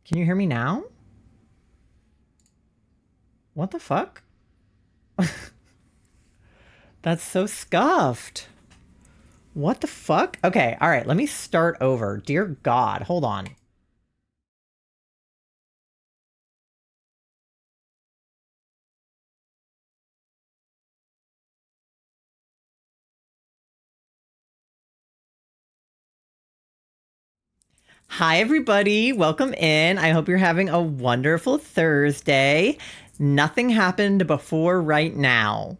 Can you hear me now? What the fuck? That's so scuffed. What the fuck? Okay, all right, let me start over. Dear God, hold on. Hi, everybody. Welcome in. I hope you're having a wonderful Thursday. Nothing happened before right now.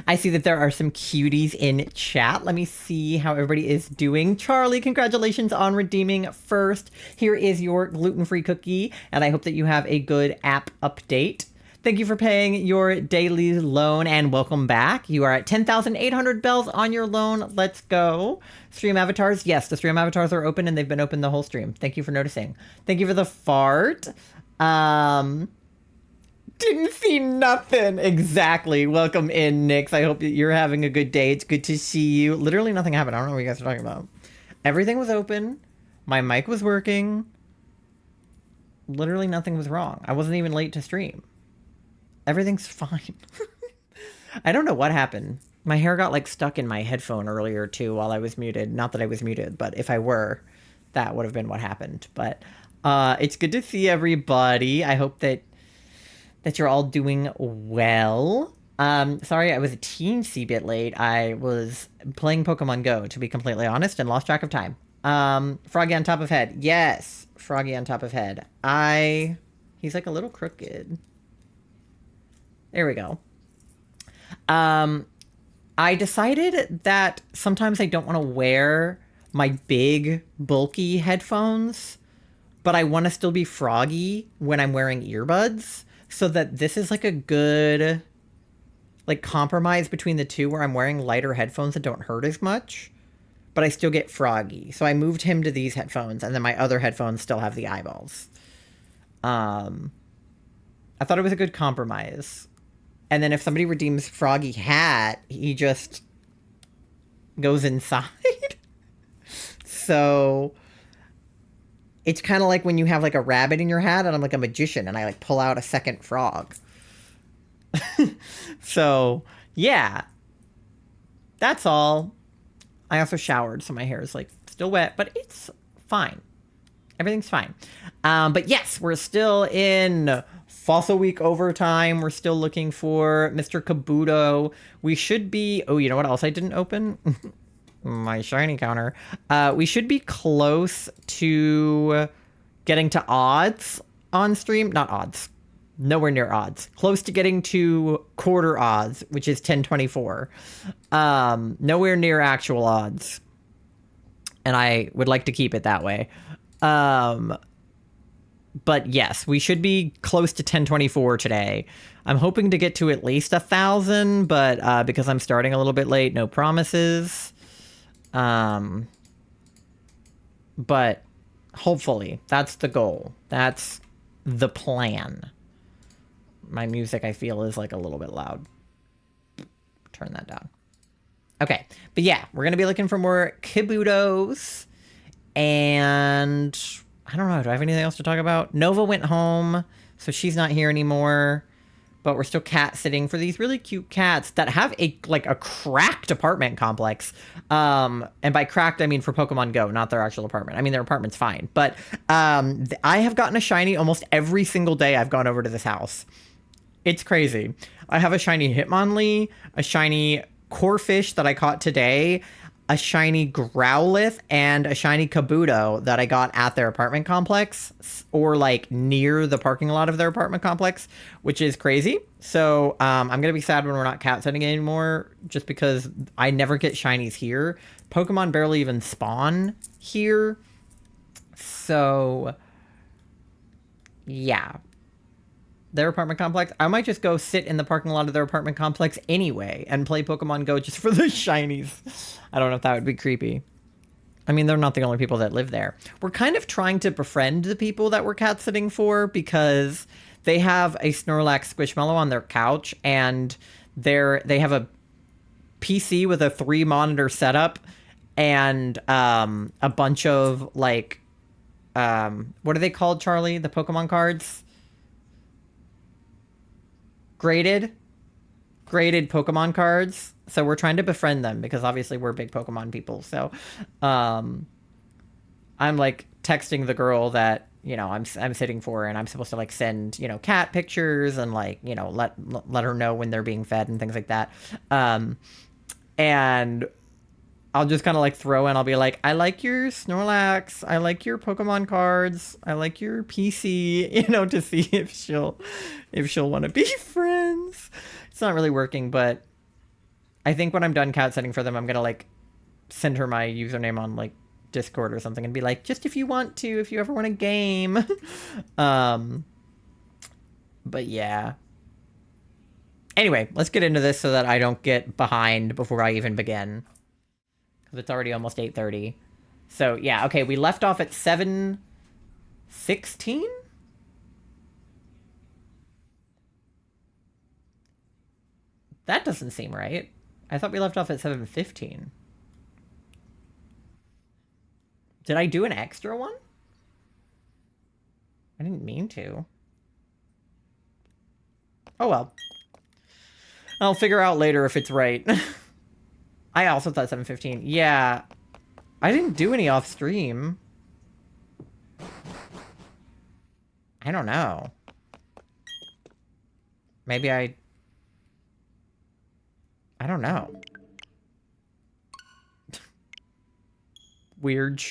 I see that there are some cuties in chat. Let me see how everybody is doing. Charlie, congratulations on redeeming first. Here is your gluten-free cookie, and I hope that you have a good app update. Thank you for paying your daily loan and welcome back. You are at 10,800 bells on your loan. Let's go. Stream avatars. Yes, the stream avatars are open and they've been open the whole stream. Thank you for noticing. Thank you for the fart. Didn't see nothing. Exactly. Welcome in, Nix. I hope that you're having a good day. It's good to see you. Literally nothing happened. I don't know what you guys are talking about. Everything was open. My mic was working. Literally nothing was wrong. I wasn't even late to stream. Everything's fine. I don't know what happened. My hair got like stuck in my headphone earlier too while I was muted. Not that I was muted, but if I were, that would have been what happened. But it's good to see everybody. I hope that you're all doing well. Sorry, I was a teensy bit late. I was playing Pokemon Go, to be completely honest, and lost track of time. Froggy on top of head. Yes, Froggy on top of head. He's like a little crooked. There we go. I decided that sometimes I don't want to wear my big, bulky headphones, but I want to still be froggy when I'm wearing earbuds. So that this is like a good like compromise between the two where I'm wearing lighter headphones that don't hurt as much, but I still get froggy. So I moved him to these headphones and then my other headphones still have the eyeballs. I thought it was a good compromise. And then if somebody redeems Froggy Hat, he just goes inside. So it's kind of like when you have like a rabbit in your hat and I'm like a magician and I like pull out a second frog. So yeah, that's all. I also showered, so my hair is like still wet, but it's fine. Everything's fine. But yes, we're still in Fossil Week overtime. We're still looking for Mr. Kabuto. We should be... Oh, you know what else I didn't open? My shiny counter. We should be close to getting to odds on stream. Not odds. Nowhere near odds. Close to getting to quarter odds, which is 1024. Nowhere near actual odds. And I would like to keep it that way. But yes, we should be close to 1024 today. I'm hoping to get to at least 1,000, but because I'm starting a little bit late, no promises. But hopefully, that's the goal. That's the plan. My music, I feel, is like a little bit loud. Turn that down. Okay, but yeah, we're gonna be looking for more Kabutos. And I don't know, do I have anything else to talk about? Nova went home, so she's not here anymore. But we're still cat sitting for these really cute cats that have a cracked apartment complex. And by cracked, I mean for Pokemon Go, not their actual apartment. I mean, their apartment's fine. But I have gotten a shiny almost every single day I've gone over to this house. It's crazy. I have a shiny Hitmonlee, a shiny Corphish that I caught today, a shiny Growlithe, and a shiny Kabuto that I got at their apartment complex, or like near the parking lot of their apartment complex, which is crazy. So I'm gonna be sad when we're not cat sitting anymore, just because I never get shinies here. Pokemon barely even spawn here. So yeah, their apartment complex. I might just go sit in the parking lot of their apartment complex anyway and play Pokemon Go just for the shinies. I don't know if that would be creepy. I mean, they're not the only people that live there. We're kind of trying to befriend the people that we're cat sitting for because they have a Snorlax Squishmallow on their couch and they have a PC with a 3-monitor setup and a bunch of like what are they called, Charlie? The Pokemon cards? Graded? Graded Pokemon cards. So we're trying to befriend them because obviously we're big Pokemon people. So, um, I'm like texting the girl that I'm sitting for, and I'm supposed to like send cat pictures and like let her know when they're being fed and things like that. And I'll just kind of like throw in. I'll be like, I like your Snorlax. I like your Pokemon cards. I like your PC. To see if she'll want to be friends. It's not really working, but I think when I'm done cat sitting for them, I'm gonna like send her my username on like Discord or something and be like, just if you want to, if you ever want a game. um, but yeah. Anyway, let's get into this so that I don't get behind before I even begin. Because it's already almost 8:30. So yeah, okay, we left off at 7:16? That doesn't seem right. I thought we left off at 7:15. Did I do an extra one? I didn't mean to. Oh well. I'll figure out later if it's right. I also thought 7:15. Yeah. I didn't do any off stream. I don't know. Maybe I don't know. Weird.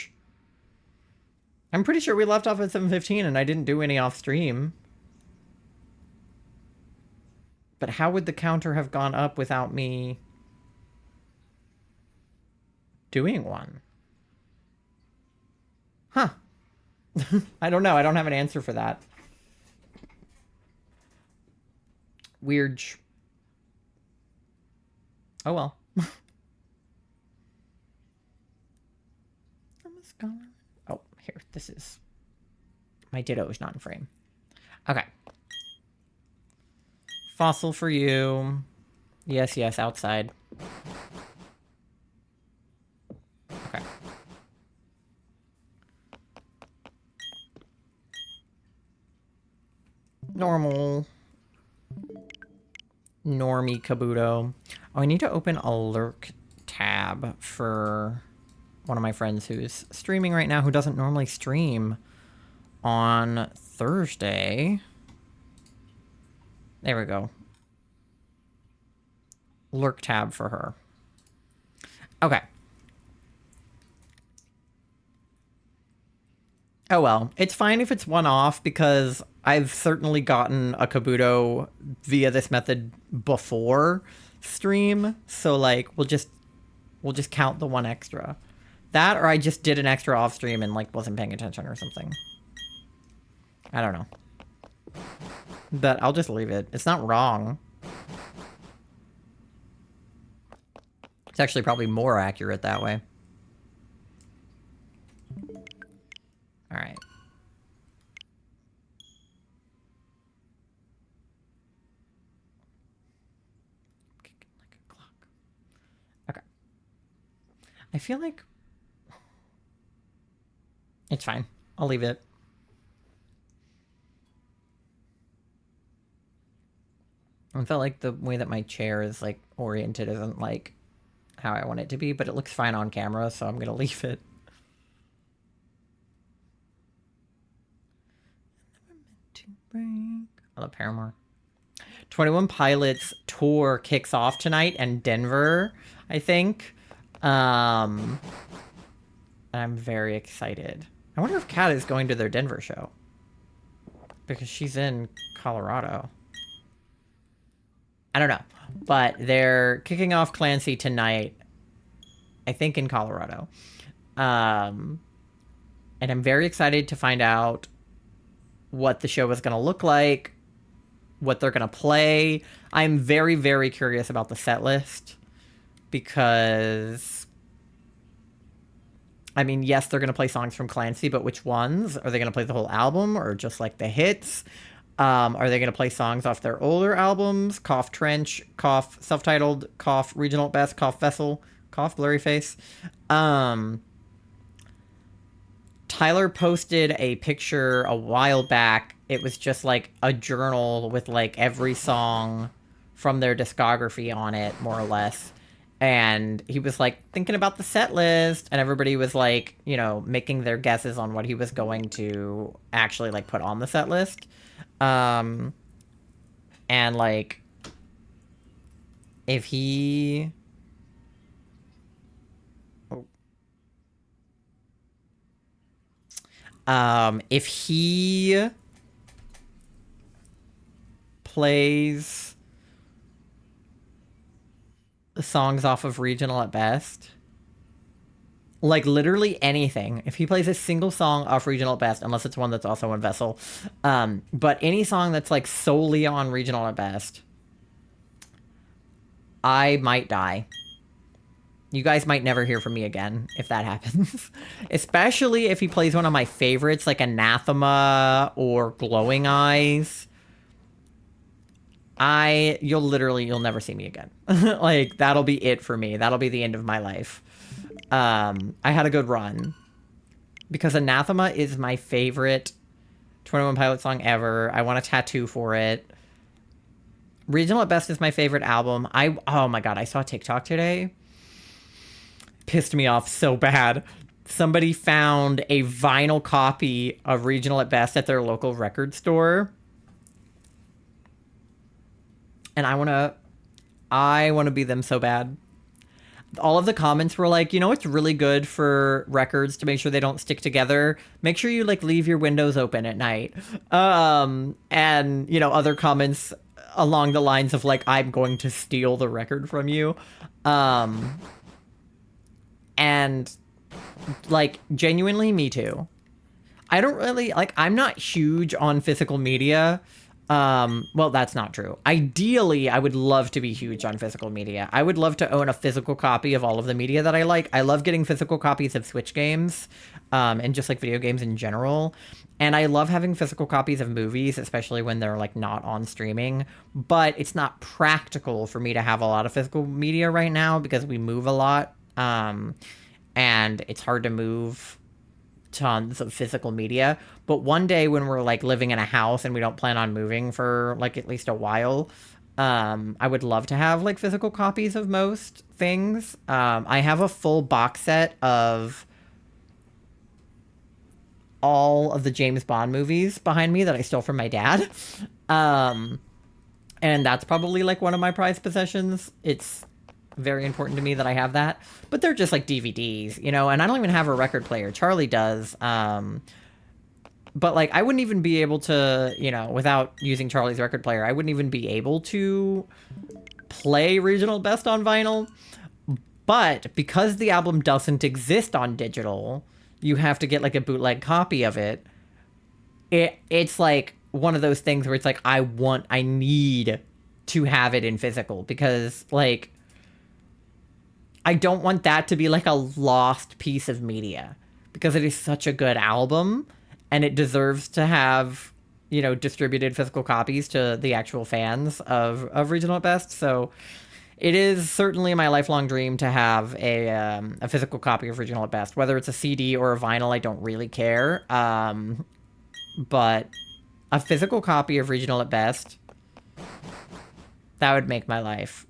I'm pretty sure we left off at 7:15 and I didn't do any off stream. But how would the counter have gone up without me doing one? Huh. I don't know. I don't have an answer for that. Weird. Oh well. Oh, here. This is... My Ditto is not in frame. Okay. Fossil for you. Yes, yes, outside. Okay. Normal. Normie Kabuto. Oh, I need to open a lurk tab for one of my friends who's streaming right now, who doesn't normally stream on Thursday. There we go. Lurk tab for her. Okay. Oh well, it's fine if it's one-off because I've certainly gotten a Kabuto via this method before stream, so like we'll just count the one extra. That, or I just did an extra off stream and like wasn't paying attention or something. I don't know. But I'll just leave it. It's not wrong. It's actually probably more accurate that way. Alright. Kicking like a clock. Okay. I feel like... It's fine. I'll leave it. I felt like the way that my chair is like oriented isn't like how I want it to be, but it looks fine on camera, so I'm gonna leave it. I love Paramore. 21 Pilots tour kicks off tonight in Denver, I think. I'm very excited. I wonder if Kat is going to their Denver show. Because she's in Colorado. I don't know. But they're kicking off Clancy tonight. I think in Colorado. And I'm very excited to find out what the show is going to look like. What they're going to play. I'm very, very curious about the set list. Because... I mean, yes, they're going to play songs from Clancy, but which ones? Are they going to play the whole album or just like the hits? Are they going to play songs off their older albums? Cough Trench, Cough Self-Titled, Cough Regional at Best, Cough Vessel, Cough Blurry Face. Tons Tyler posted a picture a while back. It was just like a journal with like every song from their discography on it, more or less. And he was like thinking about the set list, and everybody was like, you know, making their guesses on what he was going to actually like put on the set list. And like, if he... if he plays songs off of Regional at Best, like literally anything, if he plays a single song off Regional at Best, unless it's one that's also on Vessel, but any song that's like solely on Regional at Best, I might die. You guys might never hear from me again if that happens. Especially if he plays one of my favorites, like Anathema or Glowing Eyes. You'll never see me again. Like, that'll be it for me. That'll be the end of my life. I had a good run. Because Anathema is my favorite 21 Pilots song ever. I want a tattoo for it. Regional at Best is my favorite album. Oh my god, I saw TikTok today. Pissed me off so bad. Somebody found a vinyl copy of Regional at Best at their local record store. And I want to be them so bad. All of the comments were like, you know, it's really good for records to make sure they don't stick together. Make sure you like leave your windows open at night. And you know, other comments along the lines of like, I'm going to steal the record from you. And like, genuinely, me too. I don't really like, I'm not huge on physical media. Well, that's not true. Ideally, I would love to be huge on physical media. I would love to own a physical copy of all of the media that I like. I love getting physical copies of Switch games, and just like video games in general. And I love having physical copies of movies, especially when they're like not on streaming. But it's not practical for me to have a lot of physical media right now because we move a lot. And it's hard to move tons of physical media. But one day when we're like living in a house and we don't plan on moving for like at least a while, I would love to have like physical copies of most things. I have a full box set of all of the James Bond movies behind me that I stole from my dad. And that's probably like one of my prized possessions. It's very important to me that I have that, but they're just like DVDs, you know, and I don't even have a record player. Charlie does. But like, I wouldn't even be able to, you know, without using Charlie's record player, I wouldn't even be able to play Regional Best on vinyl. But because the album doesn't exist on digital, you have to get like a bootleg copy of it. It's like one of those things where it's like, I need to have it in physical because like, I don't want that to be like a lost piece of media because it is such a good album and it deserves to have, you know, distributed physical copies to the actual fans of Regional at Best. So it is certainly my lifelong dream to have a physical copy of Regional at Best, whether it's a CD or a vinyl. I don't really care. But a physical copy of Regional at Best, that would make my life.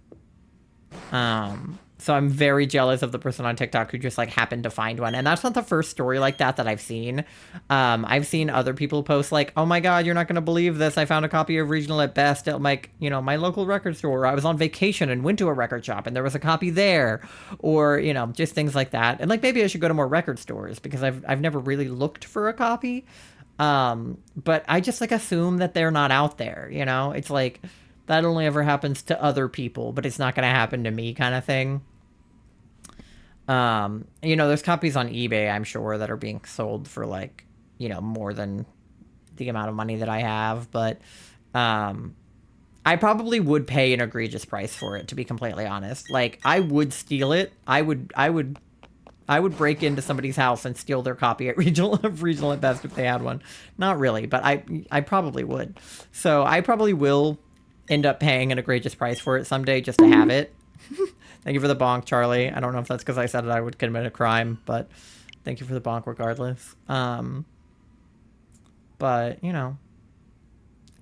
So I'm very jealous of the person on TikTok who just like happened to find one. And that's not the first story like that I've seen. I've seen other people post like, oh my God, you're not going to believe this. I found a copy of Regional at Best at like, you know, my local record store. I was on vacation and went to a record shop and there was a copy there, or, you know, just things like that. And like, maybe I should go to more record stores because I've never really looked for a copy. But I just like assume that they're not out there, you know, it's like that only ever happens to other people, but it's not going to happen to me kind of thing. You know, there's copies on eBay, I'm sure, that are being sold for like, you know, more than the amount of money that I have, but, I probably would pay an egregious price for it, to be completely honest. Like, I would steal it. I would break into somebody's house and steal their copy at Regional at Best if they had one. Not really, but I probably would. So I probably will end up paying an egregious price for it someday just to have it. Thank you for the bonk, Charlie. I don't know if that's because I said that I would commit a crime, but Thank you for the bonk regardless. But, you know.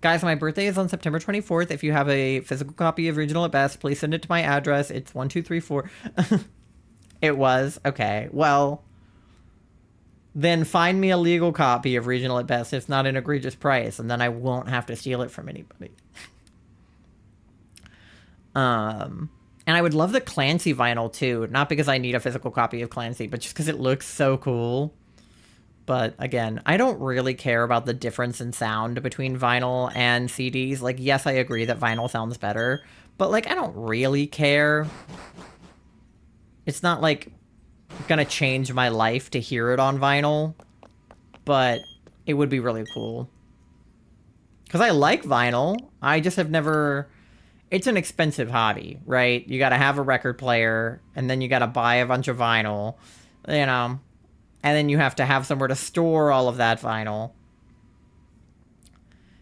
Guys, my birthday is on September 24th. If you have a physical copy of Regional at Best, please send it to my address. It's 1234. It was? Okay. Well, then find me a legal copy of Regional at Best. It's not an egregious price, and then I won't have to steal it from anybody. And I would love the Clancy vinyl too. Not because I need a physical copy of Clancy, but just because it looks so cool. But again, I don't really care about the difference in sound between vinyl and CDs. Like, yes, I agree that vinyl sounds better, but like, I don't really care. It's not like gonna change my life to hear it on vinyl, but it would be really cool. Because I like vinyl. I just have never... It's an expensive hobby, right? You gotta have a record player, and then you gotta buy a bunch of vinyl, you know... And then you have to have somewhere to store all of that vinyl.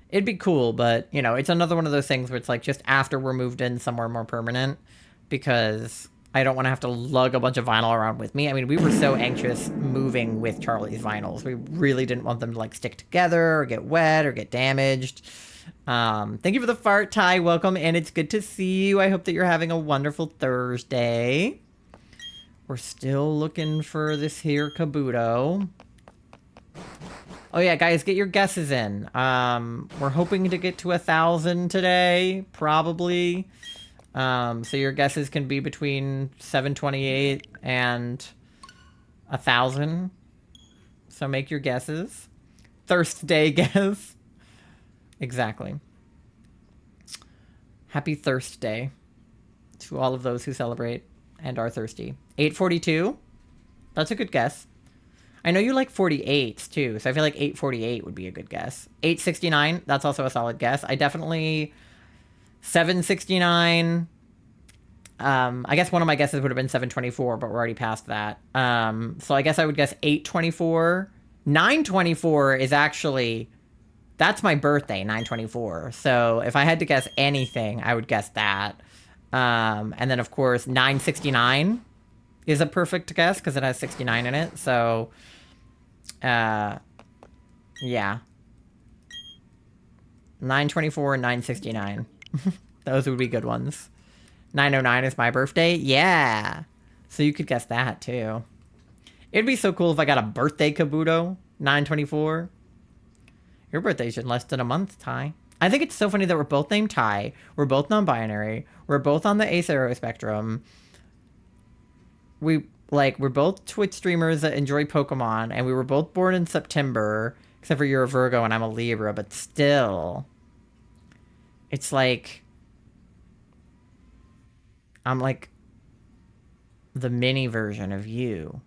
It'd be cool, but, you know, it's another one of those things where it's like just after we're moved in somewhere more permanent, because I don't want to have to lug a bunch of vinyl around with me. I mean, we were so anxious moving with Charlie's vinyls. We really didn't want them to, like, stick together or get wet or get damaged. Thank you for the fart, Ty. Welcome, and it's good to see you. I hope that you're having a wonderful Thursday. We're still looking for this here Kabuto. Oh yeah, guys, get your guesses in. We're hoping to get to 1,000 today, probably. So your guesses can be between 728 and 1,000. So make your guesses. Thursday guess. Exactly. Happy Thursday to all of those who celebrate and are thirsty. 842? That's a good guess. I know you like 48s too, so I feel like 848 would be a good guess. 869, that's also a solid guess. I definitely... 769... I guess one of my guesses would have been 724, but we're already past that. So I guess I would guess 824. 924 is actually... That's my birthday, 924. So if I had to guess anything, I would guess that. And then, of course, 969 is a perfect guess because it has 69 in it. So, yeah. 924 and 969. Those would be good ones. 909 is my birthday. Yeah. So you could guess that, too. It'd be so cool if I got a birthday Kabuto. 924. Your birthday's in less than a month, Ty. I think it's so funny that we're both named Ty. We're both non-binary. We're both on the Acero spectrum. We're both Twitch streamers that enjoy Pokemon, and we were both born in September, except for you're a Virgo and I'm a Libra, but still. It's like... I'm like the mini version of you.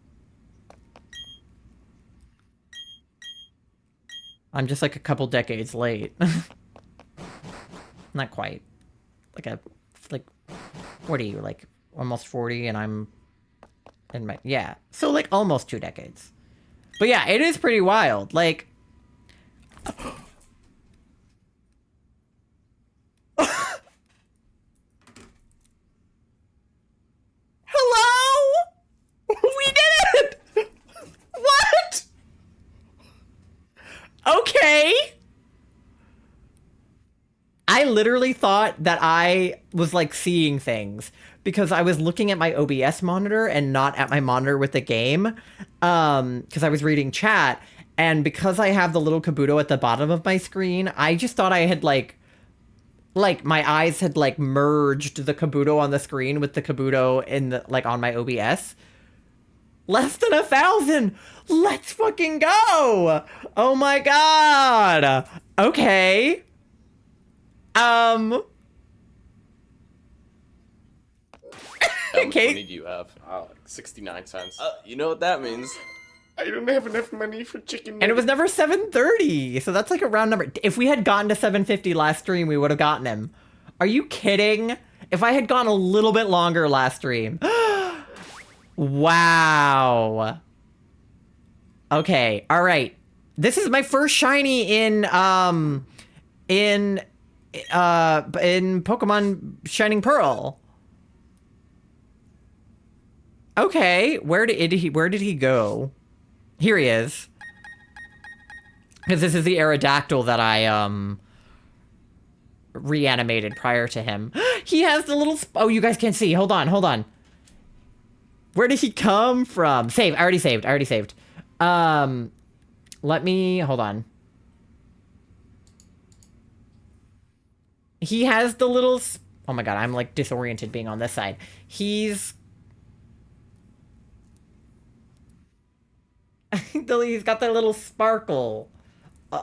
I'm just like a couple decades late. Not quite. What are you, like, almost 40 and I'm in my... Yeah. So, like, almost 2 decades. But yeah, it is pretty wild. Like... Hello? We did it! What? Okay. I literally thought that I was, like, seeing things because I was looking at my OBS monitor and not at my monitor with the game, because I was reading chat, and because I have the little Kabuto at the bottom of my screen, I just thought I had, like, my eyes had, like, merged the Kabuto on the screen with the Kabuto in the, like, on my OBS. Less than 1,000! Let's fucking go! Oh my god! Okay. How much Okay. money do you have? 69 cents. You know what that means. I don't have enough money for chicken. And it was never 730, so that's like a round number. If we had gotten to 750 last stream, we would have gotten him. Are you kidding? If I had gone a little bit longer last stream. Wow. Okay, all right. This is my first shiny in Pokemon Shining Pearl. Okay, where did he go? Here he is. Because this is the Aerodactyl that I, reanimated prior to him. He has the little... Oh, you guys can't see. Hold on, hold on. Where did he come from? Save. I already saved. Let me... Hold on. He has the little... Oh my god, I'm, like, disoriented being on this side. He's got that little sparkle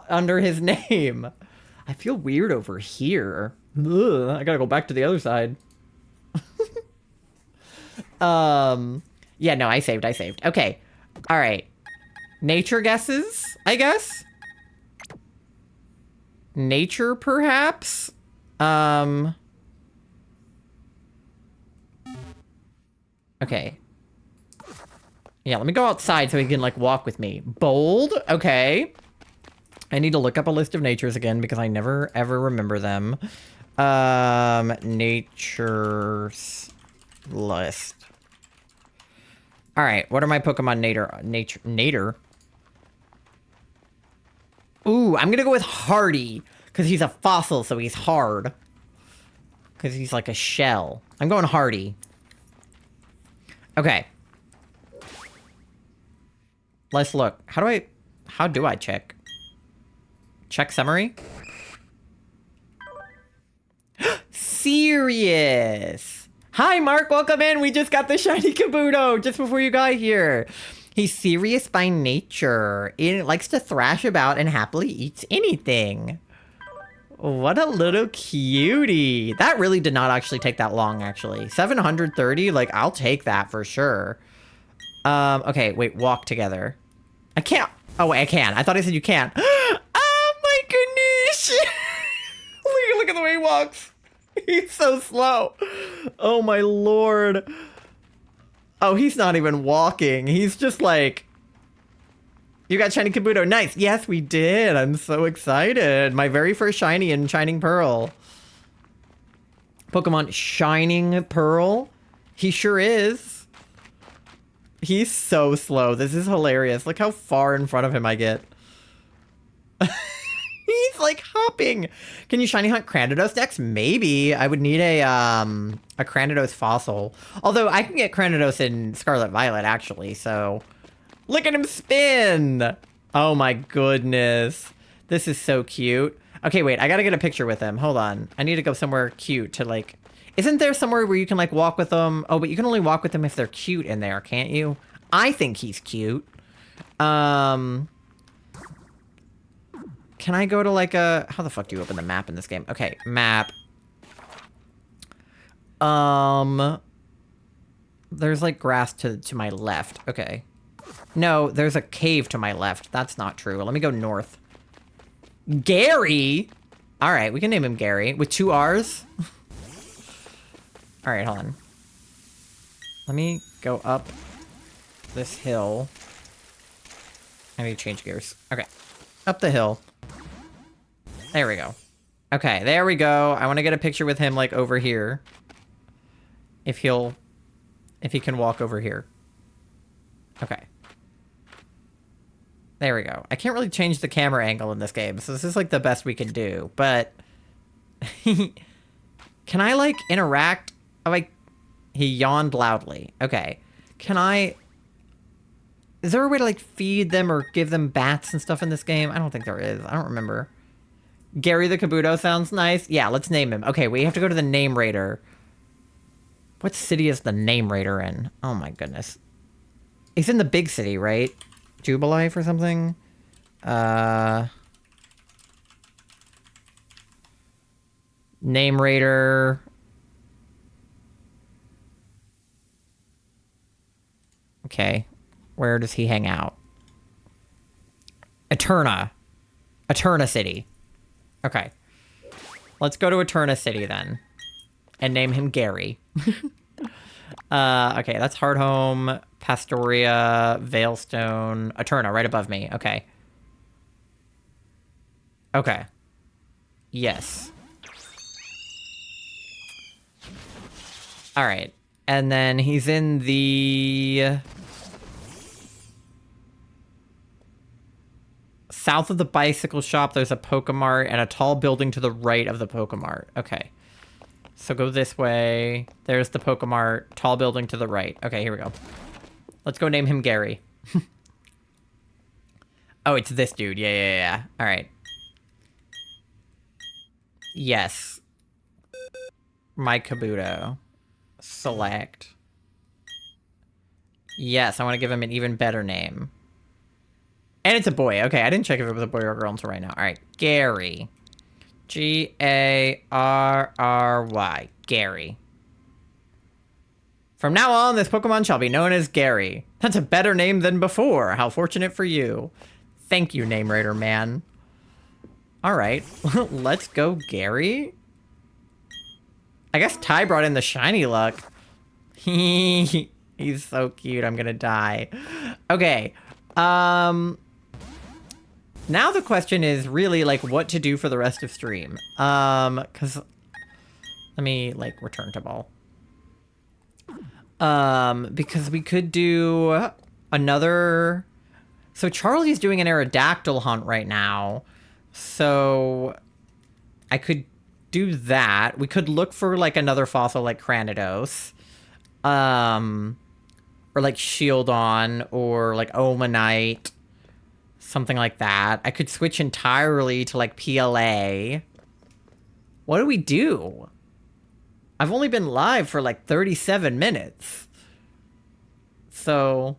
under his name. I feel weird over here. Ugh, I gotta go back to the other side. Yeah, no, I saved. Okay. All right. Nature guesses, I guess? Nature, perhaps? Okay. Yeah, let me go outside so he can, like, walk with me. Bold, okay. I need to look up a list of natures again because I never, ever remember them. Natures list. All right, what are my Pokemon nature? Ooh, I'm gonna go with hardy because he's a fossil, so he's hard. Because he's like a shell. I'm going hardy. Okay. Let's look. How do I check? Check summary? Serious! Hi, Mark, welcome in! We just got the shiny Kabuto just before you got here. He's serious by nature. He likes to thrash about and happily eats anything. What a little cutie. That really did not actually take that long, actually. 730, like, I'll take that for sure. Okay, wait, walk together. I can't. Oh, wait, I can. I thought I said you can't. Oh, my goodness. Look at the way he walks. He's so slow. Oh, my lord. Oh, he's not even walking. He's just like... You got shiny Kabuto. Nice. Yes, we did. I'm so excited. My very first shiny in Shining Pearl. Pokemon Shining Pearl. He sure is. He's so slow. This is hilarious. Look how far in front of him I get. He's like hopping. Can you shiny hunt Cranidos next? Maybe. I would need a Cranidos fossil. Although I can get Cranidos in Scarlet Violet actually, so... Look at him spin! Oh my goodness. This is so cute. Okay, wait, I gotta get a picture with him. Hold on. I need to go somewhere cute to like... Isn't there somewhere where you can like walk with them? Oh, but you can only walk with them if they're cute in there, can't you? I think he's cute. Can I go to like a... How the fuck do you open the map in this game? Okay, map. There's like grass to my left. Okay. No, there's a cave to my left. That's not true. Let me go north. Gary? All right, we can name him Gary with 2 R's. All right, hold on. Let me go up this hill. I need to change gears. Okay, up the hill. There we go. Okay, there we go. I want to get a picture with him like over here. If he can walk over here. Okay. There we go. I can't really change the camera angle in this game, so this is like the best we can do, but... Can I like interact? Oh, he yawned loudly. Okay. Can I... Is there a way to like feed them or give them bats and stuff in this game? I don't think there is. I don't remember. Gary the Kabuto sounds nice. Yeah, let's name him. Okay, we have to go to the Name Raider. What city is the Name Raider in? Oh my goodness. He's in the big city, right? Jubilife or something? Name Raider. Okay. Where does he hang out? Eterna. Eterna City. Okay. Let's go to Eterna City then. And name him Gary. Okay, that's Hardhome, Pastoria, Veilstone, Eterna, right above me. Okay. Okay. Yes. Alright. And then he's in the... south of the bicycle shop, there's a Pokemart and a tall building to the right of the Pokemart. Okay. So go this way. There's the Pokemart, tall building to the right. Okay, here we go. Let's go name him Gary. Oh, it's this dude. Yeah. All right. Yes. My Kabuto. Select. Yes, I want to give him an even better name. And it's a boy. Okay, I didn't check if it was a boy or a girl until right now. All right, Gary. Garry. Gary. From now on, this Pokemon shall be known as Gary. That's a better name than before. How fortunate for you. Thank you, Name Raider man. All right, let's go, Gary. I guess Ty brought in the shiny luck. He's so cute. I'm gonna die. Okay. Now the question is really like what to do for the rest of stream. Cause let me like return to ball. Because we could do another. So Charlie's doing an Aerodactyl hunt right now. So I could do that. We could look for like another fossil like Cranidos. Or like Shieldon or like Omanite. Something like that. I could switch entirely to like PLA. What do we do? I've only been live for like 37 minutes. So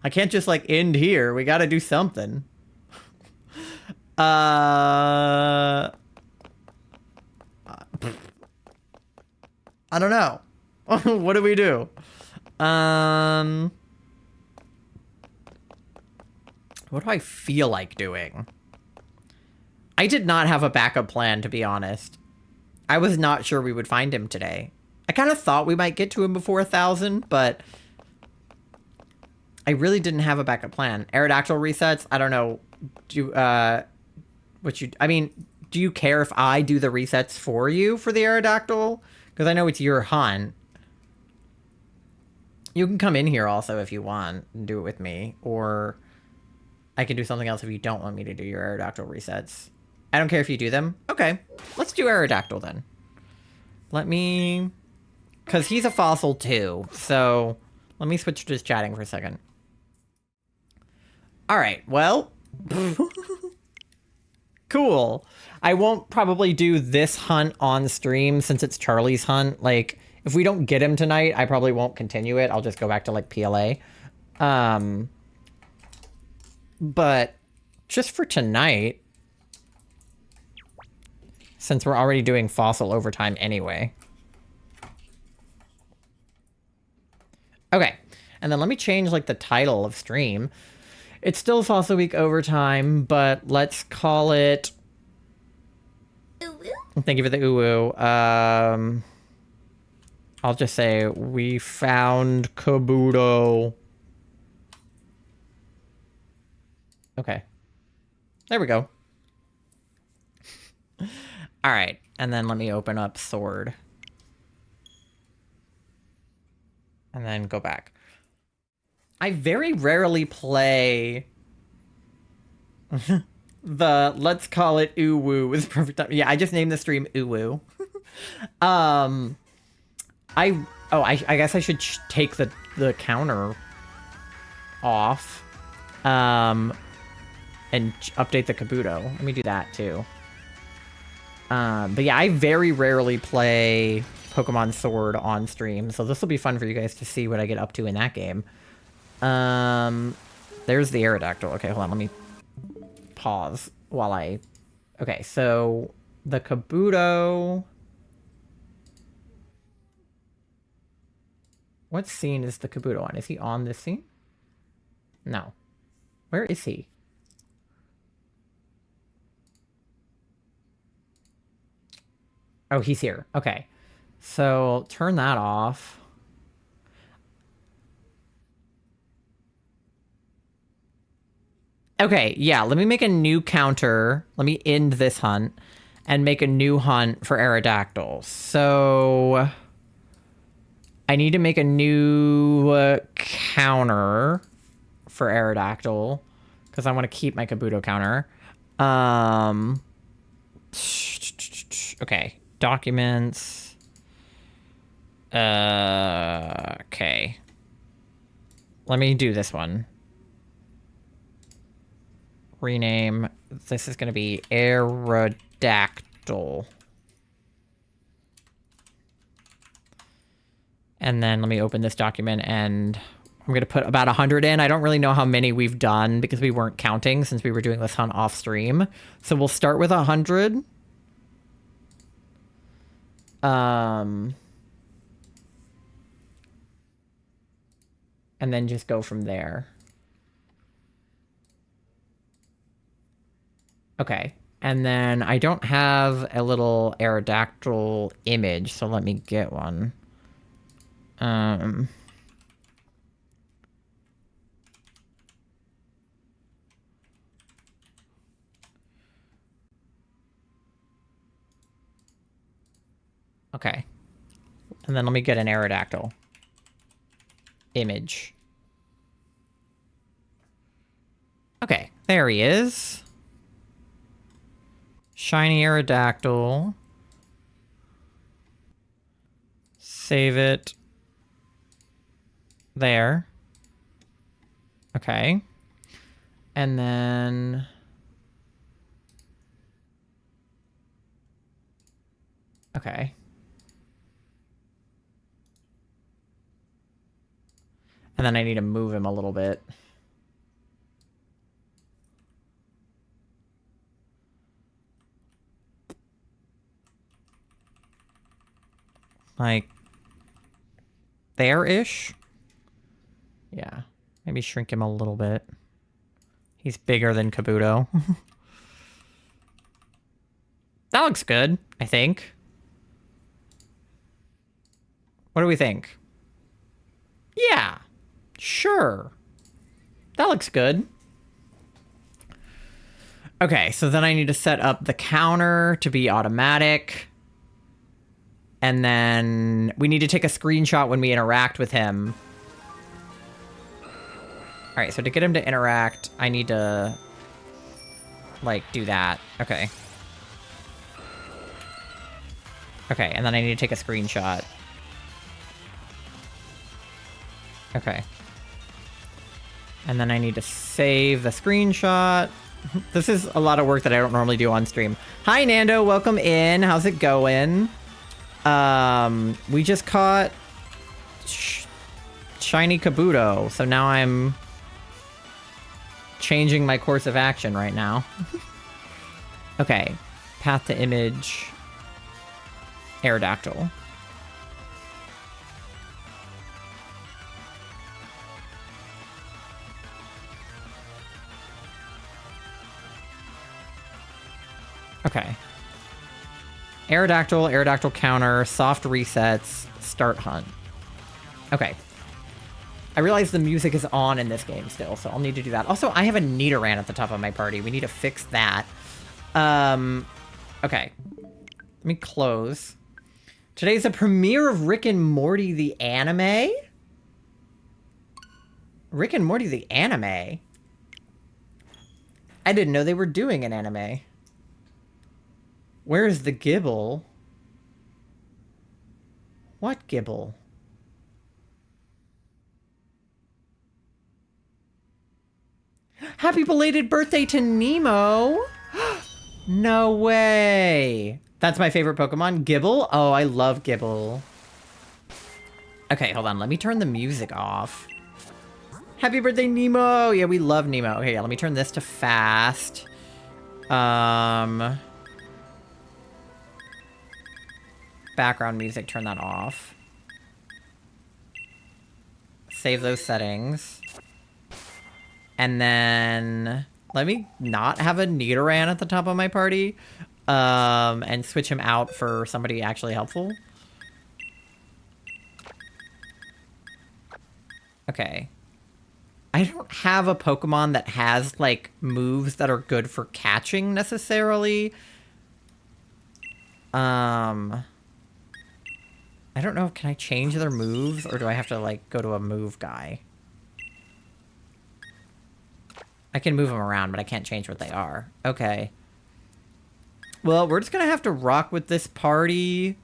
I can't just like end here. We gotta do something. I don't know. What do we do? What do I feel like doing? I did not have a backup plan, to be honest. I was not sure we would find him today. I kind of thought we might get to him before 1,000, but I really didn't have a backup plan. Aerodactyl resets, I don't know. Do you care if I do the resets for you for the Aerodactyl? Because I know it's your hunt. You can come in here also if you want and do it with me, or I can do something else if you don't want me to do your Aerodactyl resets. I don't care if you do them. Okay, let's do Aerodactyl then. Let me... Because he's a fossil too, so let me switch to just chatting for a second. Alright, well... Cool. I won't probably do this hunt on stream since it's Charlie's hunt. Like, if we don't get him tonight, I probably won't continue it. I'll just go back to, like, PLA. But just for tonight... Since we're already doing fossil overtime anyway. Okay, and then let me change like the title of stream. It's still Fossil Week overtime, but let's call it... Thank you for the uwu. I'll just say, we found Kabuto. Okay. There we go. All right, and then let me open up Sword. And then go back. I very rarely play the let's call it uwu with perfect time. Yeah, I just named the stream uwu. I guess I should take the counter off. And update the Kabuto. Let me do that too. But yeah, I very rarely play Pokemon Sword on stream, so this will be fun for you guys to see what I get up to in that game. There's the Aerodactyl. Okay, hold on, let me pause while I... Okay, so the Kabuto... What scene is the Kabuto on? Is he on this scene? No. Where is he? Oh, he's here. Okay. So, turn that off. Okay, yeah, let me make a new counter. Let me end this hunt and make a new hunt for Aerodactyl. So, I need to make a new counter for Aerodactyl. Because I want to keep my Kabuto counter. Okay. Documents. Okay. Let me do this one. Rename. This is going to be Aerodactyl. And then let me open this document and I'm going to put about 100 in. I don't really know how many we've done because we weren't counting since we were doing this hunt off stream. So we'll start with 100. And then just go from there. Okay. And then I don't have a little Aerodactyl image, so let me get one. Okay. And then let me get an Aerodactyl image. Okay, there he is. Shiny Aerodactyl. Save it. There. Okay. And then... Okay. And then I need to move him a little bit. Like... there-ish? Yeah. Maybe shrink him a little bit. He's bigger than Kabuto. That looks good, I think. What do we think? Yeah. Sure. That looks good. Okay, so then I need to set up the counter to be automatic. And then we need to take a screenshot when we interact with him. All right, so to get him to interact, I need to, like, do that. Okay. Okay, and then I need to take a screenshot. Okay. And then I need to save the screenshot. This is a lot of work that I don't normally do on stream. Hi, Nando. Welcome in. How's it going? We just caught Shiny Kabuto, so now I'm changing my course of action right now. Okay. Path to image. Aerodactyl. Okay. Aerodactyl, Aerodactyl counter, soft resets, start hunt. Okay. I realize the music is on in this game still, so I'll need to do that. Also, I have a Nidoran at the top of my party. We need to fix that. Okay. Let me close. Today's a premiere of Rick and Morty the anime? Rick and Morty the anime? I didn't know they were doing an anime. Where's the Gibble? What Gibble? Happy belated birthday to Nemo! No way! That's my favorite Pokemon, Gibble? Oh, I love Gibble. Okay, hold on. Let me turn the music off. Happy birthday, Nemo! Yeah, we love Nemo. Okay, yeah, let me turn this to fast. Background music, turn that off. Save those settings. And then let me not have a Nidoran at the top of my party. And switch him out for somebody actually helpful. Okay. I don't have a Pokemon that has, like, moves that are good for catching, necessarily. I don't know, can I change their moves, or do I have to, like, go to a move guy? I can move them around, but I can't change what they are. Okay. Well, we're just gonna have to rock with this party.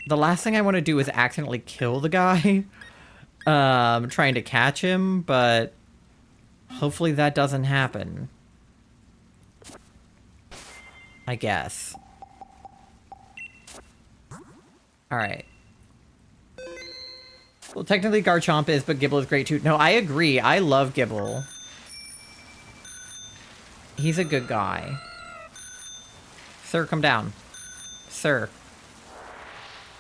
The last thing I want to do is accidentally kill the guy. Trying to catch him, but hopefully that doesn't happen. I guess. Alright. Well, technically Garchomp is, but Gible is great too. No, I agree. I love Gible. He's a good guy. Sir, come down. Sir.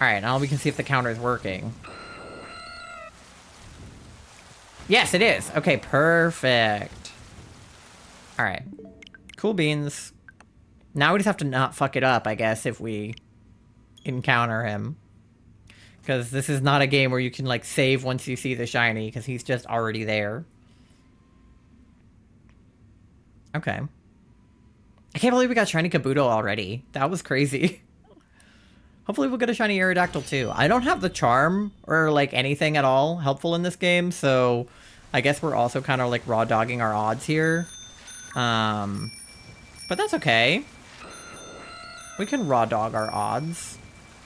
Alright, now we can see if the counter is working. Yes, it is. Okay, perfect. Alright. Cool beans. Now we just have to not fuck it up, I guess, if we encounter him. Because this is not a game where you can, like, save once you see the shiny, because he's just already there. Okay. I can't believe we got shiny Kabuto already. That was crazy. Hopefully we'll get a shiny Aerodactyl too. I don't have the charm or like anything at all helpful in this game, so I guess we're also kind of like raw dogging our odds here. But that's okay. We can raw dog our odds.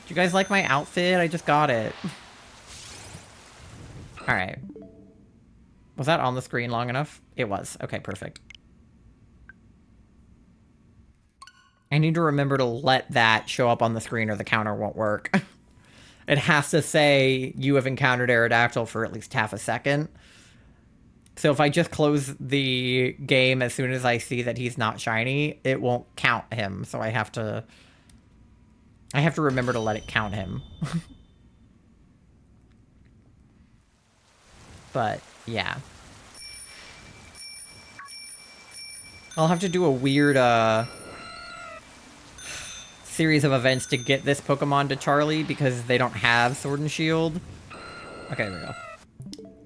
Do you guys like my outfit? I just got it. Alright. Was that on the screen long enough? It was. Okay, perfect. I need to remember to let that show up on the screen or the counter won't work. It has to say you have encountered Aerodactyl for at least half a second. So if I just close the game as soon as I see that he's not shiny, it won't count him. So I have to remember to let it count him. But yeah. I'll have to do a weird series of events to get this Pokemon to Charlie because they don't have Sword and Shield. Okay, there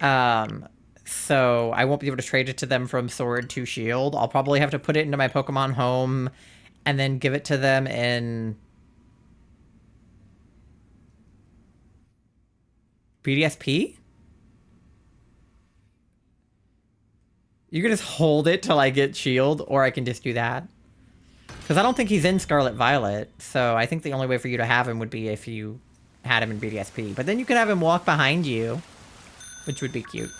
we go. So I won't be able to trade it to them from Sword to Shield. I'll probably have to put it into my Pokemon home and then give it to them in BDSP? You can just hold it till I get Shield, or I can just do that. Because I don't think he's in Scarlet Violet, so I think the only way for you to have him would be if you had him in BDSP. But then you could have him walk behind you, which would be cute.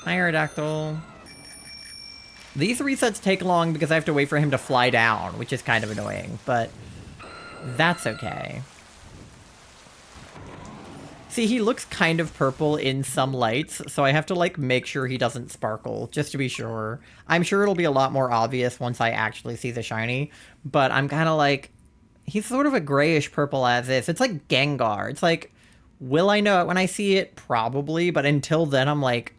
Hi, Aerodactyl. These resets take long because I have to wait for him to fly down, which is kind of annoying, but that's okay. See, he looks kind of purple in some lights, so I have to, like, make sure he doesn't sparkle, just to be sure. I'm sure it'll be a lot more obvious once I actually see the shiny, but I'm kind of like, he's sort of a grayish purple as is. It's like Gengar. It's like, will I know it when I see it? Probably, but until then, I'm, like,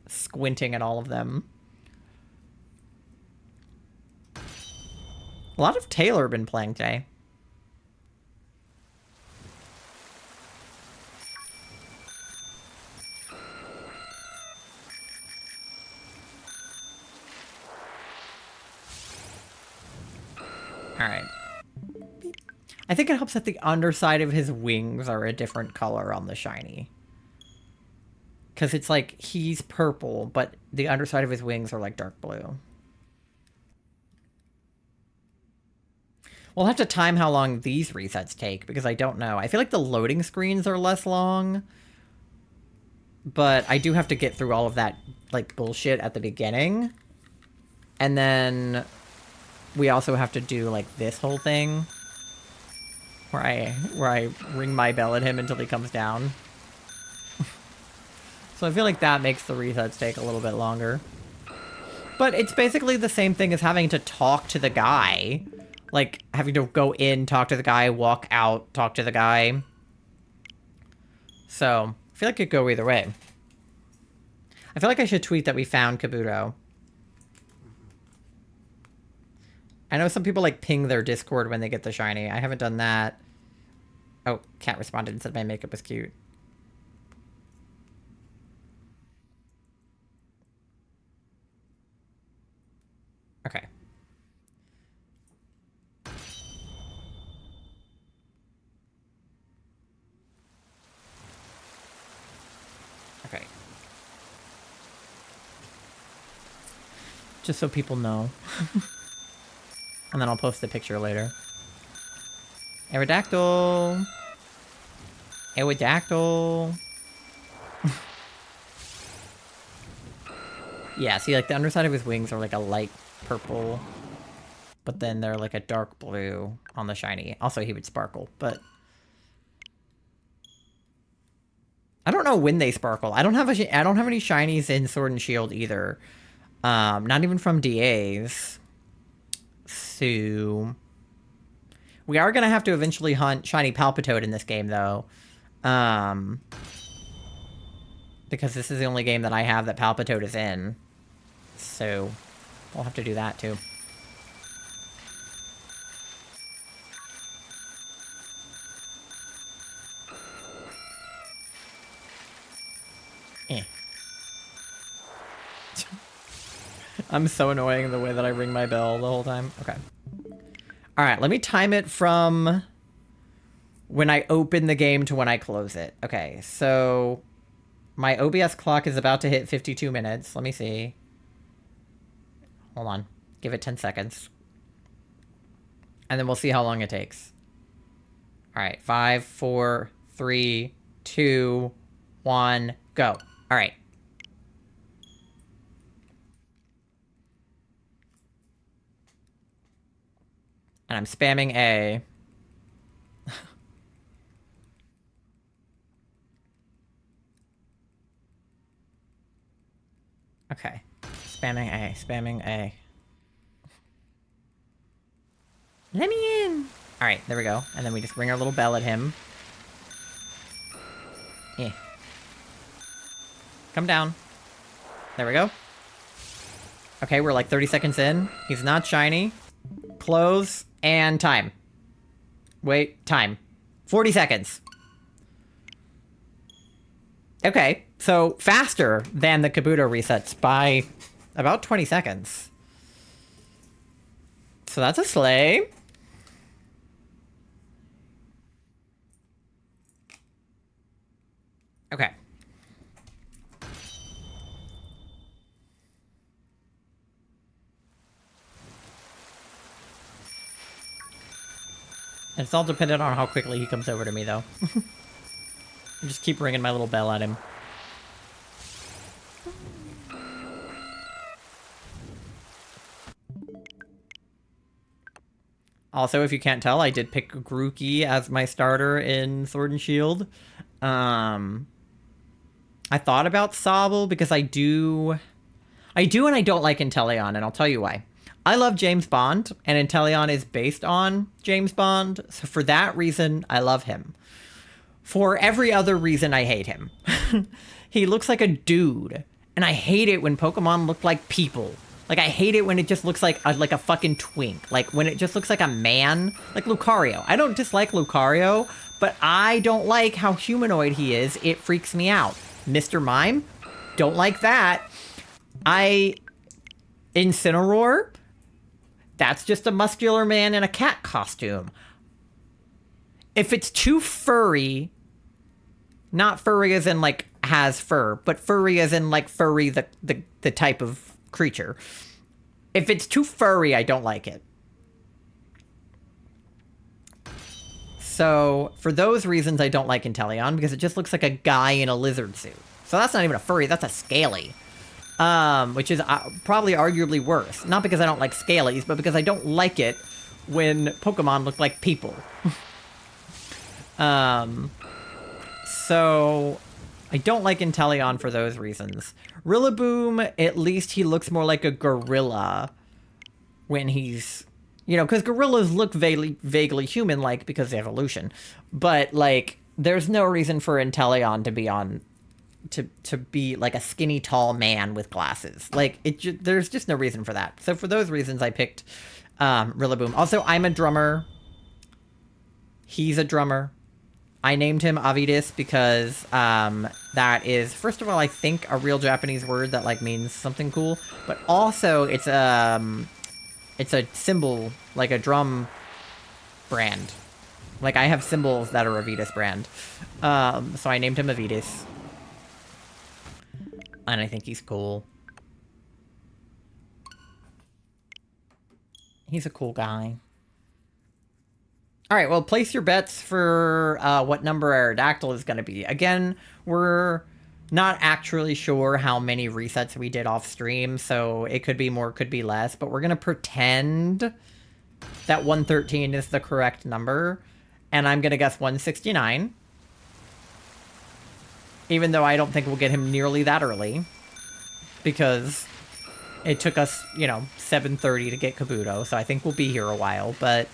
squinting at all of them. A lot of Taylor been playing today. Alright. I think it helps that the underside of his wings are a different color on the shiny. Because it's like, he's purple, but the underside of his wings are like dark blue. We'll have to time how long these resets take, because I don't know. I feel like the loading screens are less long. But I do have to get through all of that, like, bullshit at the beginning. And then we also have to do, like, this whole thing. Where I ring my bell at him until he comes down. So I feel like that makes the resets take a little bit longer. But it's basically the same thing as having to talk to the guy. Like, having to go in, talk to the guy, walk out, talk to the guy. So, I feel like it could go either way. I feel like I should tweet that we found Kabuto. I know some people, like, ping their Discord when they get the shiny. I haven't done that. Oh, Cat responded and said my makeup was cute. Okay. Okay. Just so people know. And then I'll post the picture later. Aerodactyl! Aerodactyl! Yeah, see, like, the underside of his wings are like a light purple. But then they're like a dark blue on the shiny. Also, he would sparkle, but... I don't know when they sparkle. I don't have any shinies in Sword and Shield either. Not even from DAs. So... We are going to have to eventually hunt shiny Palpitoad in this game, though. Because this is the only game that I have that Palpitoad is in. So, we'll have to do that, too. I'm so annoying the way that I ring my bell the whole time. Okay. Alright, let me time it from when I open the game to when I close it. Okay, so my OBS clock is about to hit 52 minutes. Let me see. Hold on. Give it 10 seconds. And then we'll see how long it takes. Alright, 5, 4, 3, 2, 1, go. Alright. And I'm spamming A. Okay. Spamming A, spamming A. Let me in! Alright, there we go. And then we just ring our little bell at him. Eh. Come down. There we go. Okay, we're like 30 seconds in. He's not shiny. Close. And time. Wait, time. 40 seconds. Okay, so faster than the Kabuto resets by about 20 seconds. So that's a sleigh. Okay. It's all dependent on how quickly he comes over to me, though. I just keep ringing my little bell at him. Also, if you can't tell, I did pick Grookey as my starter in Sword and Shield. I thought about Sobble because I do and I don't like Inteleon, and I'll tell you why. I love James Bond, and Inteleon is based on James Bond, so for that reason, I love him. For every other reason, I hate him. He looks like a dude, and I hate it when Pokemon look like people. Like, I hate it when it just looks like a fucking twink. Like, when it just looks like a man. Like Lucario. I don't dislike Lucario, but I don't like how humanoid he is. It freaks me out. Mr. Mime? Don't like that. Incineroar? That's just a muscular man in a cat costume. If it's too furry, not furry as in, like, has fur, but furry as in, like, furry the type of creature. If it's too furry, I don't like it. So, for those reasons, I don't like Inteleon, because it just looks like a guy in a lizard suit. So that's not even a furry, that's a scaly. Which is probably arguably worse. Not because I don't like scalies, but because I don't like it when Pokemon look like people. So I don't like Inteleon for those reasons. Rillaboom, at least he looks more like a gorilla when he's... You know, because gorillas look vaguely human-like because of evolution. But, like, there's no reason for Inteleon to be on... To be like a skinny tall man with glasses. Like there's just no reason for that. So for those reasons I picked Rillaboom. Also, I'm a drummer. He's a drummer. I named him Avidis because that is, first of all, I think a real Japanese word that like means something cool, but also it's a symbol, like a drum brand. Like I have symbols that are Avidis brand. So I named him Avidis. And I think he's cool. He's a cool guy. All right, well, place your bets for what number Aerodactyl is going to be. Again, we're not actually sure how many resets we did off stream, so it could be more, could be less, but we're going to pretend that 113 is the correct number, and I'm going to guess 169. Even though I don't think we'll get him nearly that early, because it took us, you know, 7:30 to get Kabuto, so I think we'll be here a while, but,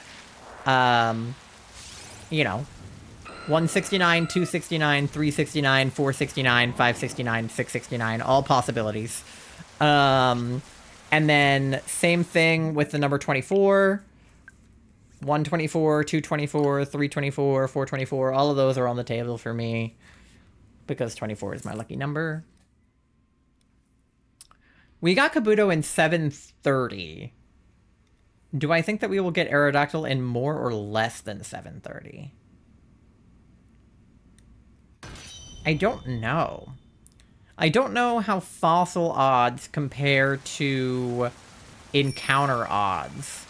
you know, 169, 269, 369, 469, 569, 669, all possibilities. And then same thing with the number 24, 124, 224, 324, 424, all of those are on the table for me, because 24 is my lucky number. We got Kabuto in 7:30. Do I think that we will get Aerodactyl in more or less than 7:30? I don't know. I don't know how fossil odds compare to encounter odds.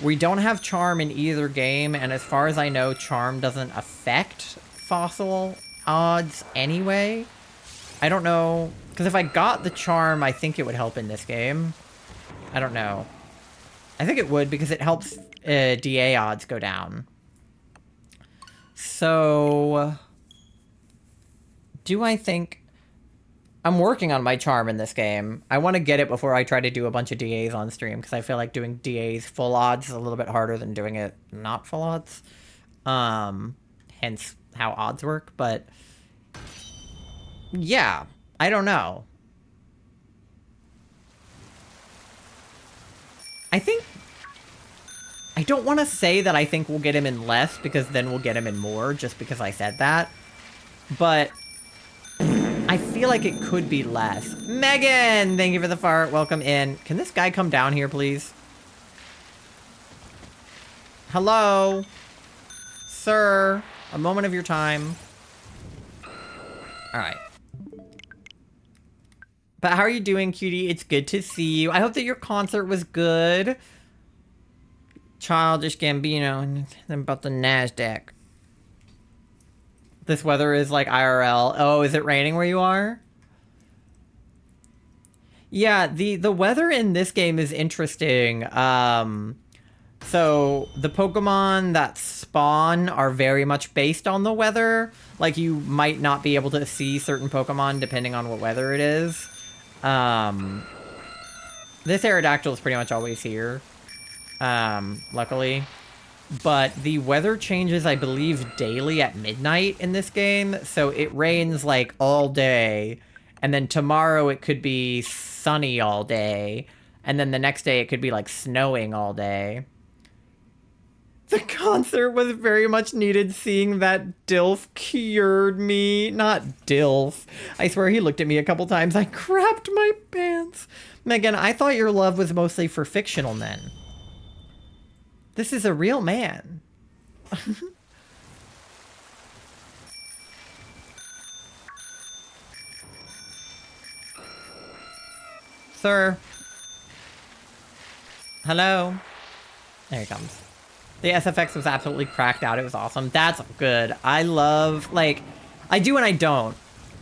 We don't have Charm in either game, and as far as I know, Charm doesn't affect fossil odds anyway. I don't know, because if I got the Charm, I think it would help in this game. I don't know. I think it would, because it helps DA odds go down. So, do I think... I'm working on my Charm in this game. I want to get it before I try to do a bunch of DAs on stream, because I feel like doing DAs full odds is a little bit harder than doing it not full odds. Hence how odds work, but... yeah, I don't know. I think... I don't want to say that I think we'll get him in less, because then we'll get him in more, just because I said that. But... I feel like it could be less. Megan! Thank you for the fart. Welcome in. Can this guy come down here, please? Hello? Sir? A moment of your time. Alright. But how are you doing, cutie? It's good to see you. I hope that your concert was good. Childish Gambino and about the NASDAQ. This weather is like IRL. Oh, is it raining where you are? Yeah, the weather in this game is interesting. So the Pokemon that spawn are very much based on the weather. Like, you might not be able to see certain Pokemon depending on what weather it is. This Aerodactyl is pretty much always here. Luckily. But the weather changes, I believe, daily at midnight in this game. So it rains, like, all day. And then tomorrow it could be sunny all day. And then the next day it could be, like, snowing all day. The concert was very much needed. Seeing that Dilf cured me. Not Dilf. I swear he looked at me a couple times. I crapped my pants. Megan, I thought your love was mostly for fictional men. This is a real man. Sir. Hello. There he comes. The SFX was absolutely cracked out. It was awesome. That's good. I love, like, I do and I don't.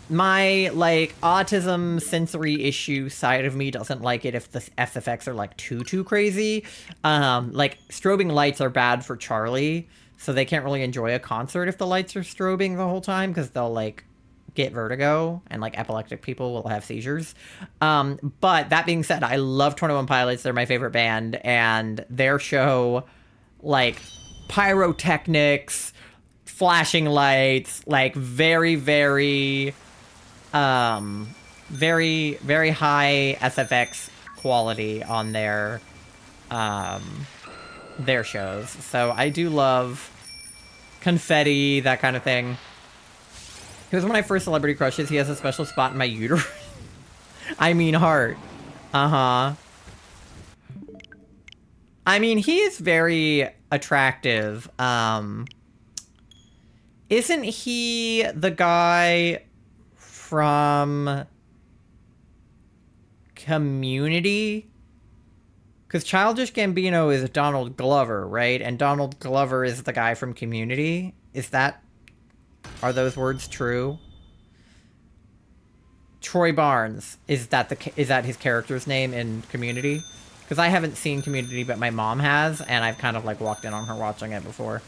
My, like, autism sensory issue side of me doesn't like it if the SFX are, like, too crazy. Like, strobing lights are bad for Charlie, so they can't really enjoy a concert if the lights are strobing the whole time, because they'll, like, get vertigo, and, like, epileptic people will have seizures. But that being said, I love 21 Pilots. They're my favorite band, and their show, like, pyrotechnics, flashing lights, like, very, very high SFX quality on their shows. So I do love confetti, that kind of thing. He was one of my first celebrity crushes. He has a special spot in my uterus. I mean heart. Uh-huh. I mean, he is very attractive. Isn't he the guy from Community? Because Childish Gambino is Donald Glover, right? And Donald Glover is the guy from Community. Are those words true? Troy Barnes, is that his character's name in Community? Because I haven't seen Community, but my mom has, and I've kind of like walked in on her watching it before.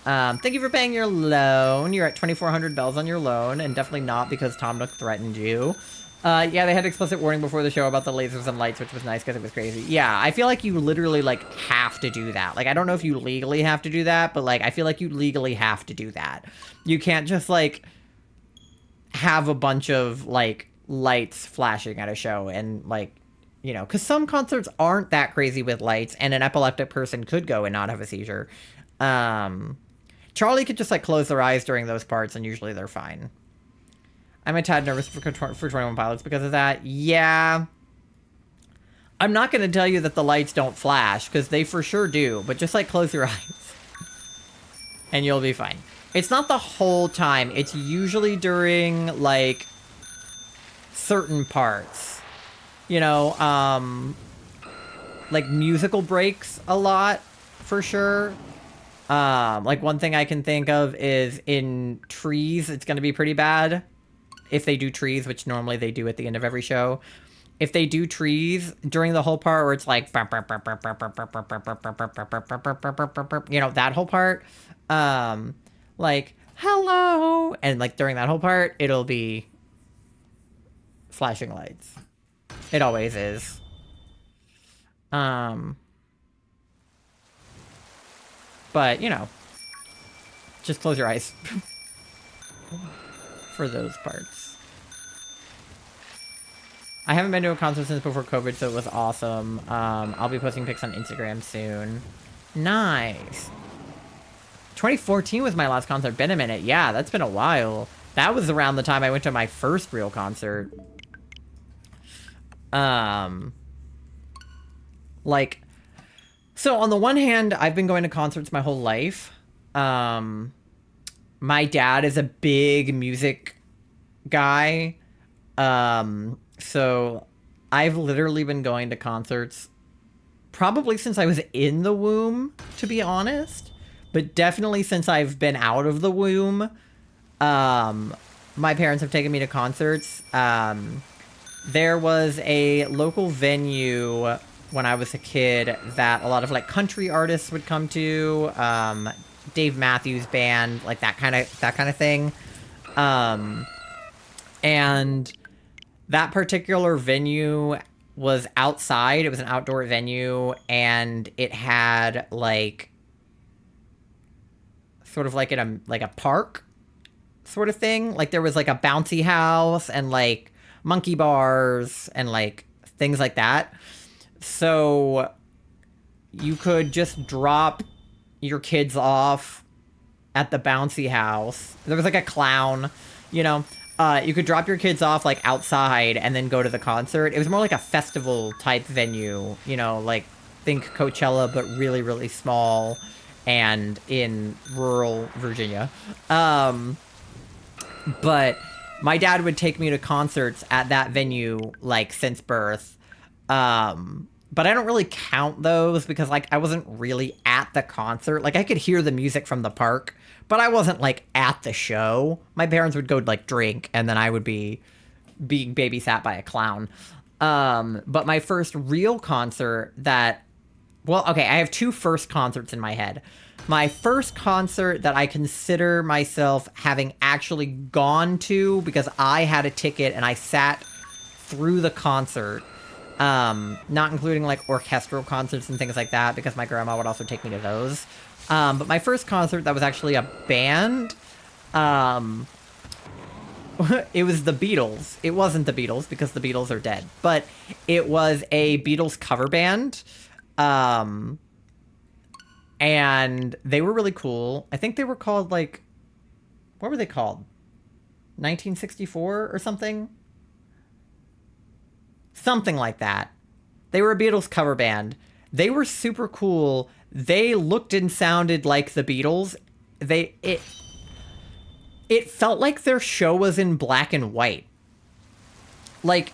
Thank you for paying your loan. You're at 2,400 bells on your loan, and definitely not because Tom Nook threatened you. Yeah, they had explicit warning before the show about the lasers and lights, which was nice because it was crazy. Yeah, I feel like you literally, like, have to do that. Like, I don't know if you legally have to do that, but, like, I feel like you legally have to do that. You can't just, like, have a bunch of, like, lights flashing at a show and, like, you know, because some concerts aren't that crazy with lights, and an epileptic person could go and not have a seizure. Charlie could just, like, close their eyes during those parts, and usually they're fine. I'm a tad nervous for 21 Pilots because of that. Yeah. I'm not going to tell you that the lights don't flash, because they for sure do, but just, like, close your eyes. And you'll be fine. It's not the whole time. It's usually during, like, certain parts. You know, like, musical breaks a lot, for sure. Like, one thing I can think of is in Trees, it's going to be pretty bad. If they do Trees, which normally they do at the end of every show. If they do Trees during the whole part where it's like, you know, that whole part, like, hello, and like during that whole part, it'll be flashing lights. It always is. But, you know, just close your eyes for those parts. I haven't been to a concert since before COVID, so it was awesome. I'll be posting pics on Instagram soon. Nice. 2014 was my last concert. Been a minute. Yeah, that's been a while. That was around the time I went to my first real concert. Like, so on the one hand, I've been going to concerts my whole life. My dad is a big music guy. So I've literally been going to concerts probably since I was in the womb, to be honest, but definitely since I've been out of the womb. My parents have taken me to concerts. There was a local venue when I was a kid that a lot of like country artists would come to, Dave Matthews Band, like that kind of thing. And that particular venue was outside. It was an outdoor venue, and it had like sort of like in a park sort of thing. Like there was like a bouncy house and like monkey bars and like things like that. So you could just drop your kids off at the bouncy house. There was like a clown, you know. You could drop your kids off like outside and then go to the concert. It was more like a festival type venue, you know, like think Coachella, but really, really small and in rural Virginia. But my dad would take me to concerts at that venue like since birth. But I don't really count those because like I wasn't really at the concert. Like I could hear the music from the park, but I wasn't like at the show. My parents would go like drink, and then I would be being babysat by a clown. But my first real concert that, well, okay, I have two first concerts in my head. My first concert that I consider myself having actually gone to because I had a ticket and I sat through the concert. Not including like orchestral concerts and things like that because my grandma would also take me to those. But my first concert that was actually a band, it was the Beatles. It wasn't the Beatles because the Beatles are dead, but it was a Beatles cover band. And they were really cool. I think they were called like, what were they called? 1964 or something? Something like that. They were a Beatles cover band. They were super cool. They looked and sounded like the Beatles. It felt like their show was in black and white. Like,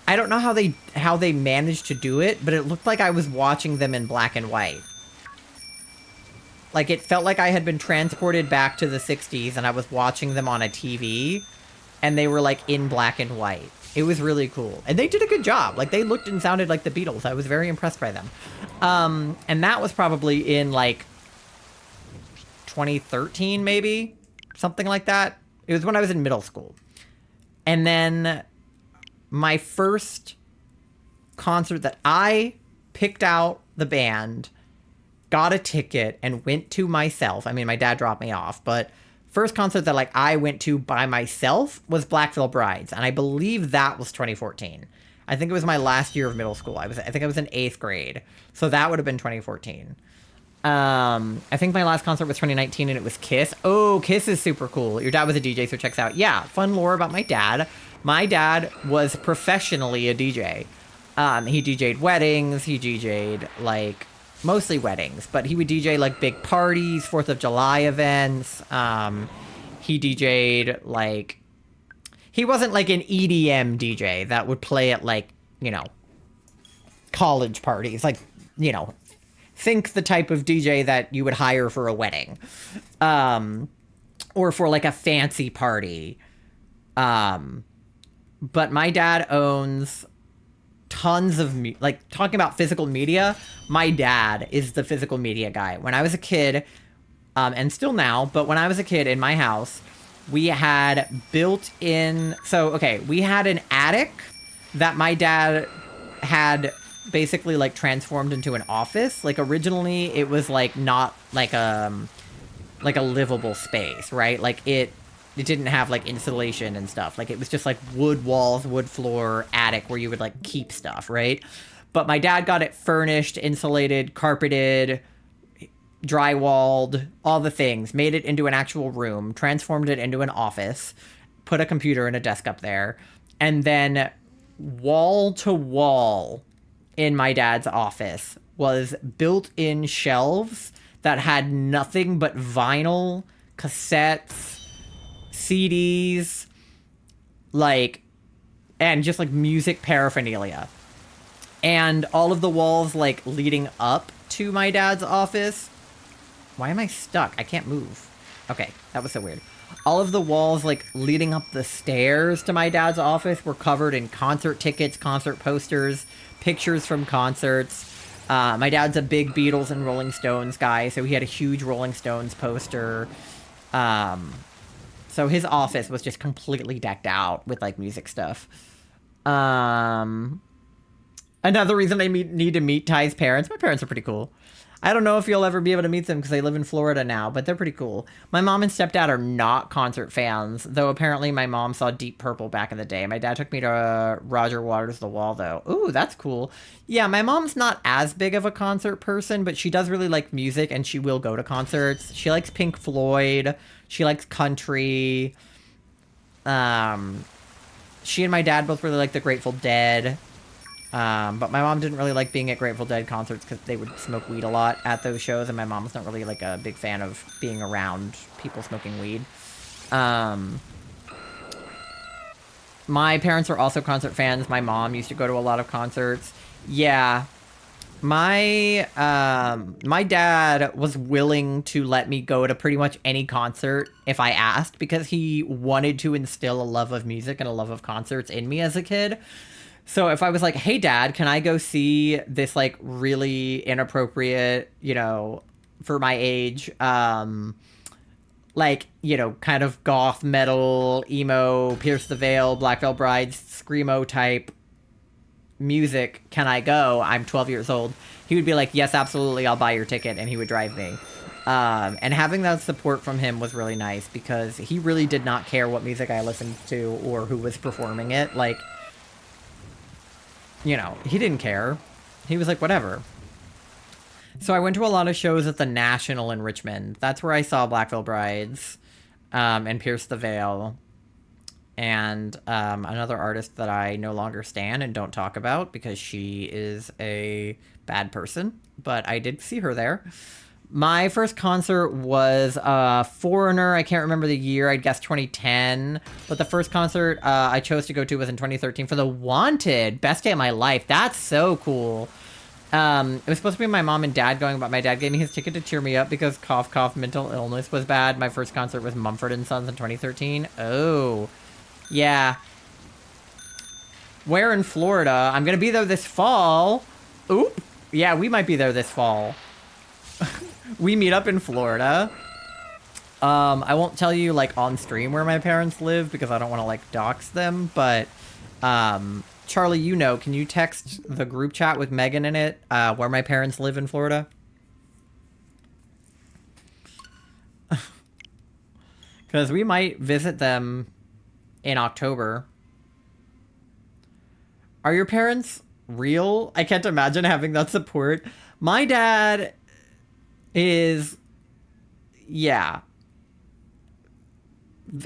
I don't know how they managed to do it, but it looked like I was watching them in black and white. Like, it felt like I had been transported back to the 60s and I was watching them on a TV, and they were, like, in black and white. It was really cool. And they did a good job. Like, they looked and sounded like the Beatles. I was very impressed by them. And that was probably in, like, 2013, maybe? Something like that. It was when I was in middle school. And then my first concert that I picked out the band, got a ticket, and went to myself. I mean, my dad dropped me off, but first concert that, like, I went to by myself was Black Veil Brides, and I believe that was 2014. I think it was my last year of middle school. I think I was in 8th grade, so that would have been 2014. I think my last concert was 2019, and it was Kiss. Oh, Kiss is super cool. Your dad was a DJ, so checks out. Yeah, fun lore about my dad. My dad was professionally a DJ. He DJ'd weddings. He DJ'd, like, mostly weddings, but he would DJ, like, big parties, 4th of July events. He DJ'd, like... He wasn't, like, an EDM DJ that would play at, like, you know, college parties. Like, you know... Think the type of DJ that you would hire for a wedding. Or for, like, a fancy party. But my dad owns tons of... like, talking about physical media, my dad is the physical media guy. When I was a kid, and still now, but when I was a kid in my house, we had built-in... So, okay, we had an attic that my dad had... basically, like, transformed into an office. Like, originally it was, like, not like a livable space, right? Like, it didn't have, like, insulation and stuff. Like, it was just, like, wood walls, wood floor, attic where you would, like, keep stuff, right? But my dad got it furnished, insulated, carpeted, drywalled, all the things, made it into an actual room, transformed it into an office, put a computer and a desk up there, and then wall to wall in my dad's office was built-in shelves that had nothing but vinyl, cassettes, CDs, like, and just, like, music paraphernalia. And all of the walls, like, leading up to my dad's office... Why am I stuck? I can't move. Okay, that was so weird. All of the walls, like, leading up the stairs to my dad's office were covered in concert tickets, concert posters, pictures from concerts. My dad's a big Beatles and Rolling Stones guy, so he had a huge Rolling Stones poster. So his office was just completely decked out with, like, music stuff. Another reason I need to meet Ty's parents. My parents are pretty cool. I don't know if you'll ever be able to meet them because they live in Florida now, but they're pretty cool. My mom and stepdad are not concert fans, though apparently my mom saw Deep Purple back in the day. My dad took me to Roger Waters' The Wall, though. Ooh, that's cool. Yeah, my mom's not as big of a concert person, but she does really like music, and she will go to concerts. She likes Pink Floyd. She likes country. She and my dad both really like the Grateful Dead. But my mom didn't really like being at Grateful Dead concerts because they would smoke weed a lot at those shows, and my mom's not really, like, a big fan of being around people smoking weed. My parents are also concert fans. My mom used to go to a lot of concerts. Yeah. My dad was willing to let me go to pretty much any concert if I asked, because he wanted to instill a love of music and a love of concerts in me as a kid. So if I was like, hey, Dad, can I go see this, like, really inappropriate, you know, for my age, like, you know, kind of goth, metal, emo, Pierce the Veil, Black Veil Brides, screamo type music, can I go? I'm 12 years old. He would be like, yes, absolutely, I'll buy your ticket, and he would drive me. And having that support from him was really nice because he really did not care what music I listened to or who was performing it. Like, you know, he didn't care. He was like, whatever. So I went to a lot of shows at the National in Richmond. That's where I saw Black Veil Brides, and Pierce the Veil, and another artist that I no longer stan and don't talk about because she is a bad person, but I did see her there. My first concert was Foreigner. I can't remember the year. I'd guess 2010. But the first concert I chose to go to was in 2013 for The Wanted. Best day of my life. That's so cool. It was supposed to be my mom and dad going, but my dad gave me his ticket to cheer me up because cough, cough, mental illness was bad. My first concert was Mumford & Sons in 2013. Oh, yeah. Where in Florida? I'm going to be there this fall. Oop. Yeah, we might be there this fall. We meet up in Florida. I won't tell you, like, on stream where my parents live because I don't want to, like, dox them, but, Charlie, you know, can you text the group chat with Megan in it, where my parents live in Florida? Because we might visit them in October. Are your parents real? I can't imagine having that support. My dad is, yeah,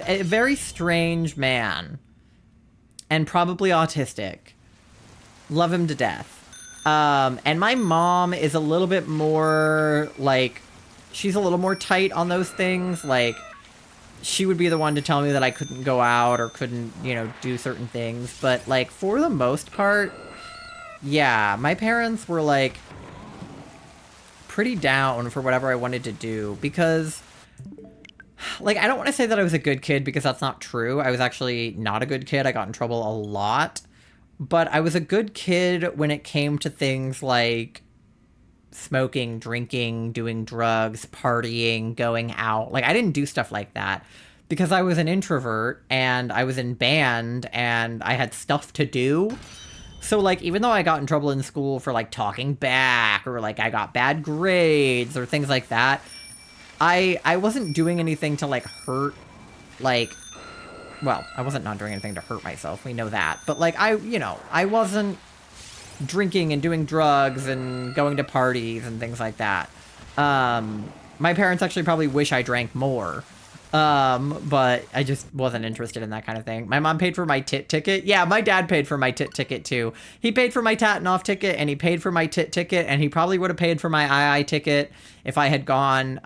a very strange man. And probably autistic. Love him to death. And my mom is a little bit more, like, she's a little more tight on those things. Like, she would be the one to tell me that I couldn't go out or couldn't, you know, do certain things. But, like, for the most part, yeah, my parents were, like, pretty down for whatever I wanted to do. Because, like, I don't want to say that I was a good kid because that's not true. I was actually not a good kid. I got in trouble a lot. But I was a good kid when it came to things like smoking, drinking, doing drugs, partying, going out. Like, I didn't do stuff like that because I was an introvert and I was in band and I had stuff to do. So, like, even though I got in trouble in school for, like, talking back or, like, I got bad grades or things like that, I wasn't doing anything to, like, hurt, like, well, I wasn't not doing anything to hurt myself. We know that. But, like, you know, I wasn't drinking and doing drugs and going to parties and things like that. My parents actually probably wish I drank more. But I just wasn't interested in that kind of thing. My mom paid for my tit ticket. Yeah, my dad paid for my tit ticket too. He paid for my Tatanoff ticket and he paid for my tit ticket and he probably would have paid for my II ticket if I had gone.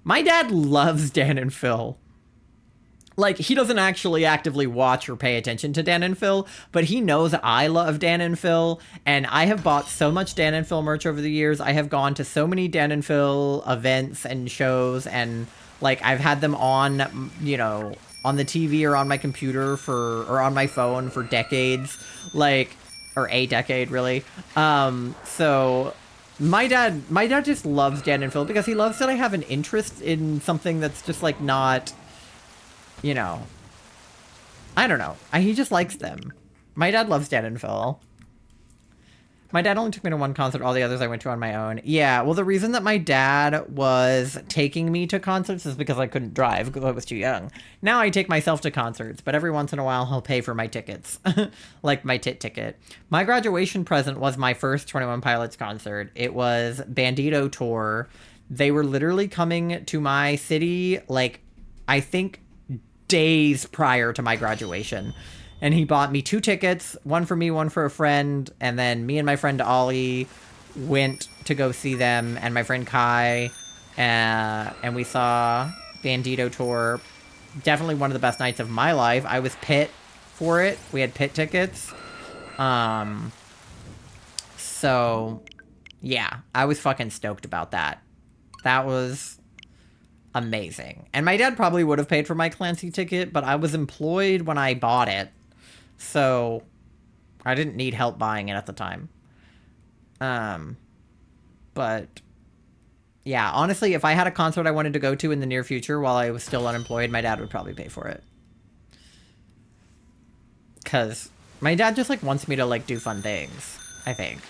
My dad loves Dan and Phil. Like, he doesn't actually actively watch or pay attention to Dan and Phil, but he knows I love Dan and Phil, and I have bought so much Dan and Phil merch over the years. I have gone to so many Dan and Phil events and shows, and, like, I've had them on, you know, on the TV or on my computer or on my phone for decades, like, or a decade, really. So my dad just loves Dan and Phil because he loves that I have an interest in something that's just, like, not, you know, I don't know. He just likes them. My dad loves Dan and Phil. My dad only took me to one concert. All the others I went to on my own. Yeah, well, the reason that my dad was taking me to concerts is because I couldn't drive because I was too young. Now I take myself to concerts, but every once in a while he'll pay for my tickets. Like my tit ticket. My graduation present was my first 21 Pilots concert. It was Bandito Tour. They were literally coming to my city, like, I think days prior to my graduation, and he bought me 2 tickets, one for me, one for a friend, and then me and my friend Ollie went to go see them, and my friend Kai, and we saw Bandito Tour. Definitely one of the best nights of my life. I was pit for it. We had pit tickets. So yeah, I was fucking stoked about that. That was amazing. And my dad probably would have paid for my Clancy ticket, but I was employed when I bought it, so I didn't need help buying it at the time. But yeah, honestly, if I had a concert I wanted to go to in the near future while I was still unemployed, my dad would probably pay for it. Because my dad just, like, wants me to, like, do fun things, I think.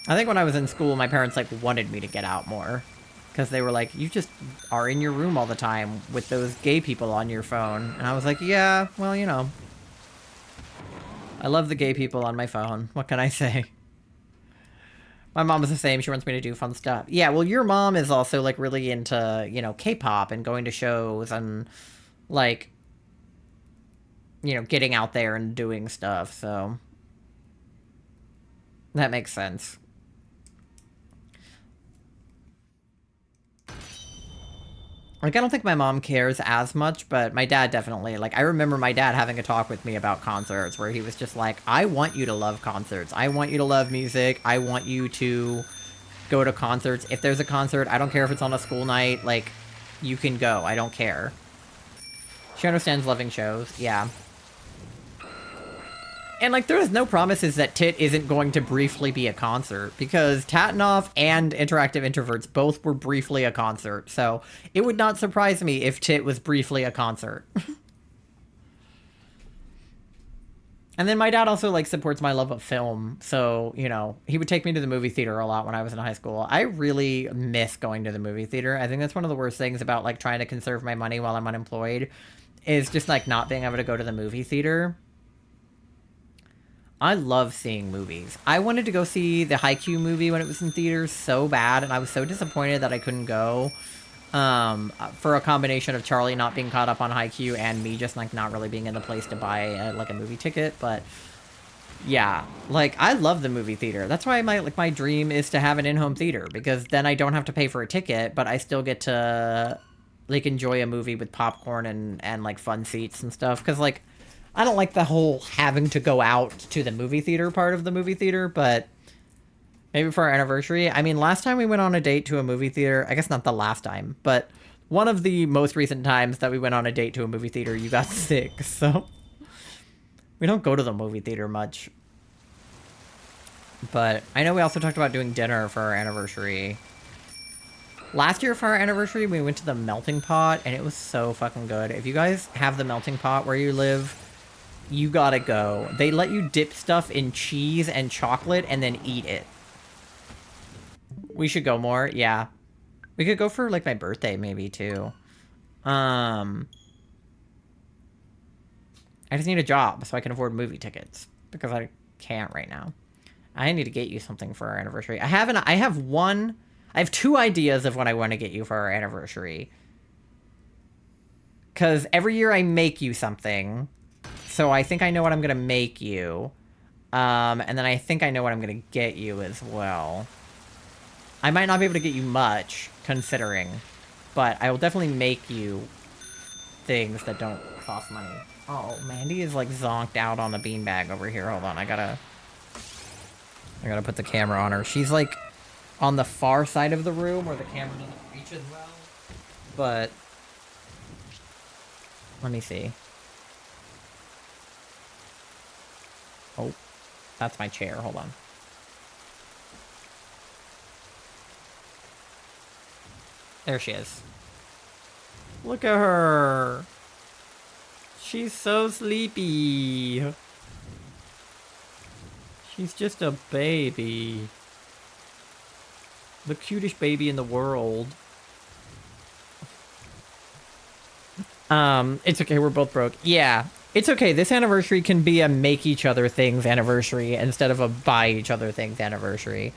I think when I was in school, my parents, like, wanted me to get out more. Because they were like, you just are in your room all the time with those gay people on your phone. And I was like, yeah, well, you know. I love the gay people on my phone. What can I say? My mom is the same. She wants me to do fun stuff. Yeah, well, your mom is also, like, really into, you know, K-pop and going to shows and, like, you know, getting out there and doing stuff, so that makes sense. Like, I don't think my mom cares as much, but my dad definitely. Like, I remember my dad having a talk with me about concerts where he was just like, I want you to love concerts. I want you to love music. I want you to go to concerts. If there's a concert, I don't care if it's on a school night, like, you can go. I don't care. She understands loving shows. Yeah. And, like, there is no promises that Tit isn't going to briefly be a concert, because Tatanoff and Interactive Introverts both were briefly a concert, so it would not surprise me if Tit was briefly a concert. And then my dad also, like, supports my love of film, so, you know, he would take me to the movie theater a lot when I was in high school. I really miss going to the movie theater. I think that's one of the worst things about, like, trying to conserve my money while I'm unemployed, is just, like, not being able to go to the movie theater. I love seeing movies. I wanted to go see the Haikyuu movie when it was in theaters so bad, and I was so disappointed that I couldn't go. For a combination of Charlie not being caught up on Haikyuu and me just, like, not really being in the place to buy, like, a movie ticket, but... Yeah, like, I love the movie theater. That's why my dream is to have an in-home theater, because then I don't have to pay for a ticket, but I still get to, like, enjoy a movie with popcorn and like, fun seats and stuff, because, like... I don't like the whole having to go out to the movie theater part of the movie theater, but maybe for our anniversary. I mean, last time we went on a date to a movie theater, I guess not the last time, but one of the most recent times that we went on a date to a movie theater, you got sick, so we don't go to the movie theater much. But I know we also talked about doing dinner for our anniversary. Last year for our anniversary, we went to the Melting Pot, and it was so fucking good. If you guys have the Melting Pot where you live, you gotta go. They let you dip stuff in cheese and chocolate and then eat it. We should go more. Yeah. We could go for, like, my birthday, maybe, too. I just need a job so I can afford movie tickets. Because I can't right now. I need to get you something for our anniversary. I have two ideas of what I want to get you for our anniversary. Because every year I make you something... So I think I know what I'm going to make you. And then I think I know what I'm going to get you as well. I might not be able to get you much, considering. But I will definitely make you things that don't cost money. Oh, Mandy is, like, zonked out on the beanbag over here. Hold on, I gotta put the camera on her. She's, like, on the far side of the room where the camera doesn't reach as well. But... let me see. Oh, that's my chair. Hold on. There she is. Look at her. She's so sleepy. She's just a baby. The cutest baby in the world. It's okay, we're both broke. Yeah, it's okay. This anniversary can be a make each other things anniversary instead of a buy each other things anniversary.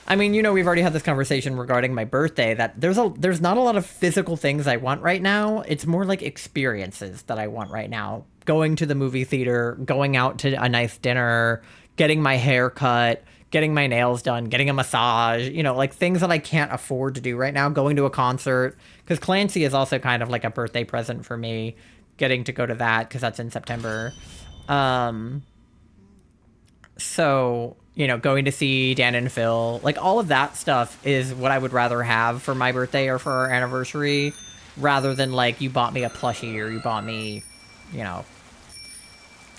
I mean, you know, we've already had this conversation regarding my birthday, that there's not a lot of physical things I want right now. It's more like experiences that I want right now. Going to the movie theater, going out to a nice dinner, getting my hair cut, getting my nails done, getting a massage, you know, like things that I can't afford to do right now. Going to a concert, because Clancy is also kind of like a birthday present for me, getting to go to that, because that's in September. So, you know, going to see Dan and Phil, like all of that stuff is what I would rather have for my birthday or for our anniversary, rather than like you bought me a plushie or you bought me, you know,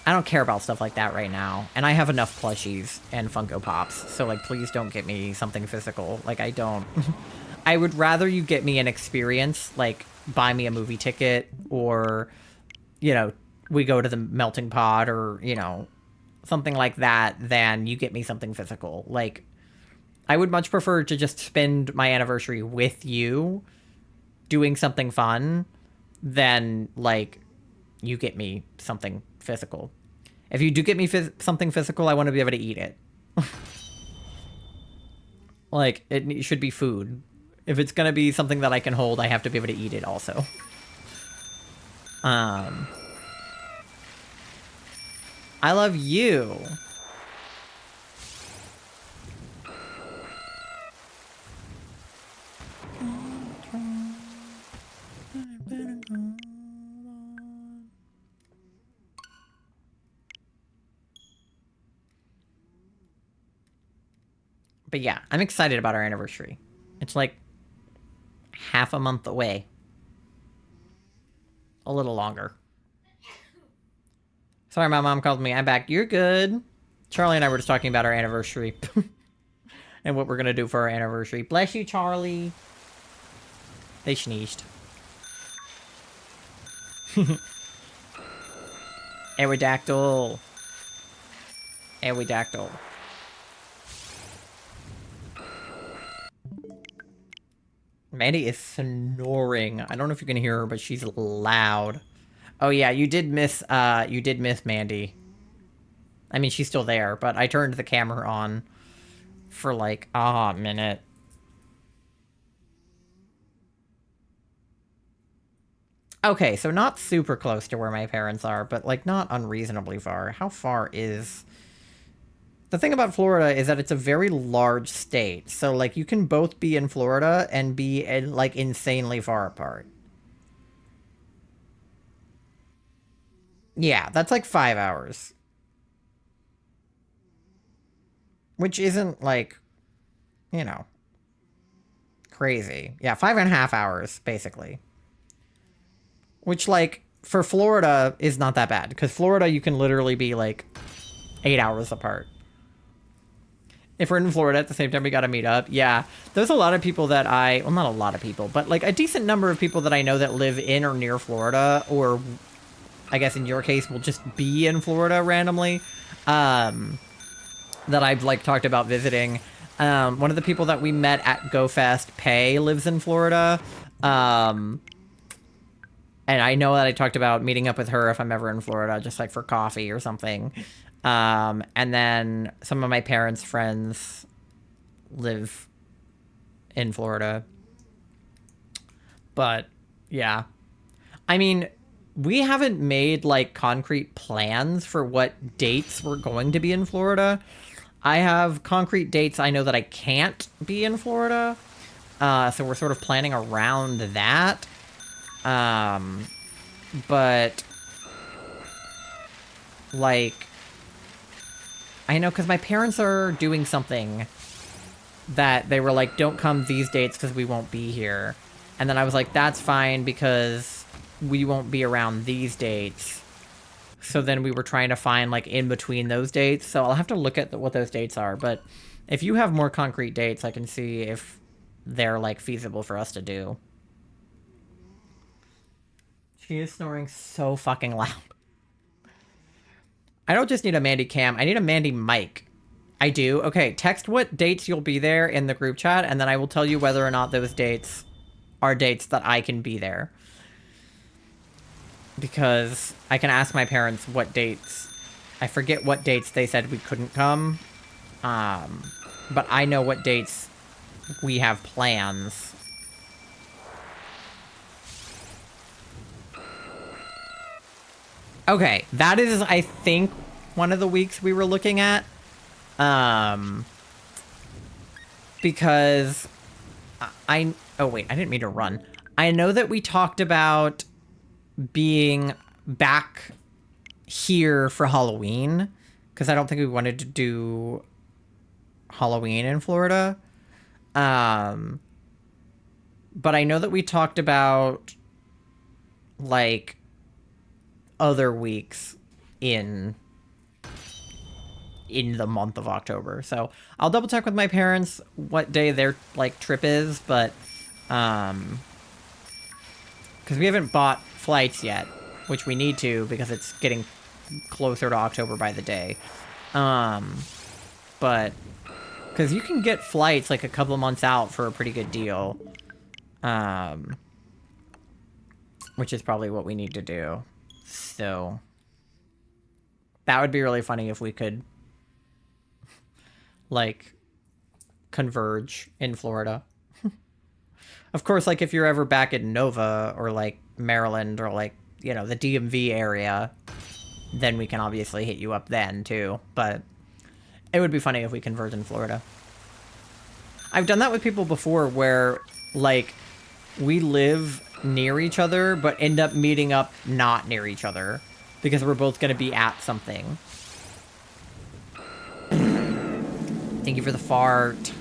I don't care about stuff like that right now. And I have enough plushies and Funko Pops, so like please don't get me something physical. Like I don't. I would rather you get me an experience, like buy me a movie ticket, or, you know, we go to the Melting Pot, or, you know, something like that, than you get me something physical. Like, I would much prefer to just spend my anniversary with you doing something fun than, like, you get me something physical. If you do get me something physical, I want to be able to eat it. Like, it should be food. If it's gonna be something that I can hold, I have to be able to eat it also. I love you. But yeah, I'm excited about our anniversary. It's like half a month away. A little longer. Sorry, my mom called me. I'm back. You're good. Charlie and I were just talking about our anniversary. And what we're gonna do for our anniversary. Bless you, Charlie. They sneezed. Aerodactyl. Aerodactyl. Mandy is snoring. I don't know if you can hear her, but she's loud. Oh yeah, you did miss Mandy. I mean, she's still there, but I turned the camera on for like a minute. Okay, so not super close to where my parents are, but like not unreasonably far. How far is... The thing about Florida is that it's a very large state. So like you can both be in Florida and be in, like insanely far apart. Yeah, that's like 5 hours. Which isn't like, you know, crazy. Yeah, 5.5 hours, basically. Which, like, for Florida is not that bad. Because Florida, you can literally be, like, 8 hours apart. If we're in Florida at the same time, we gotta meet up. Yeah, there's a lot of people that well, not a lot of people, but, like, a decent number of people that I know that live in or near Florida, or, I guess in your case, will just be in Florida randomly, that I've, like, talked about visiting. One of the people that we met at GoFest, Pay, lives in Florida. And I know that I talked about meeting up with her if I'm ever in Florida, just, like, for coffee or something. And then some of my parents' friends live in Florida. But, yeah. I mean, we haven't made, like, concrete plans for what dates we're going to be in Florida. I have concrete dates I know that I can't be in Florida. So we're sort of planning around that. But, like, I know because my parents are doing something that they were like, don't come these dates because we won't be here. And then I was like, that's fine because we won't be around these dates. So then we were trying to find, like, in between those dates. So I'll have to look at what those dates are. But if you have more concrete dates, I can see if they're, like, feasible for us to do. She is snoring so fucking loud. I don't just need a Mandy cam. I need a Mandy mic. I do? Okay, text what dates you'll be there in the group chat, and then I will tell you whether or not those dates are dates that I can be there. Because I can ask my parents what dates. I forget what dates they said we couldn't come. But I know what dates we have plans. Okay, that is, I think, one of the weeks we were looking at. Because oh wait, I didn't mean to run. I know that we talked about being back here for Halloween, because I don't think we wanted to do Halloween in Florida. But I know that we talked about, like, other weeks in the month of October. So I'll double check with my parents what day their, like, trip is, but because we haven't bought flights yet, which we need to because it's getting closer to October by the day. But because you can get flights like a couple of months out for a pretty good deal, which is probably what we need to do. So that would be really funny if we could, like, converge in Florida. Of course, like, if you're ever back in Nova or, like, Maryland or, like, you know, the DMV area, then we can obviously hit you up then, too. But it would be funny if we converge in Florida. I've done that with people before where, like, we live near each other, but end up meeting up not near each other because we're both going to be at something. Thank you for the fart.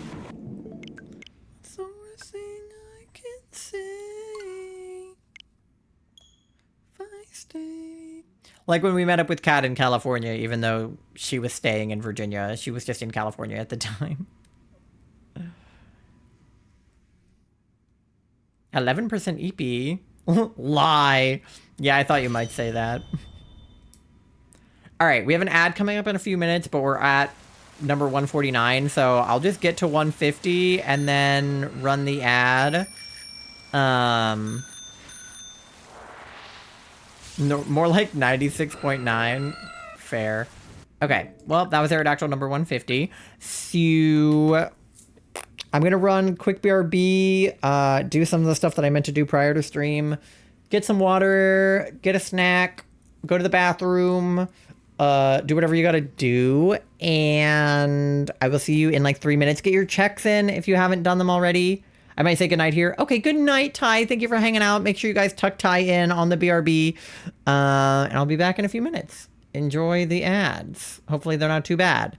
Like when we met up with Kat in California, even though she was staying in Virginia, she was just in California at the time. 11% EP? Lie. Yeah, I thought you might say that. All right, we have an ad coming up in a few minutes, but we're at number 149, so I'll just get to 150 and then run the ad. No, more like 96.9. Fair. Okay, well, that was Aerodactyl number 150. So I'm going to run quick BRB, do some of the stuff that I meant to do prior to stream, get some water, get a snack, go to the bathroom, do whatever you got to do, and I will see you in like 3 minutes. Get your checks in if you haven't done them already. I might say goodnight here. Okay, good night, Ty. Thank you for hanging out. Make sure you guys tuck Ty in on the BRB, and I'll be back in a few minutes. Enjoy the ads. Hopefully they're not too bad.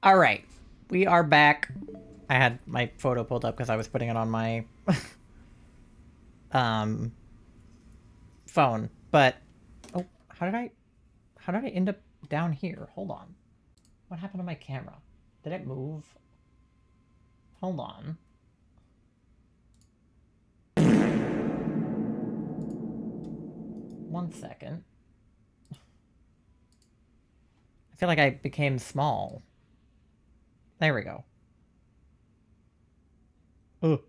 All right, we are back. I had my photo pulled up because I was putting it on my phone. But oh, how did I end up down here? Hold on. What happened to my camera? Did it move? Hold on. One second. I feel like I became small. There we go. Ugh.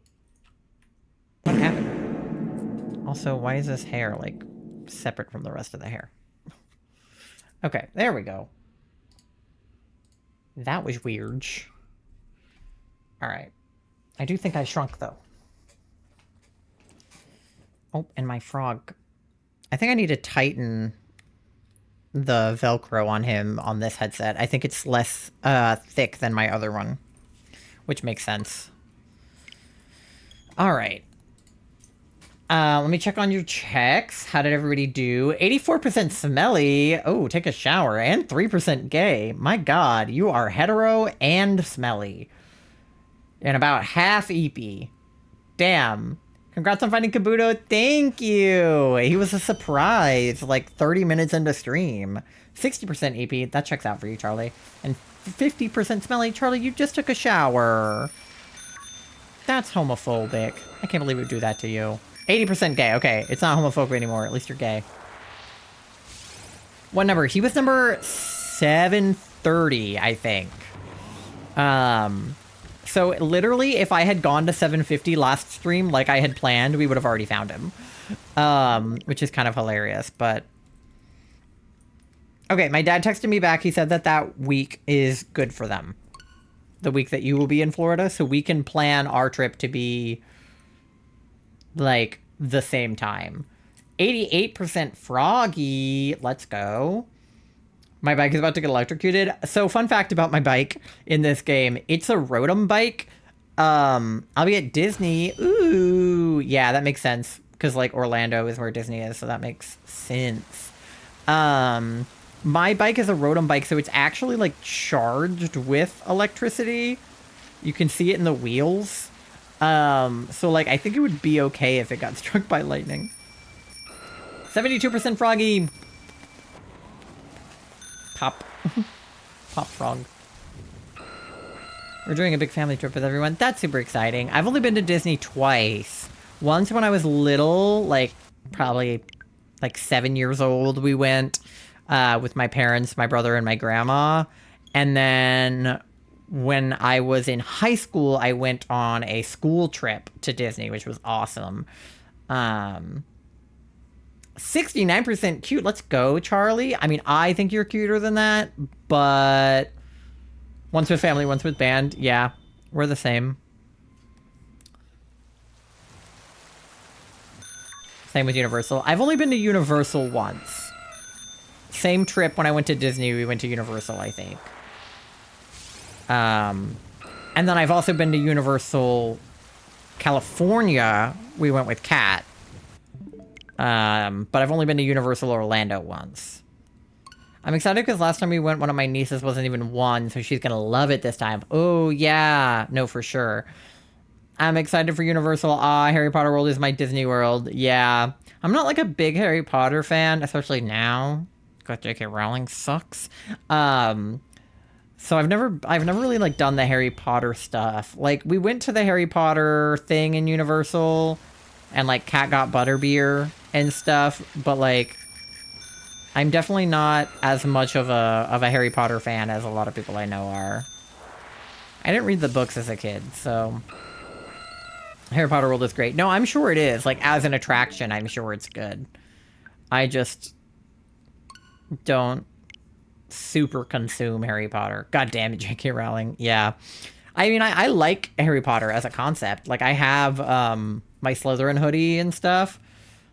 What happened? Also, why is this hair, like, separate from the rest of the hair? Okay, there we go. That was weird. Alright. I do think I shrunk, though. Oh, and my frog. I think I need to tighten the Velcro on him on this headset. I think it's less thick than my other one, which makes sense. All right. Let me check on your checks. How did everybody do? 84% smelly. Oh, take a shower. And 3% gay. My God, you are hetero and smelly. And about half EP. Damn. Congrats on finding Kabuto. Thank you. He was a surprise, like 30 minutes into stream. 60% EP. That checks out for you, Charlie. And 50% smelly. Charlie, you just took a shower. That's homophobic. I can't believe we would do that to you. 80% gay. Okay, it's not homophobic anymore. At least you're gay. What number? He was number 730, I think. So literally, if I had gone to 750 last stream like I had planned, we would have already found him. Which is kind of hilarious, but... Okay, my dad texted me back. He said that that week is good for them. The week that you will be in Florida, so we can plan our trip to be, like, the same time. 88% froggy. Let's go. My bike is about to get electrocuted. So, fun fact about my bike in this game. It's a Rotom bike. I'll be at Disney. Ooh. Yeah, that makes sense. Because, like, Orlando is where Disney is, so that makes sense. My bike is a Rotom bike, so it's actually, like, charged with electricity. You can see it in the wheels. So, like, I think it would be okay if it got struck by lightning. 72% froggy. Pop. Pop frog. We're doing a big family trip with everyone. That's super exciting. I've only been to Disney twice. Once when I was little, like, probably, like, 7 years old, we went, with my parents, my brother, and my grandma. And then when I was in high school, I went on a school trip to Disney, which was awesome. 69% cute. Let's go, Charlie. I mean, I think you're cuter than that, but once with family, once with band. Yeah, we're the same. Same with Universal. I've only been to Universal once. Same trip when I went to Disney, we went to Universal, I think. And then I've also been to Universal California. We went with Kat. But I've only been to Universal Orlando once. I'm excited because last time we went, one of my nieces wasn't even one, so she's gonna love it this time. Oh, yeah. No, for sure. I'm excited for Universal. Harry Potter World is my Disney World. Yeah. I'm not, like, a big Harry Potter fan, especially now. God, J.K. Rowling sucks. So I've never really, like, done the Harry Potter stuff. Like, we went to the Harry Potter thing in Universal, and, like, Kat got butterbeer and stuff, but, like, I'm definitely not as much of a Harry Potter fan as a lot of people I know are. I didn't read the books as a kid, so Harry Potter World is great. No, I'm sure it is. Like, as an attraction, I'm sure it's good. I just don't super consume Harry Potter. God damn it, J.K. Rowling. Yeah. I mean, I like Harry Potter as a concept. Like, I have my Slytherin hoodie and stuff.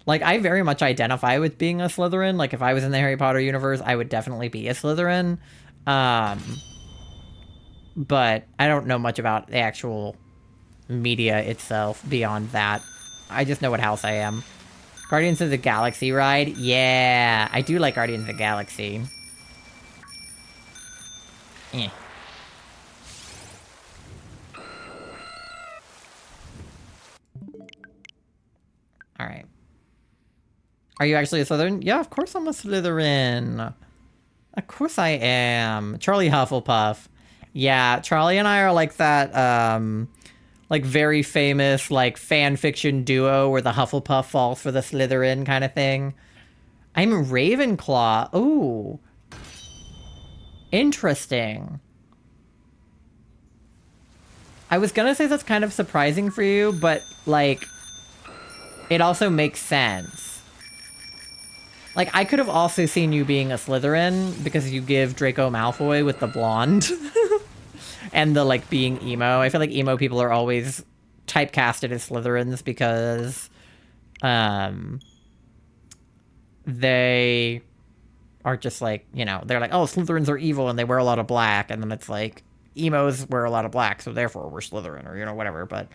Like, I very much identify with being a Slytherin. Like, if I was in the Harry Potter universe, I would definitely be a Slytherin. But I don't know much about the actual media itself beyond that. I just know what house I am. Guardians of the Galaxy ride? Yeah, I do like Guardians of the Galaxy. All right. Are you actually a Slytherin? Yeah, of course I'm a Slytherin. Of course I am. Charlie Hufflepuff. Yeah, Charlie and I are like that, like very famous, like fan fiction duo where the Hufflepuff falls for the Slytherin kind of thing. I'm Ravenclaw. Ooh. Interesting. I was gonna say that's kind of surprising for you, but, like, it also makes sense. Like, I could have also seen you being a Slytherin because you give Draco Malfoy with the blonde. And the, like, being emo. I feel like emo people are always typecasted as Slytherins because, they are just like, you know, they're like, oh, Slytherins are evil and they wear a lot of black. And then it's like, emos wear a lot of black, so therefore we're Slytherin, or, you know, whatever. But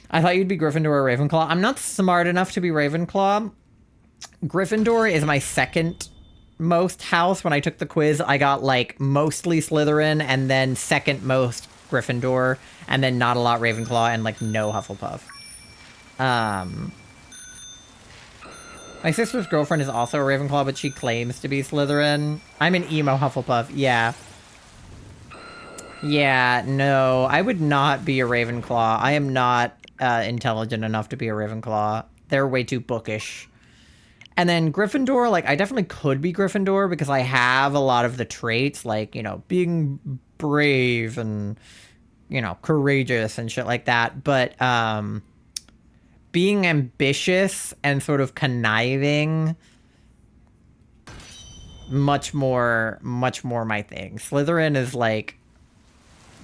I thought you'd be Gryffindor or Ravenclaw. I'm not smart enough to be Ravenclaw. Gryffindor is my second most house. When I took the quiz, I got, like, mostly Slytherin, and then second most Gryffindor, and then not a lot Ravenclaw, and, like, no Hufflepuff. My sister's girlfriend is also a Ravenclaw, but she claims to be Slytherin. I'm an emo Hufflepuff, yeah. Yeah, no, I would not be a Ravenclaw. I am not intelligent enough to be a Ravenclaw. They're way too bookish. And then Gryffindor, like, I definitely could be Gryffindor because I have a lot of the traits, like, you know, being brave and, you know, courageous and shit like that. But, being ambitious and sort of conniving, much more my thing. Slytherin is like,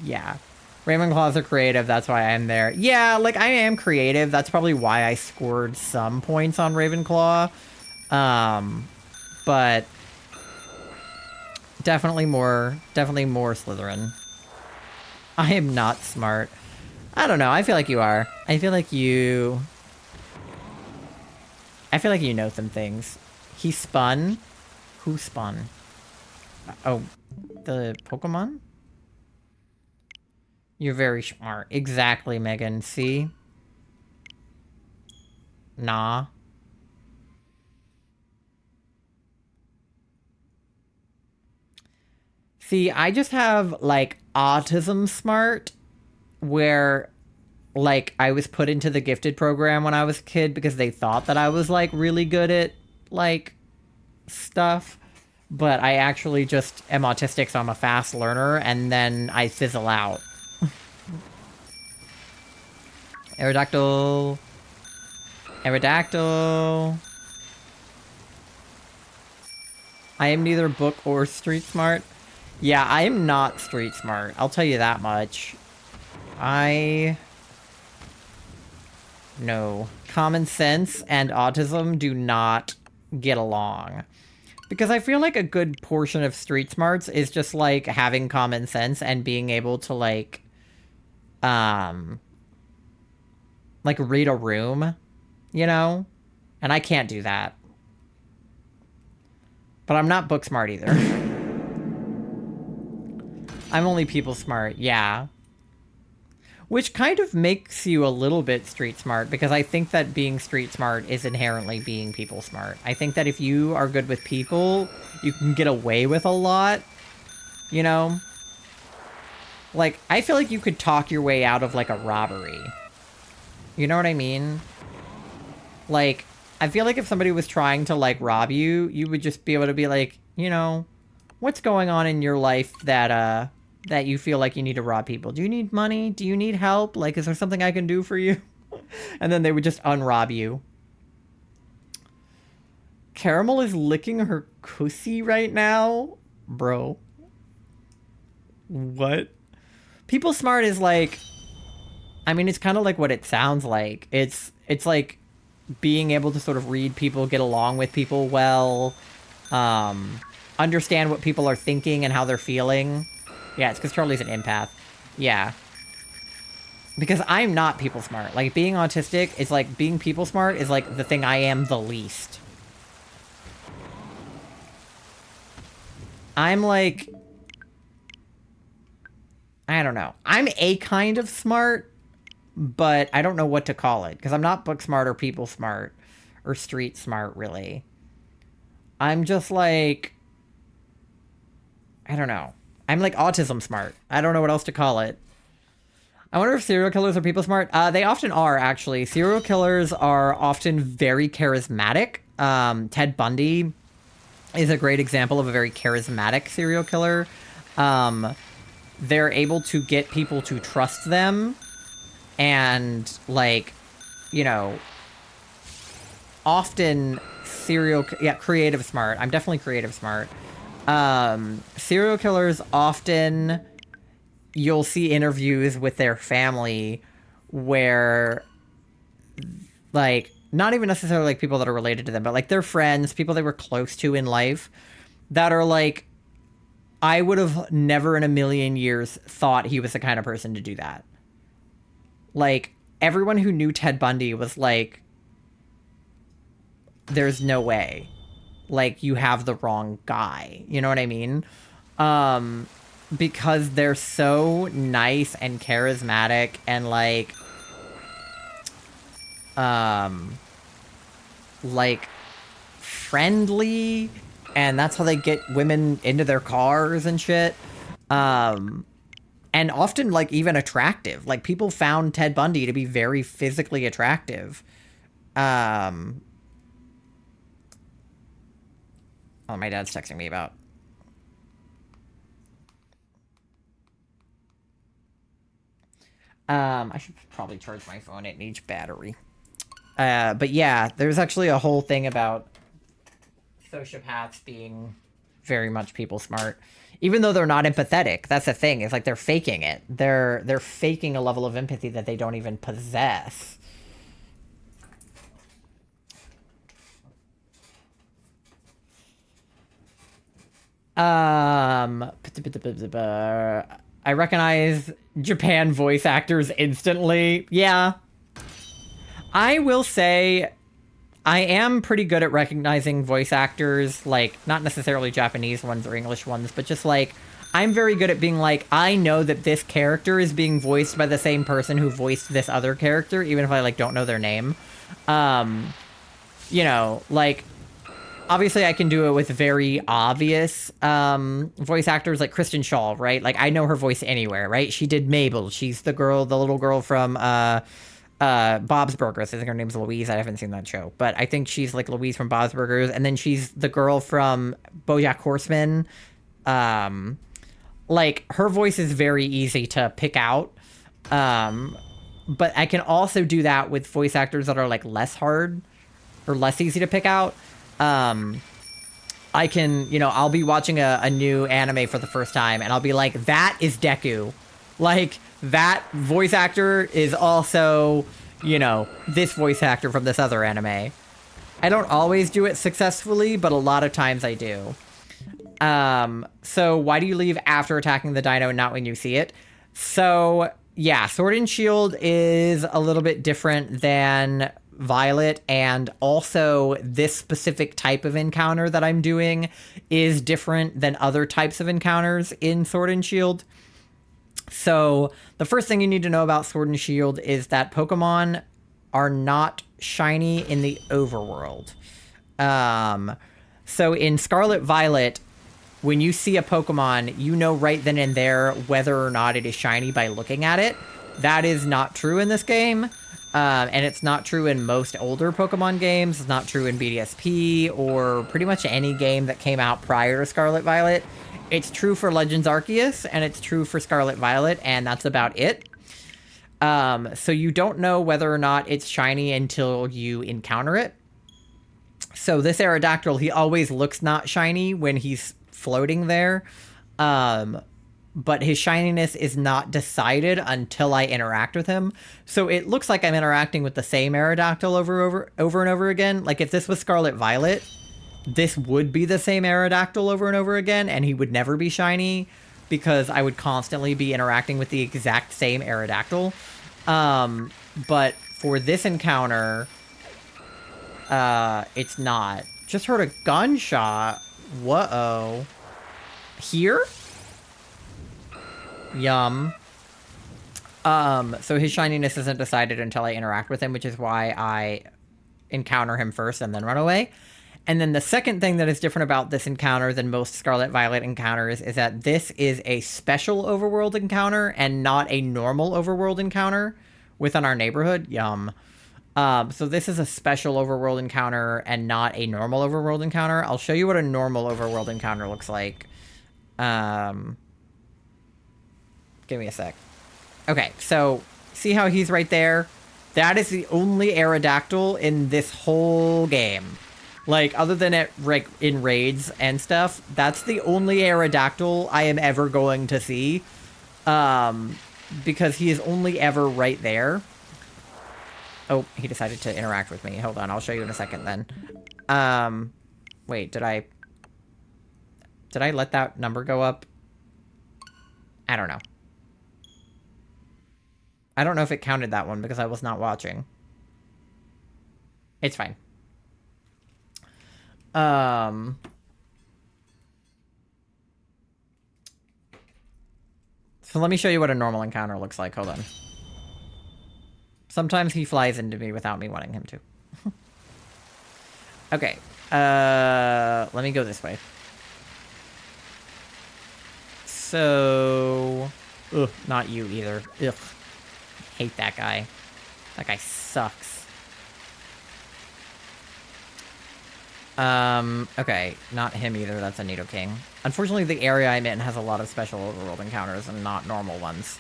yeah. Ravenclaws are creative, that's why I'm there. Yeah, like, I am creative. That's probably why I scored some points on Ravenclaw. But definitely more Slytherin. I am not smart. I don't know, I feel like you are. I feel like you know some things. He spun? Who spun? Oh, the Pokemon? You're very smart. Exactly, Megan. See? Nah. See, I just have, like, autism smart, where, like, I was put into the gifted program when I was a kid because they thought that I was, like, really good at, like, stuff. But I actually just am autistic, so I'm a fast learner, and then I fizzle out. Aerodactyl. Aerodactyl. I am neither book or street smart. Yeah, I am not street smart. I'll tell you that much. No. Common sense and autism do not get along. Because I feel like a good portion of street smarts is just, like, having common sense and being able to, like, read a room, you know? And I can't do that. But I'm not book smart either. I'm only people smart, yeah. Which kind of makes you a little bit street smart, because I think that being street smart is inherently being people smart. I think that if you are good with people, you can get away with a lot, you know? Like, I feel like you could talk your way out of, like, a robbery. You know what I mean? Like, I feel like if somebody was trying to, like, rob you, you would just be able to be like, you know, what's going on in your life that, that you feel like you need to rob people? Do you need money? Do you need help? Like, is there something I can do for you? And then they would just unrob you. Caramel is licking her pussy right now? Bro. What? People smart is like... I mean, it's kind of like what it sounds like. It's like being able to sort of read people, get along with people well, understand what people are thinking and how they're feeling. Yeah, it's because Charlie's an empath. Yeah. Because I'm not people smart. Like, being autistic is like, being people smart is like the thing I am the least. I'm like... I don't know. I'm a kind of smart, but I don't know what to call it. Because I'm not book smart or people smart. or street smart, really. I'm just like, I don't know. I'm like autism smart. I don't know what else to call it. I wonder if serial killers are people smart. They often are, actually. Serial killers are often very charismatic. Ted Bundy is a great example of a very charismatic serial killer. They're able to get people to trust them and, like, you know, often creative smart. I'm definitely creative smart. Serial killers often, you'll see interviews with their family where, like, not even necessarily like people that are related to them, but like their friends, people they were close to in life, that are like, I would have never in a million years thought he was the kind of person to do that. Like, everyone who knew Ted Bundy was like, there's no way. Like, you have the wrong guy. You know what I mean? Because they're so nice and charismatic and like friendly, and that's how they get women into their cars and shit. And often, like, even attractive. Like, people found Ted Bundy to be very physically attractive. Oh, my dad's texting me about. I should probably charge my phone. It needs battery. But yeah, there's actually a whole thing about sociopaths being very much people smart, even though they're not empathetic. That's the thing. It's like they're faking it. They're faking a level of empathy that they don't even possess. I recognize Japan voice actors instantly. Yeah. I will say I am pretty good at recognizing voice actors, like, not necessarily Japanese ones or English ones, but just, like, I'm very good at being like, I know that this character is being voiced by the same person who voiced this other character, even if I, like, don't know their name. You know, like, obviously I can do it with very obvious voice actors like Kristen Shaw, right? Like, I know her voice anywhere, right? She did Mabel. She's the little girl from Bob's Burgers. I think her name's Louise. I haven't seen that show, but I think she's like Louise from Bob's Burgers. And then she's the girl from BoJack Horseman. Like, her voice is very easy to pick out. But I can also do that with voice actors that are like less hard or less easy to pick out. I can, you know, I'll be watching a new anime for the first time and I'll be like, that is Deku. Like, that voice actor is also, you know, this voice actor from this other anime. I don't always do it successfully, but a lot of times I do. So why do you leave after attacking the dino and not when you see it? So, yeah, Sword and Shield is a little bit different than Violet, and also this specific type of encounter that I'm doing is different than other types of encounters in Sword and Shield. So the first thing you need to know about Sword and Shield is that Pokemon are not shiny in the overworld. So in Scarlet Violet, when you see a Pokemon, you know right then and there whether or not it is shiny by looking at it. That is not true in this game. And it's not true in most older Pokemon games. It's not true in BDSP or pretty much any game that came out prior to Scarlet Violet. It's true for Legends Arceus, and it's true for Scarlet Violet, and that's about it. So you don't know whether or not it's shiny until you encounter it. So this Aerodactyl, he always looks not shiny when he's floating there. But his shininess is not decided until I interact with him. So it looks like I'm interacting with the same Aerodactyl over and over again. Like, if this was Scarlet Violet, this would be the same Aerodactyl over and over again, and he would never be shiny because I would constantly be interacting with the exact same Aerodactyl. But for this encounter, it's not. Just heard a gunshot. Whoa. Here? Yum. So his shininess isn't decided until I interact with him, which is why I encounter him first and then run away. And then the second thing that is different about this encounter than most Scarlet Violet encounters is that this is a special overworld encounter and not a normal overworld encounter within our neighborhood. Yum. So this is a special overworld encounter and not a normal overworld encounter. I'll show you what a normal overworld encounter looks like. Give me a sec. Okay, so see how he's right there? That is the only Aerodactyl in this whole game. Like, other than it in raids and stuff, that's the only Aerodactyl I am ever going to see. Because he is only ever right there. Oh, he decided to interact with me. Hold on, I'll show you in a second then. Wait, did I let that number go up? I don't know. I don't know if it counted that one because I was not watching. It's fine. So let me show you what a normal encounter looks like. Hold on. Sometimes he flies into me without me wanting him to. Okay. Let me go this way. So... Ugh, not you either. Ugh. Hate that guy. That guy sucks. Okay. Not him either. That's a Nidoking. Unfortunately, the area I'm in has a lot of special overworld encounters and not normal ones.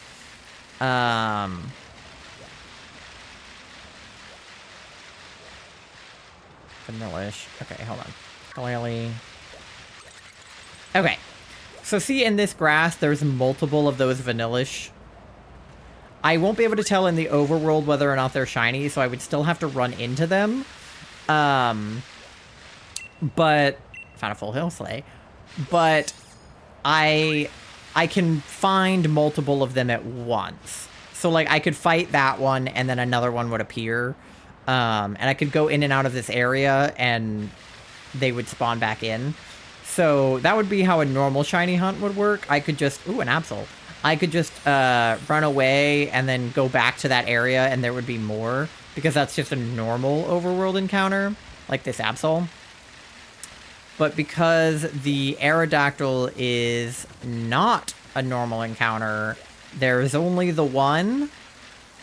Vanillish. Okay, hold on. Glalie. Okay. So see in this grass, there's multiple of those Vanillish. I won't be able to tell in the overworld whether or not they're shiny, so I would still have to run into them. But... Found a full hill sleigh. But I can find multiple of them at once. So, like, I could fight that one, and then another one would appear. And I could go in and out of this area, and they would spawn back in. So that would be how a normal shiny hunt would work. I could just... Ooh, an Absol. I could just run away and then go back to that area, and there would be more. Because that's just a normal overworld encounter, like this Absol. But because the Aerodactyl is not a normal encounter, there's only the one.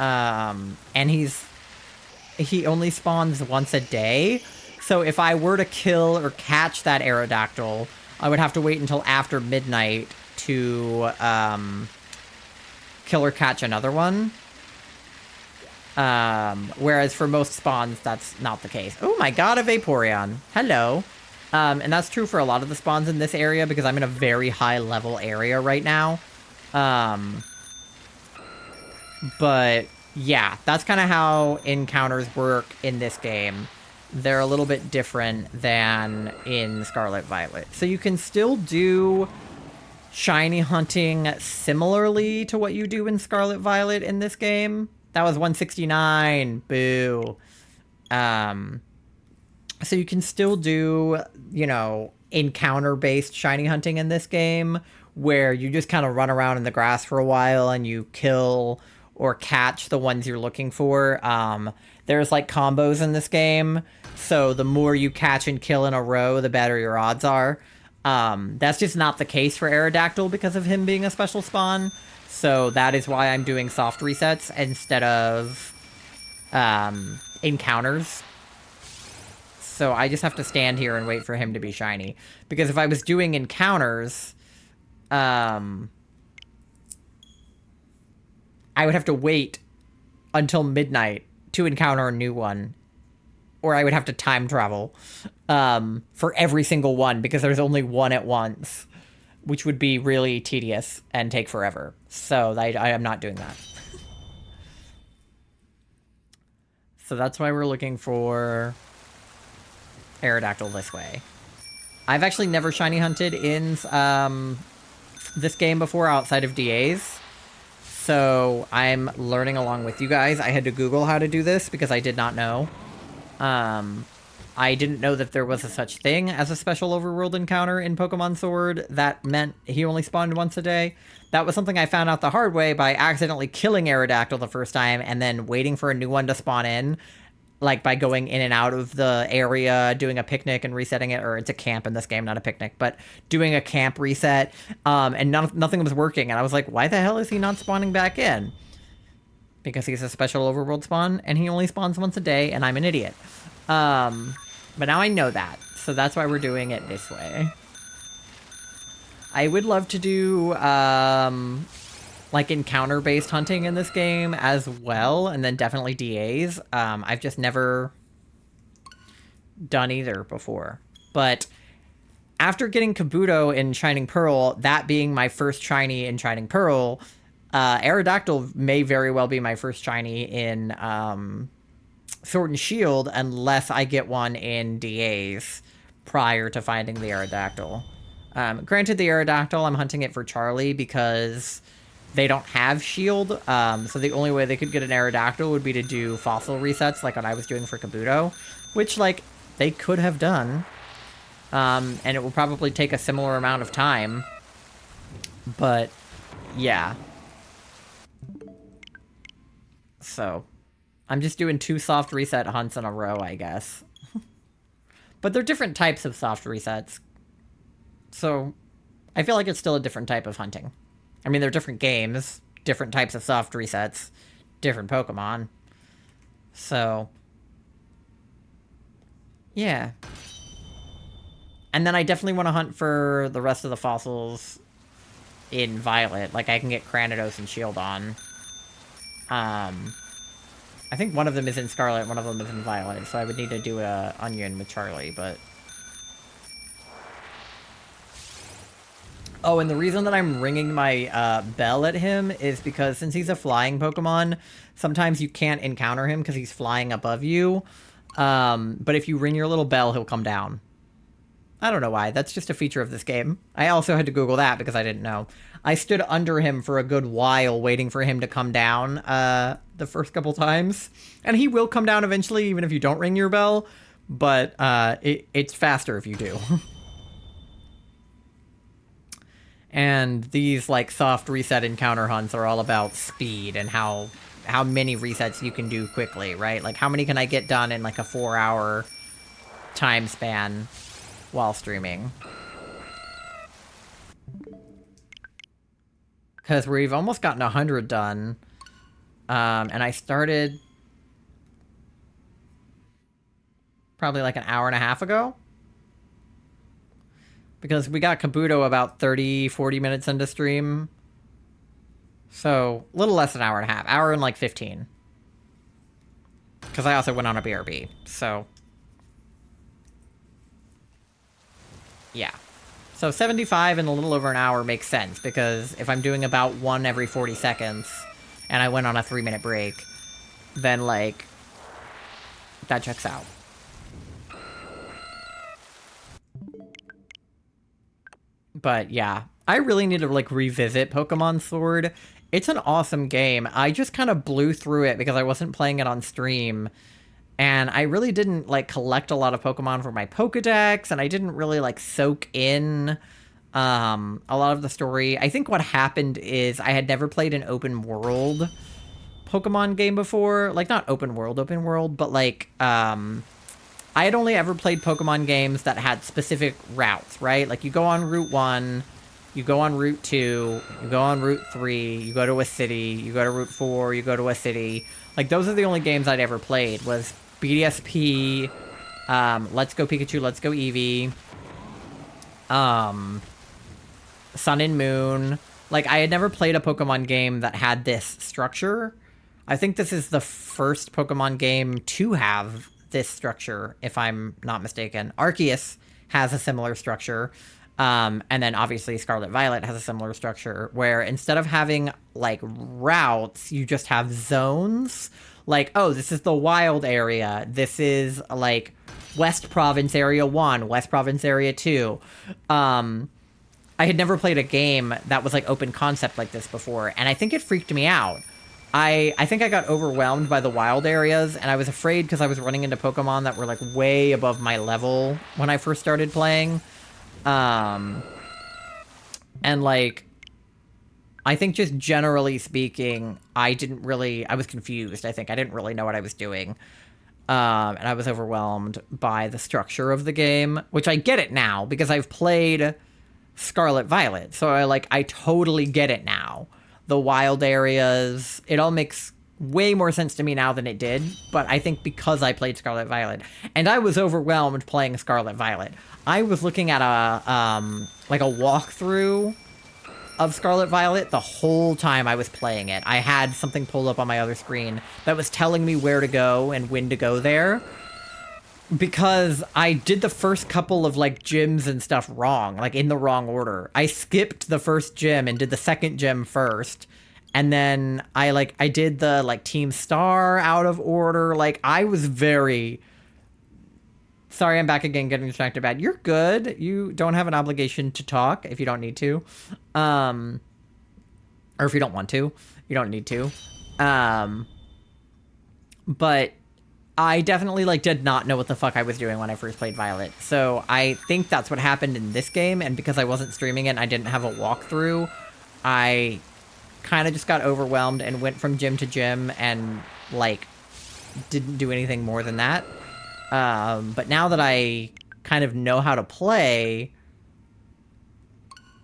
And he only spawns once a day. So if I were to kill or catch that Aerodactyl, I would have to wait until after midnight to kill or catch another one. Whereas for most spawns, that's not the case. Oh my god, a Vaporeon. Hello. And that's true for a lot of the spawns in this area because I'm in a very high level area right now. But yeah, that's kind of how encounters work in this game. They're a little bit different than in Scarlet Violet. So you can still do shiny hunting similarly to what you do in Scarlet Violet in this game. That was 169. Boo. So you can still do, you know, encounter-based shiny hunting in this game, where you just kind of run around in the grass for a while and you kill or catch the ones you're looking for. There's, like, combos in this game, so the more you catch and kill in a row, the better your odds are. That's just not the case for Aerodactyl because of him being a special spawn, so that is why I'm doing soft resets instead of encounters. So I just have to stand here and wait for him to be shiny. Because if I was doing encounters, I would have to wait until midnight to encounter a new one. Or I would have to time travel for every single one, because there's only one at once, which would be really tedious and take forever. So I am not doing that. So that's why we're looking for Aerodactyl this way. I've actually never shiny hunted in this game before outside of DA's. So I'm learning along with you guys. I had to Google how to do this because I did not know. I didn't know that there was a such thing as a special overworld encounter in Pokemon Sword that meant he only spawned once a day. That was something I found out the hard way by accidentally killing Aerodactyl the first time and then waiting for a new one to spawn in. like by going in and out of the area, doing a picnic and resetting it, or it's a camp in this game, not a picnic, but doing a camp reset, and nothing was working. And I was like, why the hell is he not spawning back in? Because he's a special overworld spawn, and he only spawns once a day, and I'm an idiot. But now I know that, so that's why we're doing it this way. I would love to do, like, encounter-based hunting in this game as well, and then definitely DAs. I've just never done either before. But after getting Kabuto in Shining Pearl, that being my first shiny in Shining Pearl, Aerodactyl may very well be my first shiny in Sword and Shield, unless I get one in DAs prior to finding the Aerodactyl. Granted, the Aerodactyl, I'm hunting it for Charlie because they don't have Shield, so the only way they could get an Aerodactyl would be to do fossil resets like what I was doing for Kabuto, which, like, they could have done, and it will probably take a similar amount of time, but, yeah. So, I'm just doing 2 soft reset hunts in a row, I guess. But they're different types of soft resets, so I feel like it's still a different type of hunting. I mean, they're different games, different types of soft resets, different Pokemon. So, yeah. And then I definitely want to hunt for the rest of the fossils in Violet. Like, I can get Cranidos and Shieldon. I think one of them is in Scarlet, one of them is in Violet, so I would need to do a Onion with Charlie, but... Oh, and the reason that I'm ringing my bell at him is because since he's a flying Pokemon, sometimes you can't encounter him because he's flying above you. But if you ring your little bell, he'll come down. I don't know why. That's just a feature of this game. I also had to Google that because I didn't know. I stood under him for a good while waiting for him to come down the first couple times. And he will come down eventually, even if you don't ring your bell. But it's faster if you do. And these, like, soft reset encounter hunts are all about speed and how many resets you can do quickly, right? Like, how many can I get done in, like, a 4-hour time span while streaming? Because we've almost gotten 100 done. And I started probably, like, an hour and a half ago. Because we got Kabuto about 30, 40 minutes into stream. So, a little less than an hour and a half. Hour and like 15. Because I also went on a BRB. So, yeah. So 75 in a little over an hour makes sense. Because if I'm doing about 1 every 40 seconds, and I went on a 3-minute break, then, like, that checks out. But yeah, I really need to, like, revisit Pokemon Sword. It's an awesome game. I just kind of blew through it because I wasn't playing it on stream. And I really didn't, like, collect a lot of Pokemon for my Pokedex. And I didn't really, like, soak in a lot of the story. I think what happened is I had never played an open world Pokemon game before. Like, not open world, but, like, I had only ever played Pokemon games that had specific routes, right? Like, you go on Route 1, you go on Route 2, you go on Route 3, you go to a city, you go to Route 4, you go to a city. Like, those are the only games I'd ever played, was BDSP, Let's Go Pikachu, Let's Go Eevee, Sun and Moon. Like, I had never played a Pokemon game that had this structure. I think this is the first Pokemon game to have this structure, if I'm not mistaken. Arceus has a similar structure, and then obviously Scarlet Violet has a similar structure, where instead of having, like, routes, you just have zones. Like, oh, this is the wild area, this is, like, West Province Area 1, West Province Area 2. I had never played a game that was, like, open concept like this before, and I think it freaked me out. I think I got overwhelmed by the wild areas, and I was afraid because I was running into Pokemon that were, like, way above my level when I first started playing. And, like, I think just generally speaking, I was confused, I think. I didn't really know what I was doing. And I was overwhelmed by the structure of the game, which I get it now because I've played Scarlet Violet. So I totally get it now. The wild areas, it all makes way more sense to me now than it did, but I think because I played Scarlet Violet, and I was overwhelmed playing Scarlet Violet. I was looking at a walkthrough of Scarlet Violet the whole time I was playing it. I had something pulled up on my other screen that was telling me where to go and when to go there, because I did the first couple of gyms and stuff wrong, in the wrong order. I skipped the first gym and did the second gym first. And then I did the Team Star out of order. I was very... Sorry, I'm back again getting distracted bad. You're good. You don't have an obligation to talk if you don't need to. Or if you don't want to. You don't need to. But I definitely did not know what the fuck I was doing when I first played Violet. So I think that's what happened in this game, and because I wasn't streaming it and I didn't have a walkthrough, I kind of just got overwhelmed and went from gym to gym and didn't do anything more than that. But now that I kind of know how to play,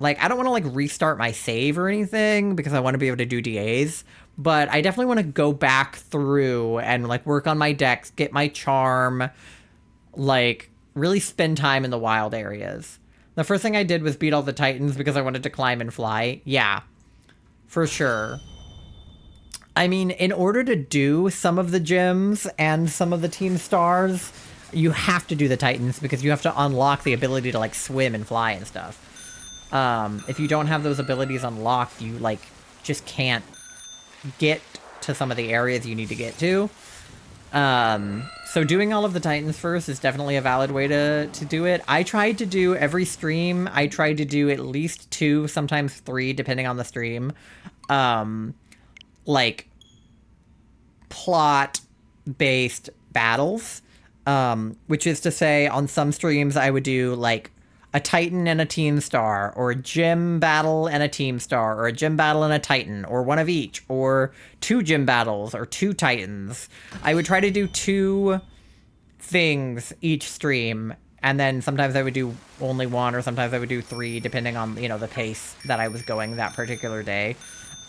I don't want to restart my save or anything because I want to be able to do DAs, but I definitely want to go back through and work on my decks, get my charm, really spend time in the wild areas. The first thing I did was beat all the Titans because I wanted to climb and fly. Yeah, for sure. I mean, in order to do some of the gyms and some of the Team Stars, you have to do the Titans because you have to unlock the ability to swim and fly and stuff. If you don't have those abilities unlocked, you just can't get to some of the areas you need to get to. So doing all of the Titans first is definitely a valid way to do it. I tried to do every stream. I tried to do at least 2, sometimes 3, depending on the stream. Plot-based battles, which is to say, on some streams I would do a Titan and a Team Star, or a gym battle and a Team Star, or a gym battle and a Titan, or one of each, or 2 gym battles, or 2 Titans. I would try to do 2 things each stream, and then sometimes I would do only 1, or sometimes I would do 3, depending on, the pace that I was going that particular day.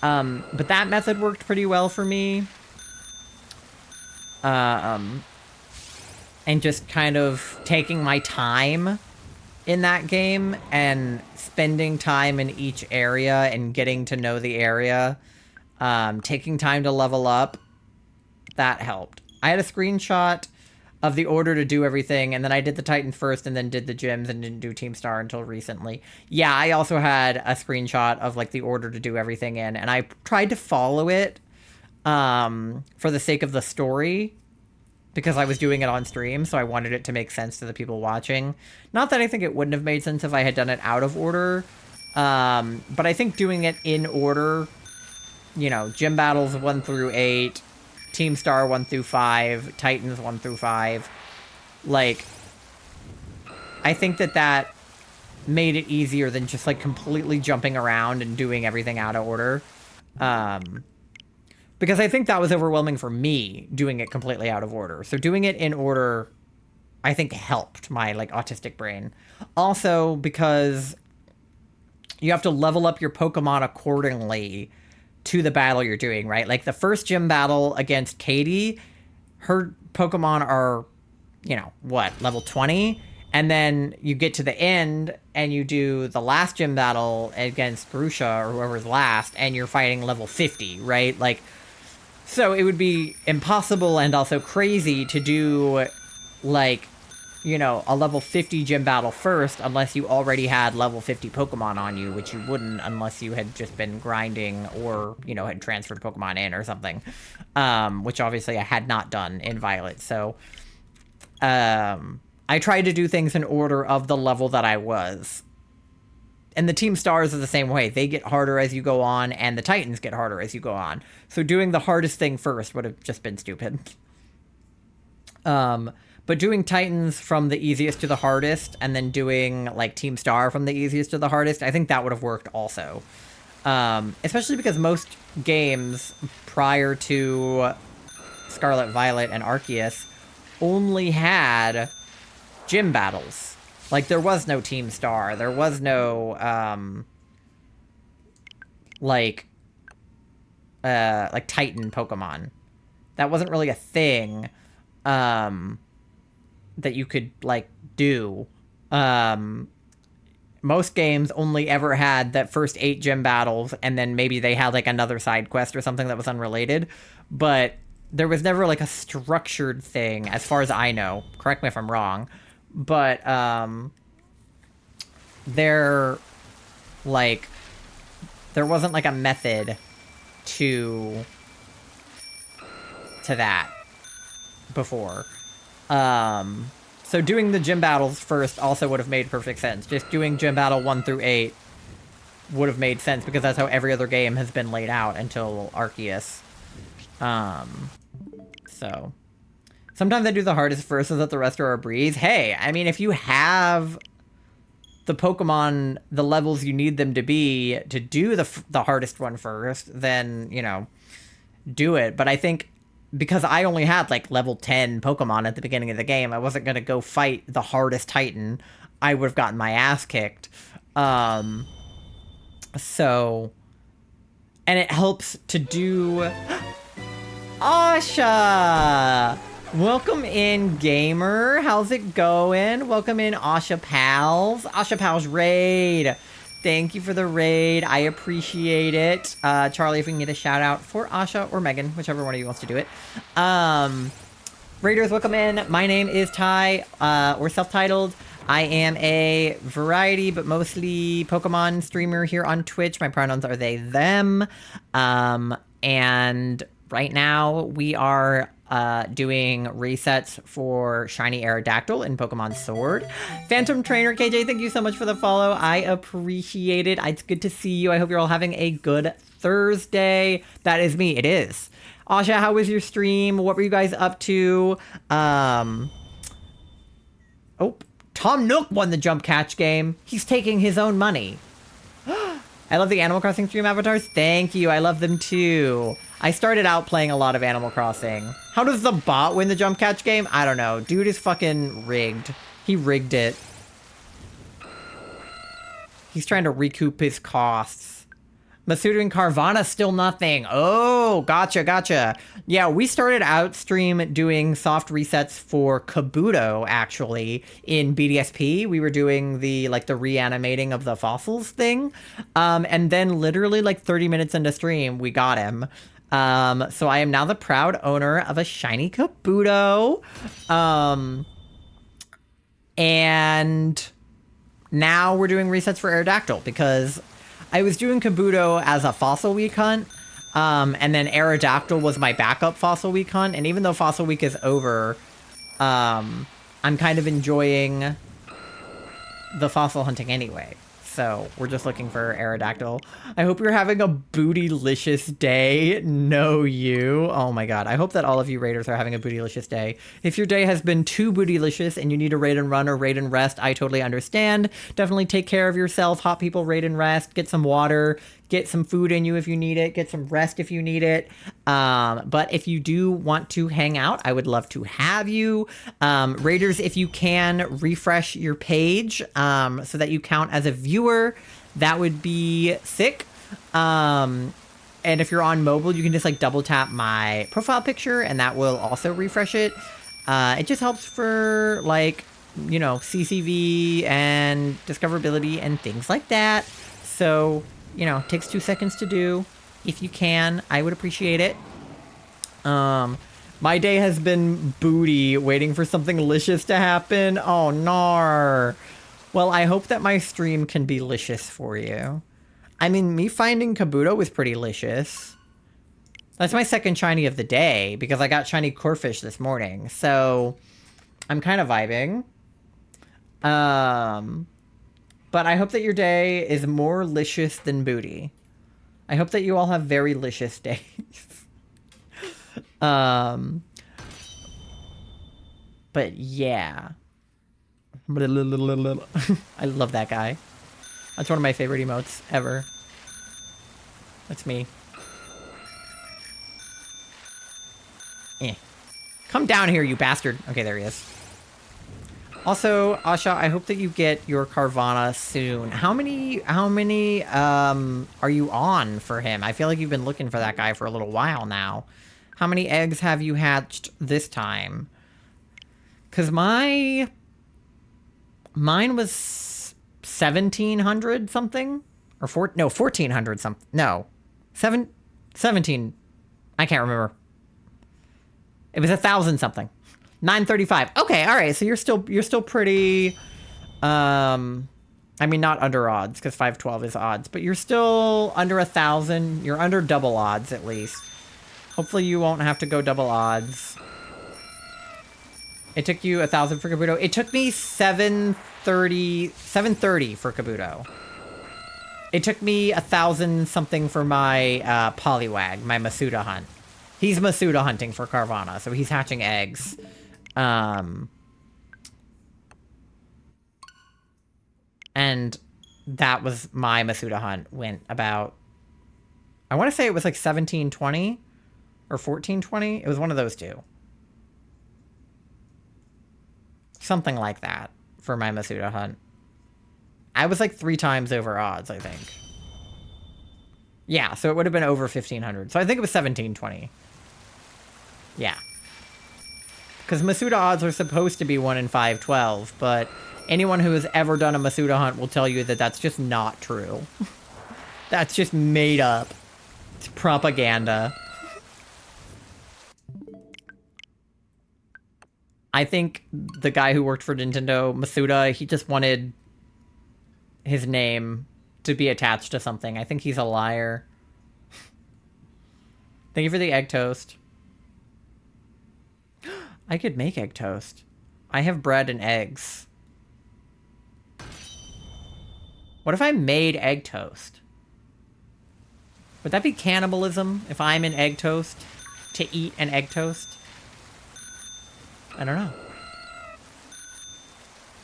But that method worked pretty well for me. And just kind of taking my time in that game and spending time in each area and getting to know the area, taking time to level up, that helped. I had a screenshot of the order to do everything, and then I did the Titans first and then did the gyms and didn't do Team Star until recently. Yeah, I also had a screenshot of the order to do everything in, and I tried to follow it for the sake of the story, because I was doing it on stream, so I wanted it to make sense to the people watching. Not that I think it wouldn't have made sense if I had done it out of order, but I think doing it in order, gym battles 1 through 8, Team Star 1 through 5, Titans 1 through 5, I think that made it easier than just completely jumping around and doing everything out of order. Because I think that was overwhelming for me, doing it completely out of order. So doing it in order, I think, helped my, autistic brain. Also, because you have to level up your Pokemon accordingly to the battle you're doing, right? The first gym battle against Katie, her Pokemon are, level 20? And then you get to the end, and you do the last gym battle against Grusha, or whoever's last, and you're fighting level 50, right? So it would be impossible and also crazy to do, a level 50 gym battle first unless you already had level 50 Pokemon on you, which you wouldn't unless you had just been grinding or, had transferred Pokemon in or something, which obviously I had not done in Violet. So I tried to do things in order of the level that I was. And the Team Stars are the same way. They get harder as you go on, and the Titans get harder as you go on. So doing the hardest thing first would have just been stupid. But doing Titans from the easiest to the hardest, and then doing, Team Star from the easiest to the hardest, I think that would have worked also. Especially because most games prior to Scarlet Violet and Arceus only had gym battles. Like, there was no Team Star. There was no, like Titan Pokemon. That wasn't really a thing, that you could, like, do. Most games only ever had that first 8 gym battles, and then maybe they had, like, another side quest or something that was unrelated. But there was never, like, a structured thing, as far as I know. Correct me if I'm wrong. But, there wasn't, like, a method to that before. So doing the gym battles first also would have made perfect sense. Just doing gym battle 1 through 8 would have made sense because that's how every other game has been laid out until Arceus. So sometimes I do the hardest first so that the rest are a breeze. Hey, I mean, if you have the Pokemon, the levels you need them to be to do the hardest one first, then, you know, do it. But I think because I only had, like, level 10 Pokemon at the beginning of the game, I wasn't going to go fight the hardest Titan. I would have gotten my ass kicked. So... And it helps to do... Asha! Welcome in, gamer. How's it going? Welcome in, Asha Pals. Asha Pals raid. Thank you for the raid. I appreciate it. Charlie, if we can get a shout out for Asha or Megan, whichever one of you wants to do it. Raiders, welcome in. My name is Ty, or self-titled. I am a variety, but mostly Pokemon streamer here on Twitch. My pronouns are they, them. And right now we are doing resets for Shiny Aerodactyl in Pokemon Sword. Phantom Trainer KJ, thank you so much for the follow. I appreciate it. It's good to see you. I hope you're all having a good Thursday. That is me. It is. Asha, how was your stream? What were you guys up to? Oh, Tom Nook won the Jump Catch game. He's taking his own money. I love the Animal Crossing stream avatars. Thank you. I love them too. I started out playing a lot of Animal Crossing. How does the bot win the Jump Catch game? I don't know. Dude is fucking rigged. He rigged it. He's trying to recoup his costs. Masuda and Carvana, still nothing. Oh, gotcha. Yeah, we started out stream doing soft resets for Kabuto, actually, in BDSP. We were doing the reanimating of the fossils thing. And then literally, 30 minutes into stream, we got him. So I am now the proud owner of a shiny Kabuto. And now we're doing resets for Aerodactyl because I was doing Kabuto as a Fossil Week hunt, and then Aerodactyl was my backup Fossil Week hunt, and even though Fossil Week is over, I'm kind of enjoying the fossil hunting anyway. So we're just looking for Aerodactyl. I hope you're having a bootylicious day. No, you. Oh my god. I hope that all of you raiders are having a bootylicious day. If your day has been too bootylicious and you need to raid and run or raid and rest, I totally understand. Definitely take care of yourself. Hot people, raid and rest. Get some water. Get some food in you if you need it. Get some rest if you need it. But if you do want to hang out, I would love to have you. Raiders, if you can, refresh your page so that you count as a viewer. That would be sick. And if you're on mobile, you can just double tap my profile picture and that will also refresh it. It just helps for CCV and discoverability and things like that. So, it takes 2 seconds to do. If you can, I would appreciate it. My day has been booty, waiting for something licious to happen. Oh, nar. Well, I hope that my stream can be licious for you. I mean, me finding Kabuto was pretty licious. That's my second shiny of the day, because I got shiny Corphish this morning. So, I'm kind of vibing. But I hope that your day is more licious than booty. I hope that you all have very licious days. But yeah. I love that guy. That's one of my favorite emotes ever. That's me. Come down here, you bastard. Okay, there he is. Also, Asha, I hope that you get your Carvana soon. How many, are you on for him? I feel like you've been looking for that guy for a little while now. How many eggs have you hatched this time? Because mine was 1,700 something? Or 1,400 something. No. 17. I can't remember. It was 1,000 something. 935. Okay, all right. So you're still pretty. I mean, not under odds because 512 is odds, but you're still under 1,000. You're under double odds at least. Hopefully you won't have to go double odds. It took you 1,000 for Kabuto. It took me 730 for Kabuto. It took me 1,000 something for my Poliwag, my Masuda hunt. He's Masuda hunting for Carvana, so he's hatching eggs. And that was my Masuda hunt. Went about, I want to say it was like 1720 or 1420. It was one of those two. Something like that for my Masuda hunt. I was like 3 times over odds, I think. Yeah, so it would have been over 1,500. So I think it was 1720. Yeah. Because Masuda odds are supposed to be 1 in 512, but anyone who has ever done a Masuda hunt will tell you that that's just not true. That's just made up. It's propaganda. I think the guy who worked for Nintendo, Masuda, he just wanted his name to be attached to something. I think he's a liar. Thank you for the egg toast. I could make egg toast. I have bread and eggs. What if I made egg toast? Would that be cannibalism if I'm an egg toast? To eat an egg toast? I don't know.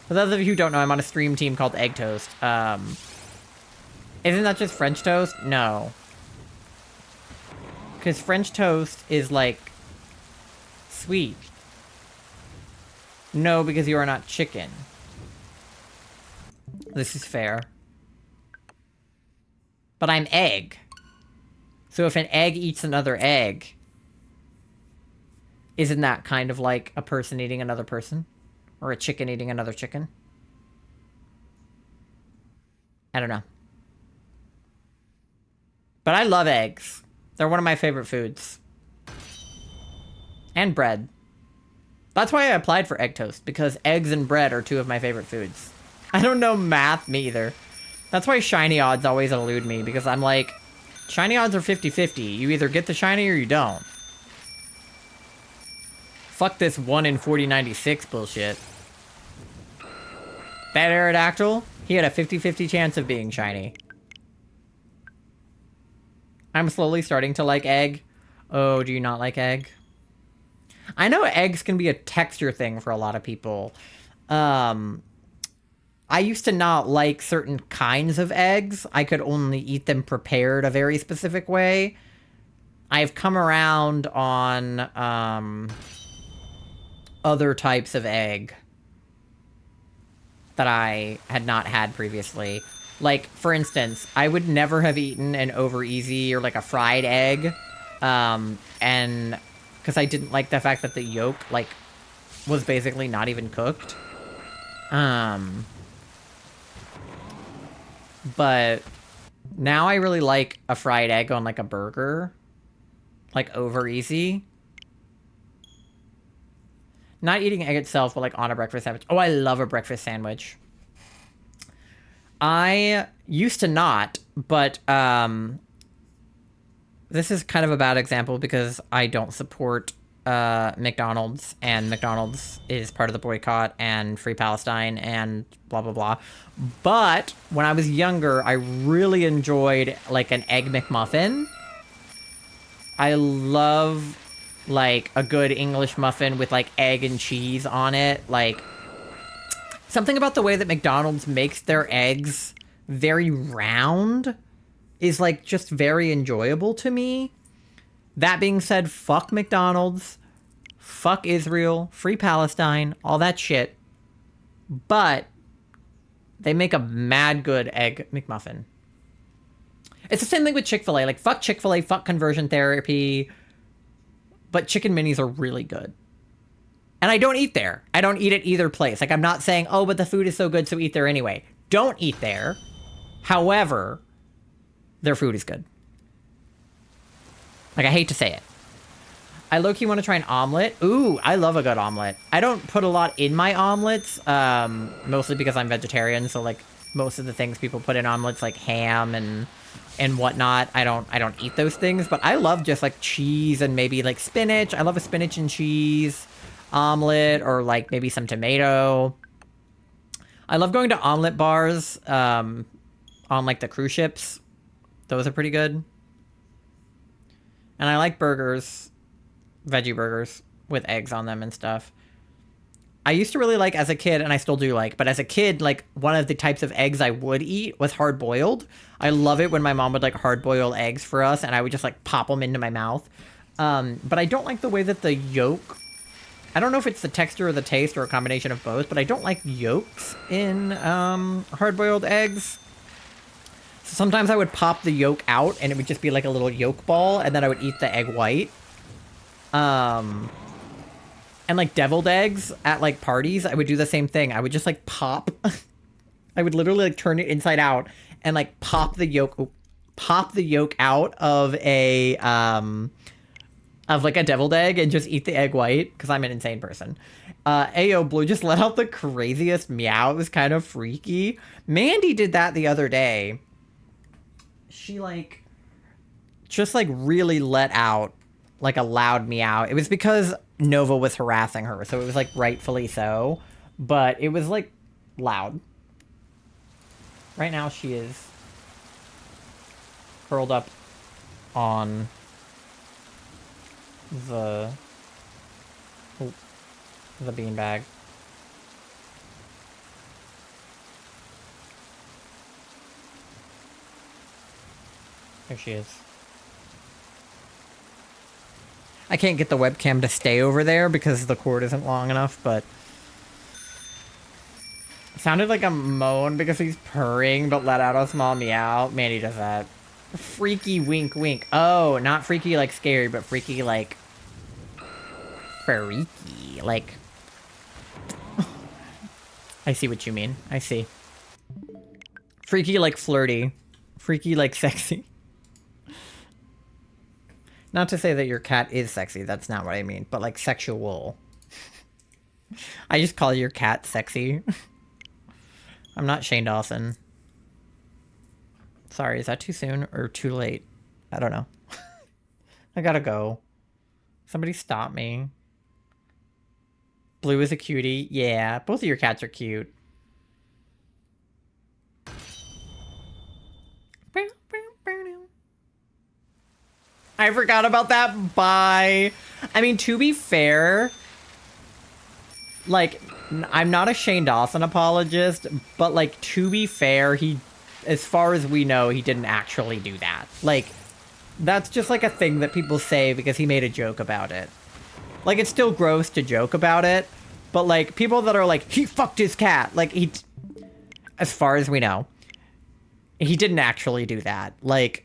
For those of you who don't know, I'm on a stream team called Egg Toast. Isn't that just French toast? No. Because French toast is like sweet. No, because you are not chicken. This is fair. But I'm egg. So if an egg eats another egg, isn't that kind of like a person eating another person? Or a chicken eating another chicken? I don't know. But I love eggs. They're one of my favorite foods. And bread. That's why I applied for egg toast, because eggs and bread are 2 of my favorite foods. I don't know math, me either. That's why shiny odds always elude me, because I'm like, shiny odds are 50-50. You either get the shiny or you don't. Fuck this 1 in 4096 bullshit. That Aerodactyl, he had a 50-50 chance of being shiny. I'm slowly starting to like egg. Oh, do you not like egg? I know eggs can be a texture thing for a lot of people. I used to not like certain kinds of eggs. I could only eat them prepared a very specific way. I've come around on other types of egg that I had not had previously. Like, for instance, I would never have eaten an over easy or like a fried egg. And because I didn't like the fact that the yolk, like, was basically not even cooked. But now I really like a fried egg on like a burger. Like over easy. Not eating egg itself, but like on a breakfast sandwich. Oh, I love a breakfast sandwich. I used to not, but this is kind of a bad example because I don't support McDonald's, and McDonald's is part of the boycott and Free Palestine and blah, blah, blah. But when I was younger, I really enjoyed like an Egg McMuffin. I love like a good English muffin with like egg and cheese on it. Like something about the way that McDonald's makes their eggs very round is like just very enjoyable to me. That being said, fuck McDonald's. fuck Israel, free Palestine, all that shit. But they make a mad good egg McMuffin. It's the same thing with Chick-fil-A. Like, fuck Chick-fil-A, fuck conversion therapy. But chicken minis are really good. And I don't eat there. I don't eat at either place. Like, I'm not saying, oh, but the food is so good, so eat there anyway. Don't eat there. However, their food is good. Like, I hate to say it. I low-key want to try an omelet. Ooh, I love a good omelet. I don't put a lot in my omelets, mostly because I'm vegetarian, so, like, most of the things people put in omelets, like ham and whatnot, I don't eat those things, but I love just, like, cheese and maybe, like, spinach. I love a spinach and cheese omelet, or, like, maybe some tomato. I love going to omelet bars, on, like, the cruise ships. Those are pretty good. And I like burgers, veggie burgers with eggs on them and stuff. I used to really like, as a kid, and I still do like, but as a kid, like, one of the types of eggs I would eat was hard-boiled. I love it when my mom would, like, hard-boil eggs for us, and I would just, like, pop them into my mouth. But I don't like the way that the yolk... I don't know if it's the texture or the taste or a combination of both, but I don't like yolks in hard-boiled eggs. So sometimes I would pop the yolk out, and it would just be like a little yolk ball, and then I would eat the egg white. And like deviled eggs at like parties, I would do the same thing. I would just like pop. I would literally like turn it inside out and like pop the yolk out of a of like a deviled egg and just eat the egg white because I'm an insane person. Ayo Blue just let out the craziest meow. It was kind of freaky. Mandy did that the other day. She like just like really let out like a loud meow. It was because Nova was harassing her, so it was like rightfully so, but it was like loud. Right now she is curled up on the beanbag. There she is. I can't get the webcam to stay over there because the cord isn't long enough, but... It sounded like a moan because he's purring, but let out a small meow. Mandy does that. Freaky wink wink. Oh, not freaky like scary, but freaky like... freaky. Like... I see what you mean. I see. Freaky like flirty. Freaky like sexy. Not to say that your cat is sexy, that's not what I mean, but like sexual. I just call your cat sexy. I'm not Shane Dawson. Sorry, is that too soon or too late? I don't know. I gotta go. Somebody stop me. Blue is a cutie. Yeah, both of your cats are cute. I forgot about that. Bye. I mean, to be fair, like, I'm not a Shane Dawson apologist, but, like, to be fair, he, as far as we know, he didn't actually do that. Like, that's just, like, a thing that people say because he made a joke about it. Like, it's still gross to joke about it, but, like, people that are like, he fucked his cat, like, he, as far as we know, he didn't actually do that. Like,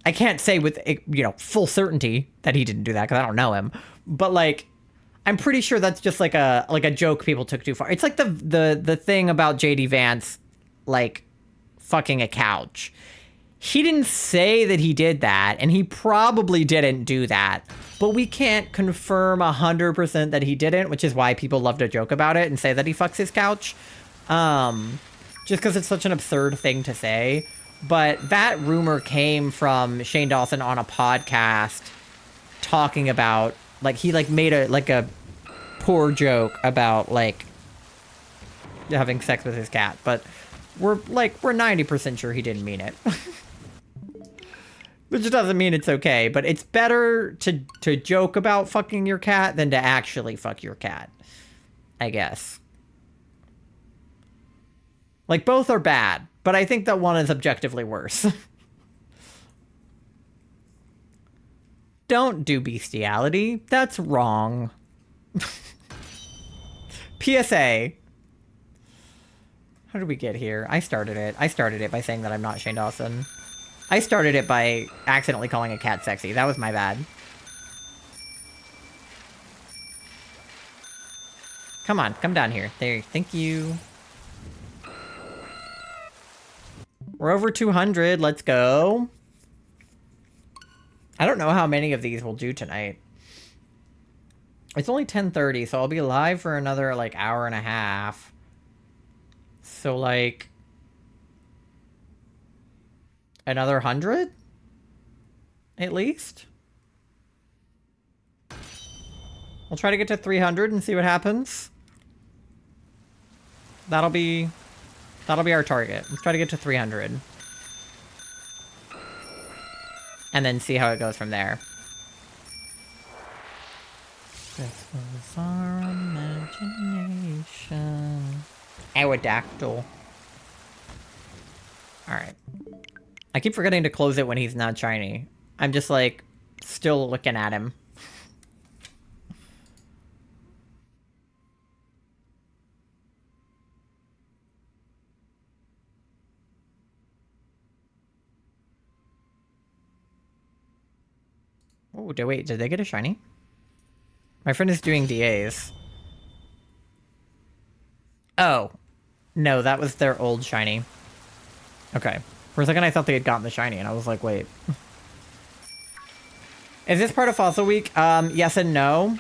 I can't say with, you know, full certainty that he didn't do that because I don't know him. But, like, I'm pretty sure that's just, like a joke people took too far. It's like the thing about JD Vance, like, fucking a couch. He didn't say that he did that, and he probably didn't do that. But we can't confirm 100% that he didn't, which is why people love to joke about it and say that he fucks his couch. Just because it's such an absurd thing to say. But that rumor came from Shane Dawson on a podcast talking about, like, he, like, made a poor joke about, like, having sex with his cat. But we're 90% sure he didn't mean it. Which doesn't mean it's okay, but it's better to joke about fucking your cat than to actually fuck your cat, I guess. Like, both are bad, but I think that one is objectively worse. Don't do bestiality. That's wrong. PSA. How did we get here? I started it. I started it by saying that I'm not Shane Dawson. I started it by accidentally calling a cat sexy. That was my bad. Come on, come down here. There, thank you. We're over 200. Let's go. I don't know how many of these we'll do tonight. It's only 10:30, so I'll be live for another, like, hour and a half. So, like... another 100? At least? We'll try to get to 300 and see what happens. That'll be our target. Let's try to get to 300. And then see how it goes from there. This was our imagination. Aerodactyl. Alright. I keep forgetting to close it when he's not shiny. I'm just, like, still looking at him. Oh, wait, did they get a shiny? My friend is doing DAs. Oh. No, that was their old shiny. Okay. For a second I thought they had gotten the shiny, and I was like, wait. Is this part of Fossil Week? Yes and no.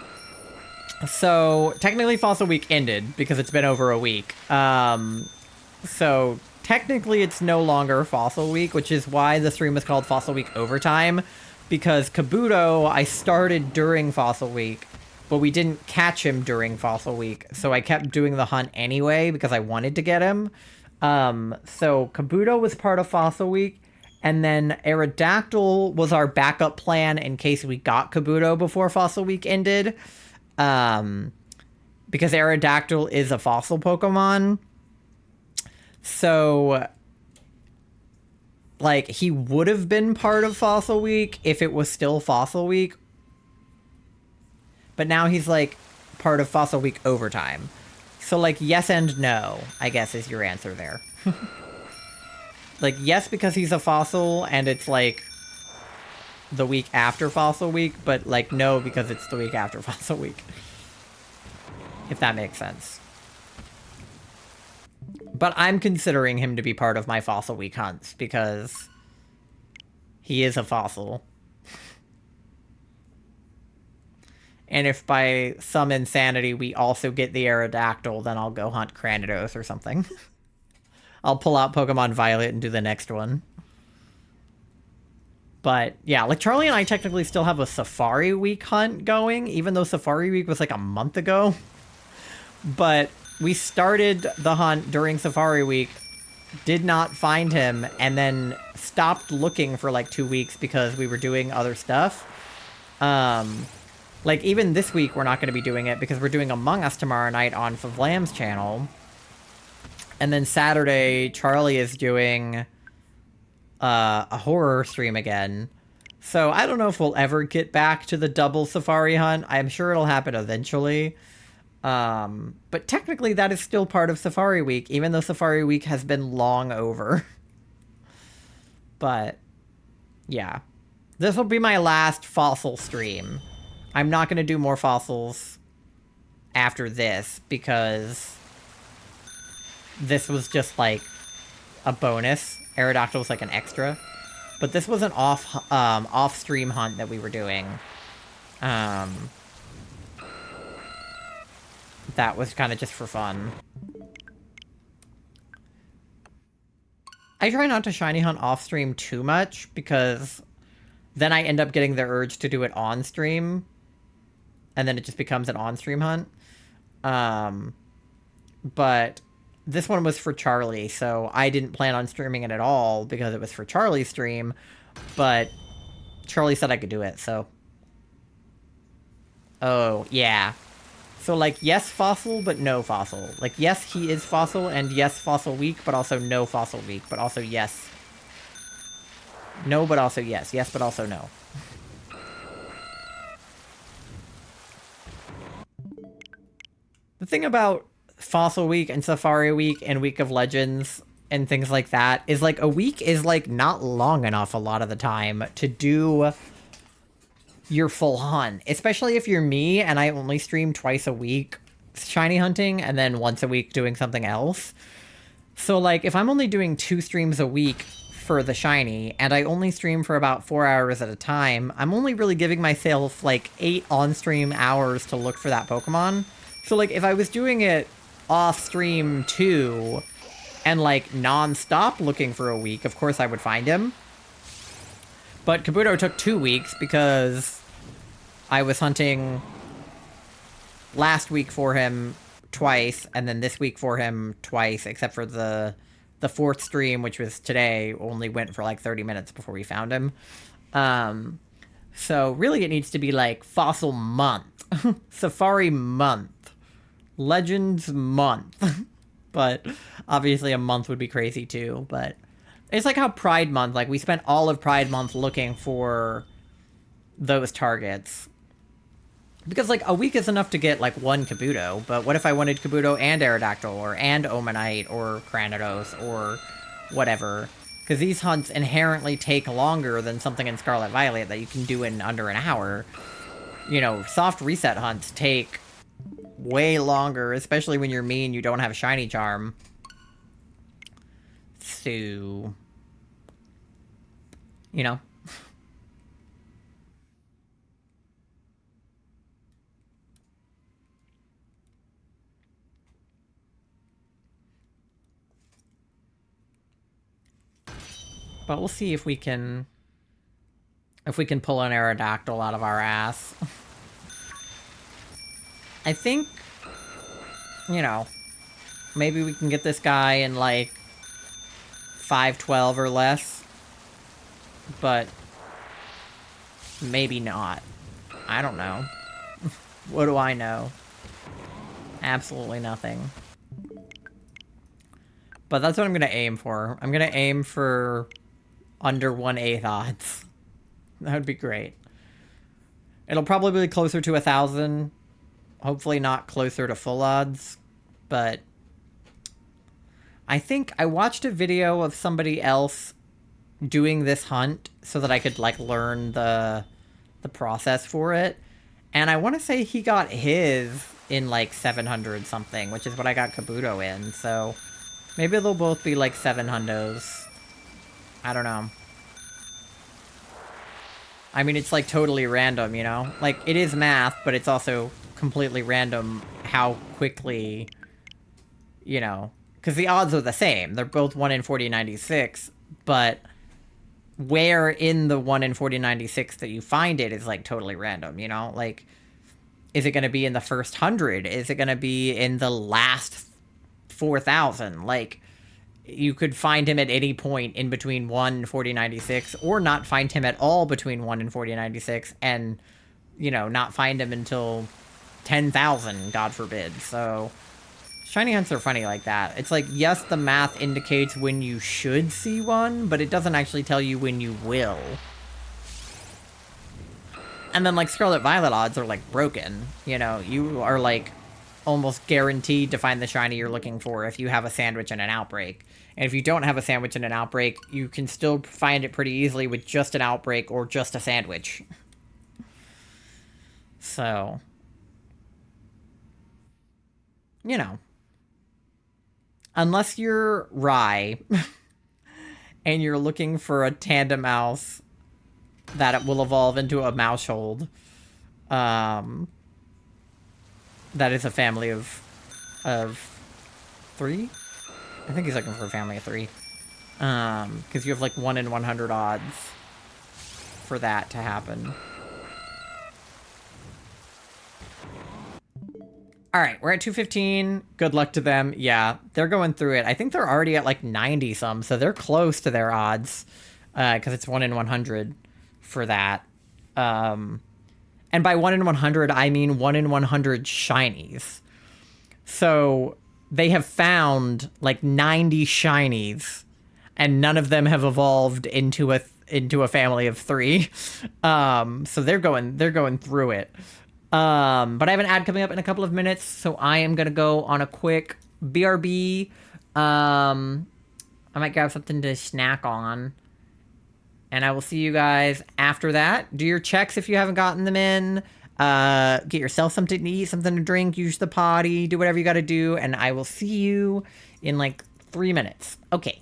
So, technically Fossil Week ended, because it's been over a week. So, technically it's no longer Fossil Week, which is why the stream was called Fossil Week Overtime. Because Kabuto, I started during Fossil Week, but we didn't catch him during Fossil Week, so I kept doing the hunt anyway because I wanted to get him. So Kabuto was part of Fossil Week, and then Aerodactyl was our backup plan in case we got Kabuto before Fossil Week ended. Because Aerodactyl is a fossil Pokemon. So... like, he would have been part of Fossil Week if it was still Fossil Week. But now he's, like, part of Fossil Week Overtime. So, like, yes and no, I guess, is your answer there. Like, yes, because he's a fossil, and it's, like, the week after Fossil Week, but, like, no, because it's the week after Fossil Week. If that makes sense. But I'm considering him to be part of my Fossil Week hunts, because he is a fossil. And if by some insanity we also get the Aerodactyl, then I'll go hunt Cranidos or something. I'll pull out Pokemon Violet and do the next one. But, yeah, like, Charlie and I technically still have a Safari Week hunt going, even though Safari Week was, like, a month ago. But... we started the hunt during Safari Week, did not find him, and then stopped looking for like 2 weeks because we were doing other stuff. Like, even this week we're not going to be doing it because we're doing Among Us tomorrow night on Favlam's channel. And then Saturday, Charlie is doing a horror stream again. So I don't know if we'll ever get back to the double Safari hunt. I'm sure it'll happen eventually. But technically that is still part of Safari Week, even though Safari Week has been long over. But, yeah. This will be my last fossil stream. I'm not going to do more fossils after this, because this was just, like, a bonus. Aerodactyl was, like, an extra. But this was an off-stream hunt that we were doing. That was kind of just for fun. I try not to shiny hunt off stream too much, because then I end up getting the urge to do it on stream, and then it just becomes an on stream hunt. But this one was for Charlie, so I didn't plan on streaming it at all because it was for Charlie's stream, but Charlie said I could do it, so. Oh, yeah. So, like, yes, fossil, but no fossil. Like, yes, he is fossil, and yes, Fossil Week, but also no Fossil Week, but also yes. No, but also yes. Yes, but also no. The thing about Fossil Week and Safari Week and Week of Legends and things like that is like a week is like not long enough a lot of the time to do your full hunt, especially if you're me and I only stream twice a week shiny hunting and then once a week doing something else. So like if I'm only doing 2 streams a week for the shiny and I only stream for about 4 hours at a time, I'm only really giving myself like 8 on-stream hours to look for that Pokemon. So like if I was doing it off stream too and like non-stop looking for a week, of course I would find him. But Kabuto took 2 weeks because I was hunting last week for him twice, and then this week for him twice, except for the 4th stream, which was today, only went for like 30 minutes before we found him. So really it needs to be like Fossil month, Safari month, Legends month. But obviously a month would be crazy too, but it's like how Pride Month, like we spent all of Pride Month looking for those targets. Because like a week is enough to get like 1 Kabuto, but what if I wanted Kabuto and Aerodactyl, or and Omanite, or Cranidos, or whatever? Because these hunts inherently take longer than something in Scarlet Violet that you can do in under an hour. You know, soft reset hunts take way longer, especially when you're me and you don't have a shiny charm. So, you know. But we'll see if we can pull an Aerodactyl out of our ass. I think, you know, maybe we can get this guy in like 512 or less, but maybe not. I don't know. What do I know? Absolutely nothing. But that's what I'm gonna aim for. I'm gonna aim for under 1/8 odds. That would be great. It'll probably be closer to 1,000. Hopefully not closer to full odds, but I think I watched a video of somebody else doing this hunt so that I could like learn the process for it, and I want to say he got his in like 700 something, which is what I got Kabuto in, so maybe they'll both be like 700s. I don't know. I mean, it's like totally random, you know? Like, it is math, but it's also completely random how quickly, you know, because the odds are the same. They're both 1 in 4096, but where in the 1 in 4096 that you find it is like totally random, you know? Like, is it going to be in the first 100? Is it going to be in the last 4,000? Like, you could find him at any point in between 1 and 4096, or not find him at all between 1 and 4096, and, you know, not find him until 10,000, God forbid. So, shiny hunts are funny like that. It's like, yes, the math indicates when you should see one, but it doesn't actually tell you when you will. And then, like, Scarlet Violet odds are, like, broken. You know, you are, like, almost guaranteed to find the shiny you're looking for if you have a sandwich and an outbreak. And if you don't have a sandwich and an outbreak, you can still find it pretty easily with just an outbreak or just a sandwich. So, you know. Unless you're Rye, and you're looking for a tandem mouse that it will evolve into a Maushold, that is a family of 3? I think he's looking for a family of 3. Because you have like 1 in 100 odds for that to happen. Alright, we're at 215. Good luck to them. Yeah, they're going through it. I think they're already at like 90 some, so they're close to their odds. Because it's 1 in 100 for that. And by 1 in 100, I mean 1 in 100 shinies. So they have found like 90 shinies, and none of them have evolved into a family of 3. So they're going through it. But I have an ad coming up in a couple of minutes, so I am gonna go on a quick BRB. I might grab something to snack on. And I will see you guys after that. Do your checks if you haven't gotten them in. Get yourself something to eat, something to drink, use the potty, do whatever you gotta do, and I will see you in like 3 minutes. Okay.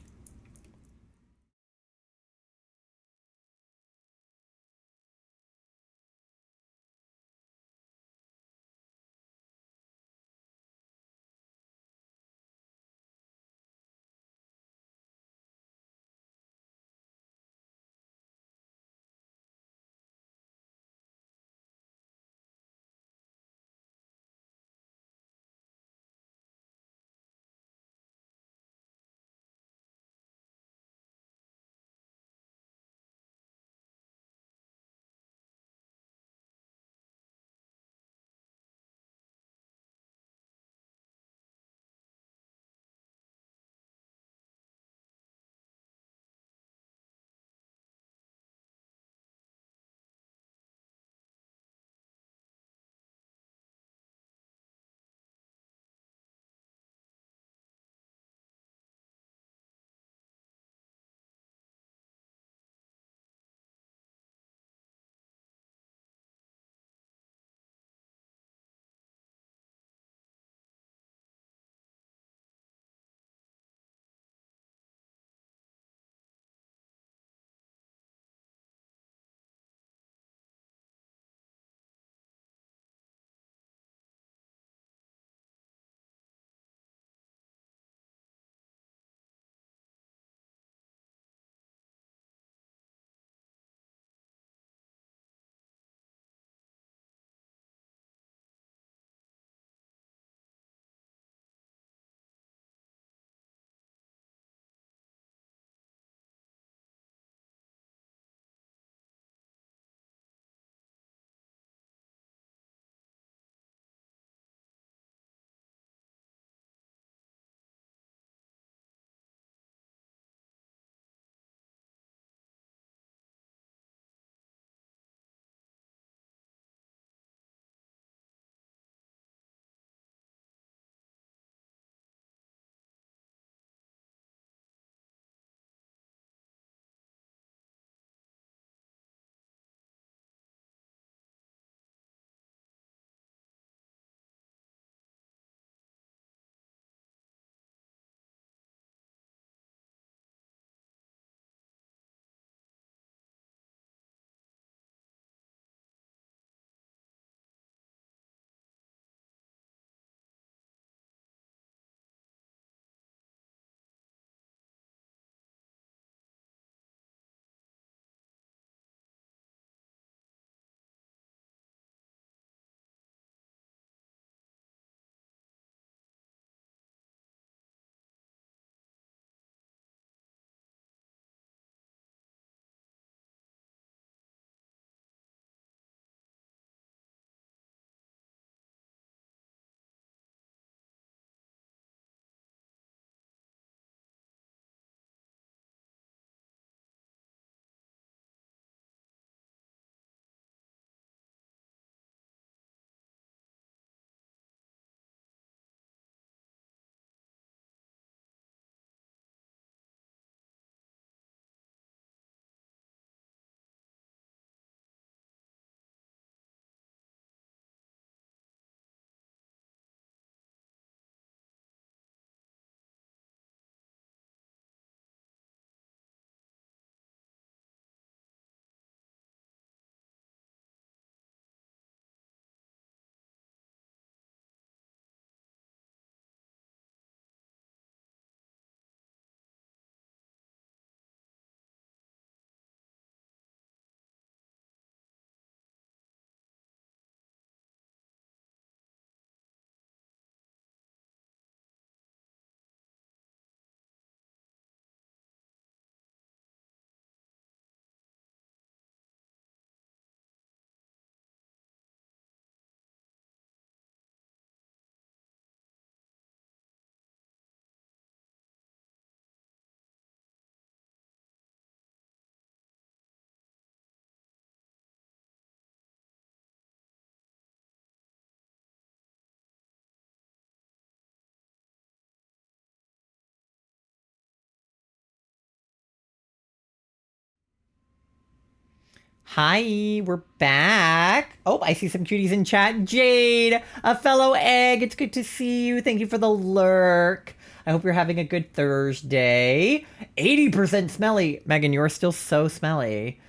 Hi, we're back. Oh, I see some cuties in chat. Jade, a fellow egg. It's good to see you. Thank you for the lurk. I hope you're having a good Thursday. 80% smelly. Megan, you're still so smelly.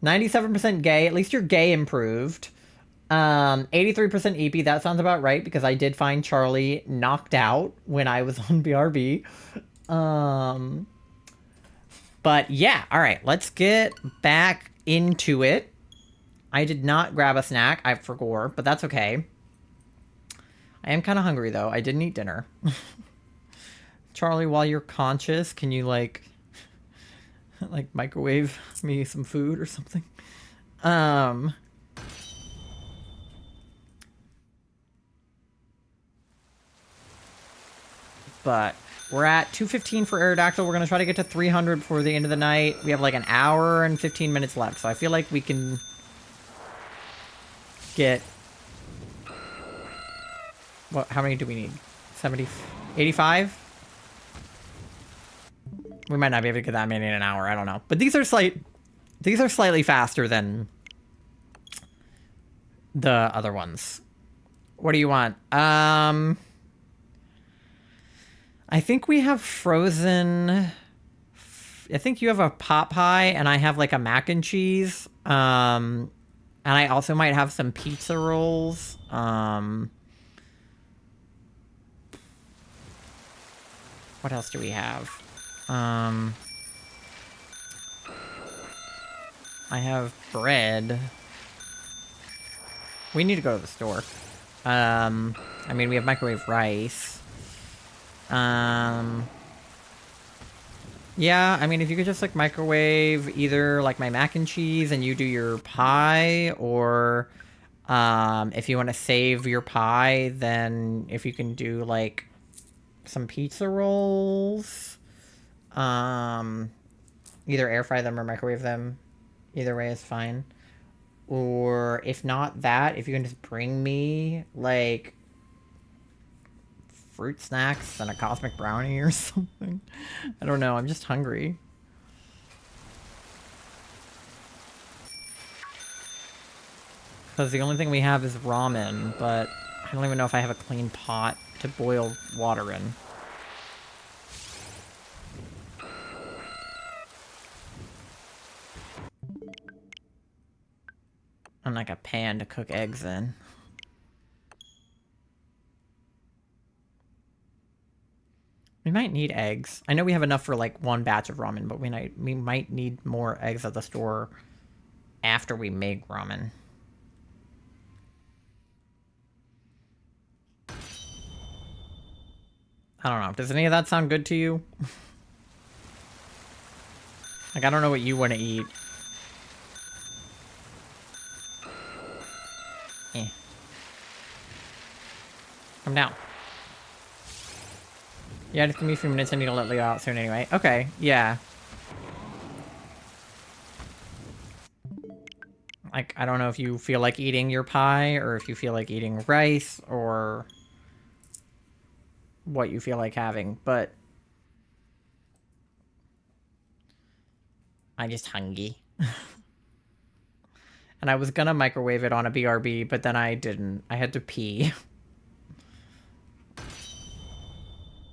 97% gay. At least your gay improved. 83% EP. That sounds about right because I did find Charlie knocked out when I was on BRB. But yeah, all right, let's get back into it. I did not grab a snack. I forgot, but that's okay. I am kind of hungry though. I didn't eat dinner. Charlie, while you're conscious, can you like microwave me some food or something? But we're at 215 for Aerodactyl. We're going to try to get to 300 before the end of the night. We have like an hour and 15 minutes left. So I feel like we can get... What? How many do we need? 70... 85? We might not be able to get that many in an hour. I don't know. But these are slightly faster than the other ones. What do you want? I think we have frozen... I think you have a pot pie, and I have, like, a mac and cheese. And I also might have some pizza rolls. What else do we have? I have bread. We need to go to the store. I mean, we have microwave rice. Yeah, I mean, if you could just, like, microwave either, like, my mac and cheese and you do your pie, or, if you want to save your pie, then if you can do, like, some pizza rolls, either air fry them or microwave them. Either way is fine. Or, if not that, if you can just bring me, like... fruit snacks and a cosmic brownie or something. I don't know, I'm just hungry. Because the only thing we have is ramen, but I don't even know if I have a clean pot to boil water in. And like a pan to cook eggs in. We might need eggs. I know we have enough for like one batch of ramen, but we might need more eggs at the store after we make ramen. I don't know. Does any of that sound good to you? Like, I don't know what you want to eat. Eh. Come down. Yeah, just give me a few minutes. I need to let Leo out soon anyway. Okay, yeah. Like, I don't know if you feel like eating your pie, or if you feel like eating rice, or what you feel like having, but... I'm just hungry. And I was gonna microwave it on a BRB, but then I didn't. I had to pee.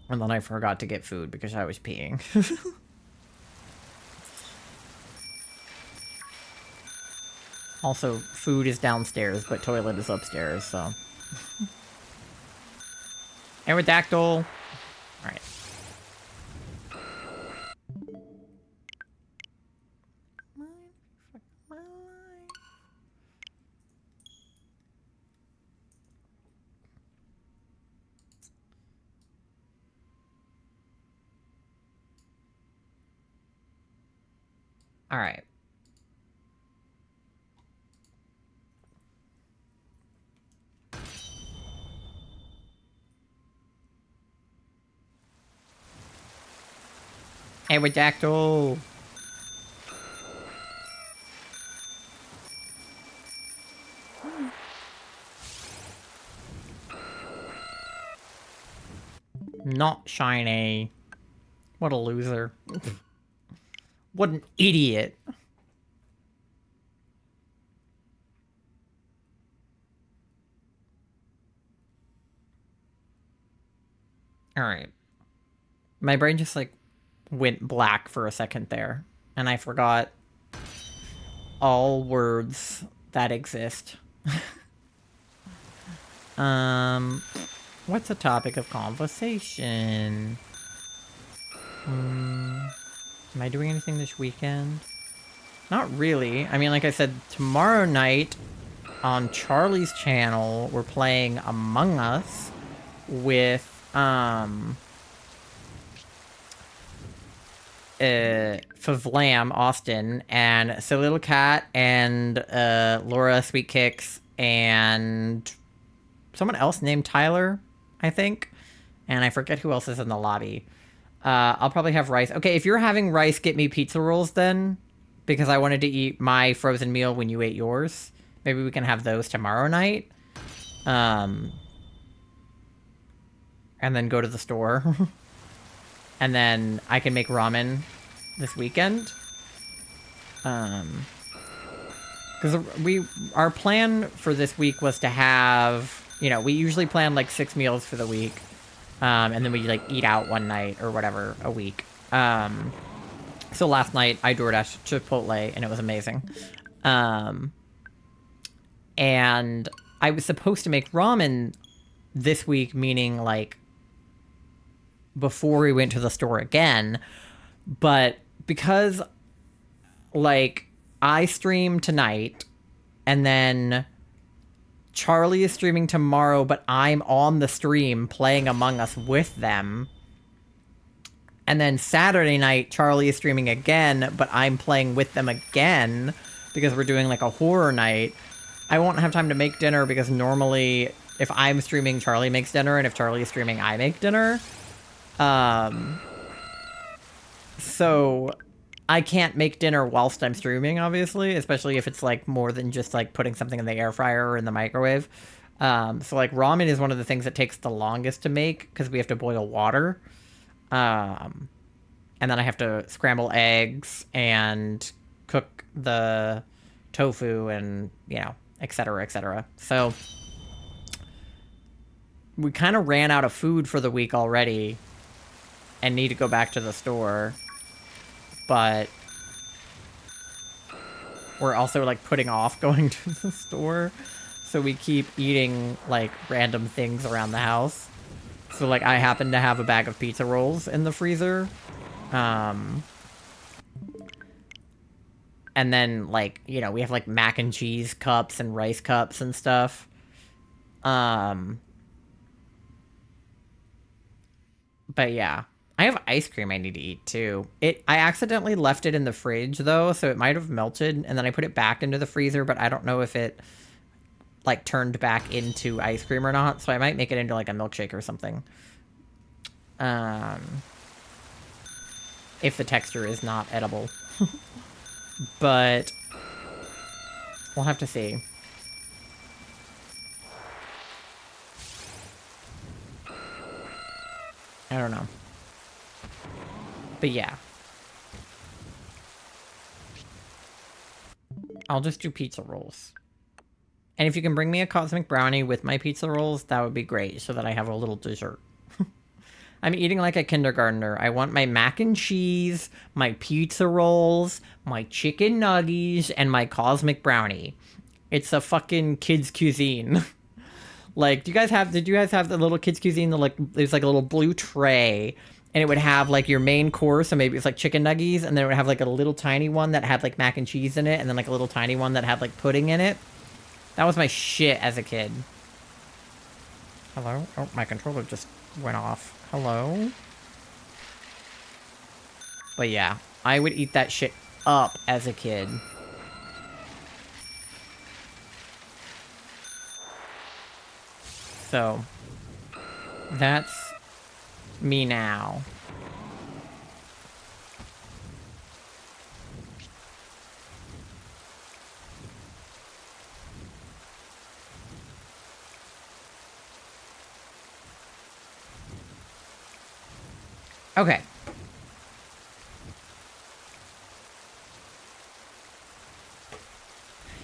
And then I forgot to get food because I was peeing. Also, food is downstairs, but toilet is upstairs, so... Aerodactyl! Alright. Alright. Aerodactyl! Not shiny. What a loser. What an idiot. All right. My brain just like went black for a second there, and I forgot all words that exist. What's a topic of conversation? Am I doing anything this weekend? Not really. I mean, like I said, tomorrow night on Charlie's channel, we're playing Among Us with, Favlam, Austin, and So Little Cat, and, Laura Sweet Kicks, and someone else named Tyler, I think. And I forget who else is in the lobby. I'll probably have rice. Okay, if you're having rice, get me pizza rolls then. Because I wanted to eat my frozen meal when you ate yours. Maybe we can have those tomorrow night. And then go to the store. And then I can make ramen this weekend. Because our plan for this week was to have, you know, we usually plan like 6 meals for the week. And then we like eat out one night or whatever a week. So last night I DoorDashed Chipotle and it was amazing. And I was supposed to make ramen this week, meaning like before we went to the store again. But because like I stream tonight and then Charlie is streaming tomorrow, but I'm on the stream playing Among Us with them. And then Saturday night, Charlie is streaming again, but I'm playing with them again because we're doing like a horror night. I won't have time to make dinner because normally if I'm streaming, Charlie makes dinner, and if Charlie is streaming, I make dinner. So I can't make dinner whilst I'm streaming, obviously, especially if it's like more than just like putting something in the air fryer or in the microwave. So like ramen is one of the things that takes the longest to make because we have to boil water. And then I have to scramble eggs and cook the tofu and, you know, etc., etc. So we kind of ran out of food for the week already and need to go back to the store. But we're also, like, putting off going to the store. So we keep eating, like, random things around the house. So, like, I happen to have a bag of pizza rolls in the freezer. And then, like, you know, we have, like, mac and cheese cups and rice cups and stuff. But, yeah. I have ice cream I need to eat, too. I accidentally left it in the fridge, though, so it might have melted. And then I put it back into the freezer, but I don't know if it, like, turned back into ice cream or not. So I might make it into, like, a milkshake or something. If the texture is not edible. But we'll have to see. I don't know. But yeah. I'll just do pizza rolls. And if you can bring me a cosmic brownie with my pizza rolls, that would be great, so that I have a little dessert. I'm eating like a kindergartner. I want my mac and cheese, my pizza rolls, my chicken nuggies, and my cosmic brownie. It's a fucking kid's cuisine. Like, did you guys have the little kids cuisine? There's like a little blue tray, and it would have like your main course, so maybe it's like chicken nuggies, and then it would have like a little tiny one that had like mac and cheese in it, and then like a little tiny one that had like pudding in it. That was my shit as a kid. Hello? Oh, my controller just went off. Hello? But yeah, I would eat that shit up as a kid. So, that's me now. Okay.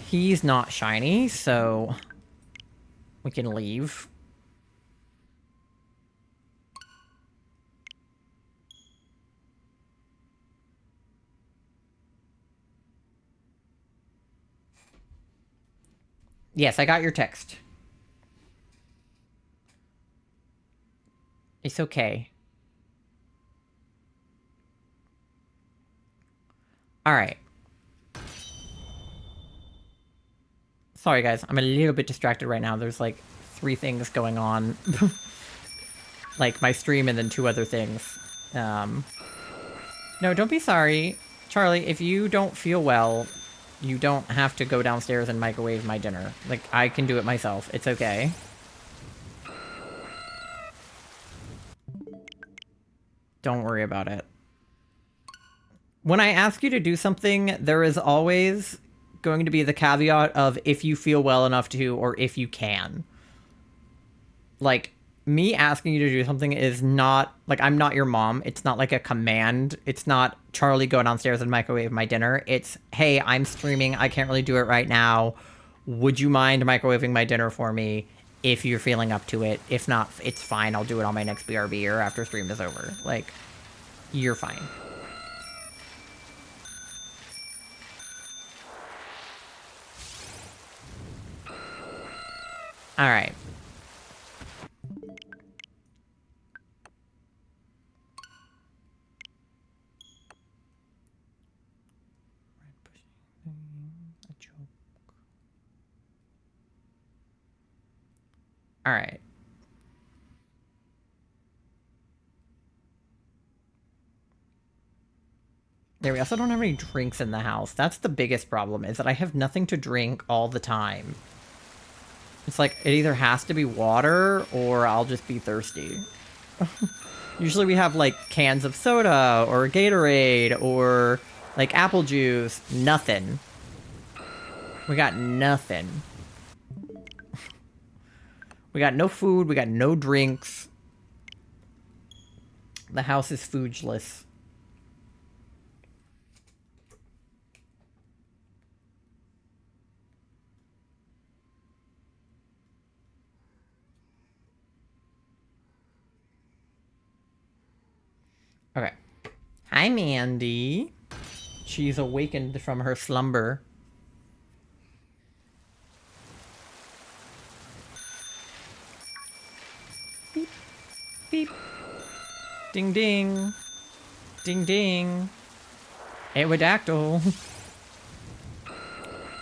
He's not shiny, so we can leave. Yes, I got your text. It's okay. Alright. Sorry, guys. I'm a little bit distracted right now. There's, like, 3 things going on. Like, my stream and then 2 other things. No, don't be sorry. Charlie, if you don't feel well, you don't have to go downstairs and microwave my dinner. Like, I can do it myself. It's okay. Don't worry about it. When I ask you to do something, there is always going to be the caveat of if you feel well enough to or if you can. Like, me asking you to do something is not, like, I'm not your mom. It's not like a command. It's not, Charlie, go downstairs and microwave my dinner. It's, hey, I'm streaming. I can't really do it right now. Would you mind microwaving my dinner for me if you're feeling up to it? If not, it's fine. I'll do it on my next BRB or after stream is over. Like, you're fine. Alright. Alright. There, we also don't have any drinks in the house. That's the biggest problem, is that I have nothing to drink all the time. It's like, it either has to be water, or I'll just be thirsty. Usually we have, like, cans of soda, or Gatorade, or, like, apple juice. Nothing. We got nothing. We got no food, we got no drinks. The house is foodless. Okay. Hi, Mandy. She's awakened from her slumber. Beep. Beep. Ding ding. Ding ding. Aerodactyl.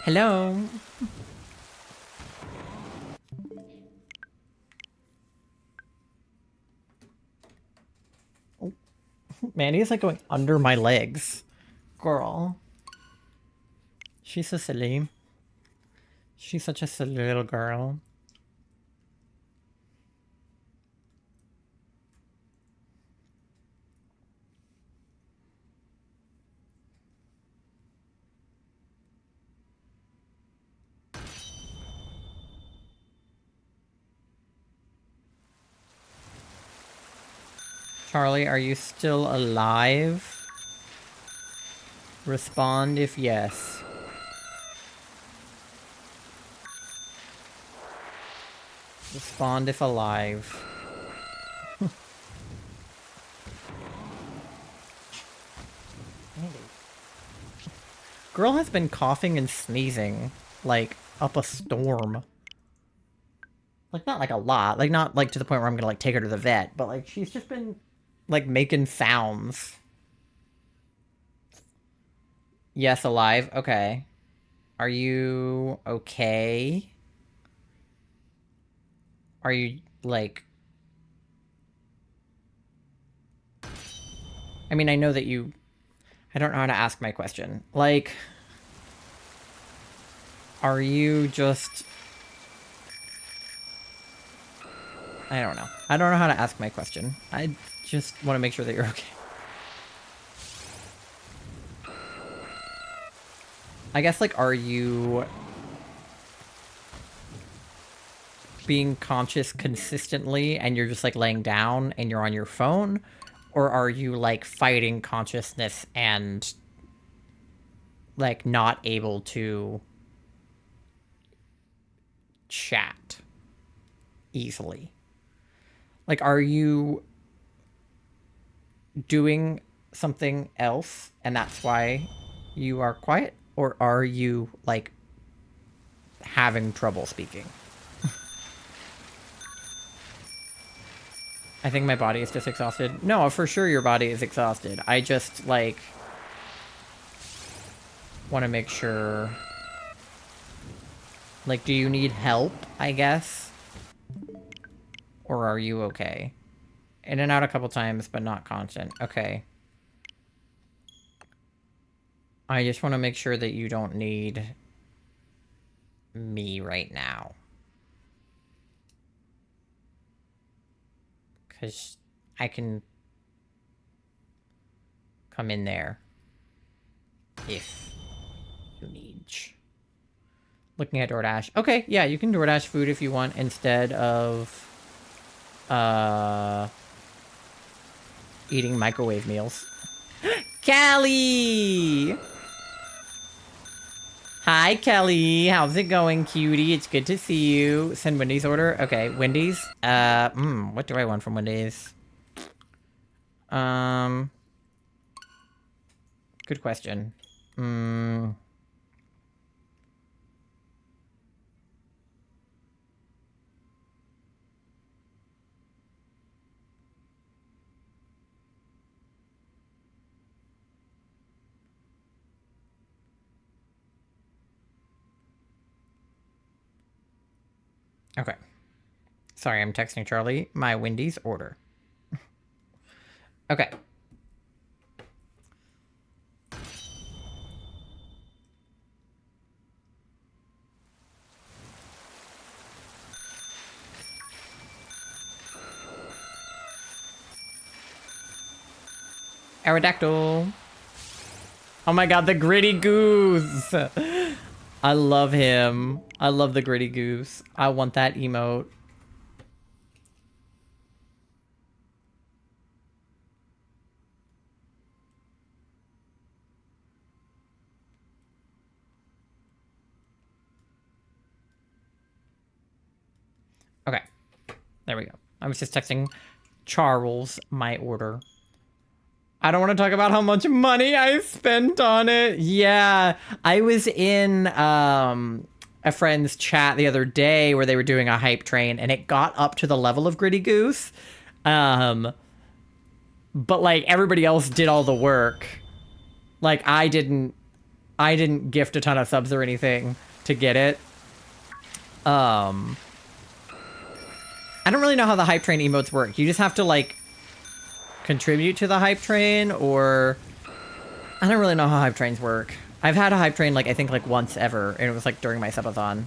Hello. Oh. Mandy is like going under my legs. Girl. She's so silly. She's such a silly little girl. Charlie, are you still alive? Respond if yes. Respond if alive. Girl has been coughing and sneezing, like, up a storm. Like, not like a lot. Like, not like to the point where I'm gonna, like, take her to the vet, but, like, she's just been, like, making sounds. Yes, alive. Okay. Are you okay? Are you, like... I mean, I know that you... I don't know how to ask my question. Like... Are you just... I don't know. I don't know how to ask my question. I just want to make sure that you're okay. I guess, like, are you being conscious consistently and you're just, like, laying down and you're on your phone? Or are you, like, fighting consciousness and, like, not able to chat easily? Like, are you doing something else and that's why you are quiet? Or are you, like, having trouble speaking. I think my body is just exhausted. No, for sure your body is exhausted. I just, like, want to make sure... Like, do you need help, I guess? Or are you okay? In and out a couple times, but not constant. Okay. I just want to make sure that you don't need me right now. Because I can come in there if you need. Looking at DoorDash. Okay, yeah, you can DoorDash food if you want instead of eating microwave meals. Kelly! Hi, Kelly. How's it going, cutie? It's good to see you. Send Wendy's order. Okay, Wendy's. What do I want from Wendy's? Good question. Okay. Sorry, I'm texting Charlie my Wendy's order. Okay. Aerodactyl. Oh my god, the gritty goose. I love him. I love the gritty goose. I want that emote. Okay. There we go. I was just texting Charles my order. I don't want to talk about how much money I spent on it. Yeah, I was in a friend's chat the other day where they were doing a hype train, and it got up to the level of Gritty Goose. But, like, everybody else did all the work. Like, I didn't gift a ton of subs or anything to get it. I don't really know how the hype train emotes work. You just have to, like, contribute to the hype train, or I don't really know how hype trains work. I've had a hype train, like, I think, like, once ever, and it was, like, during my subathon.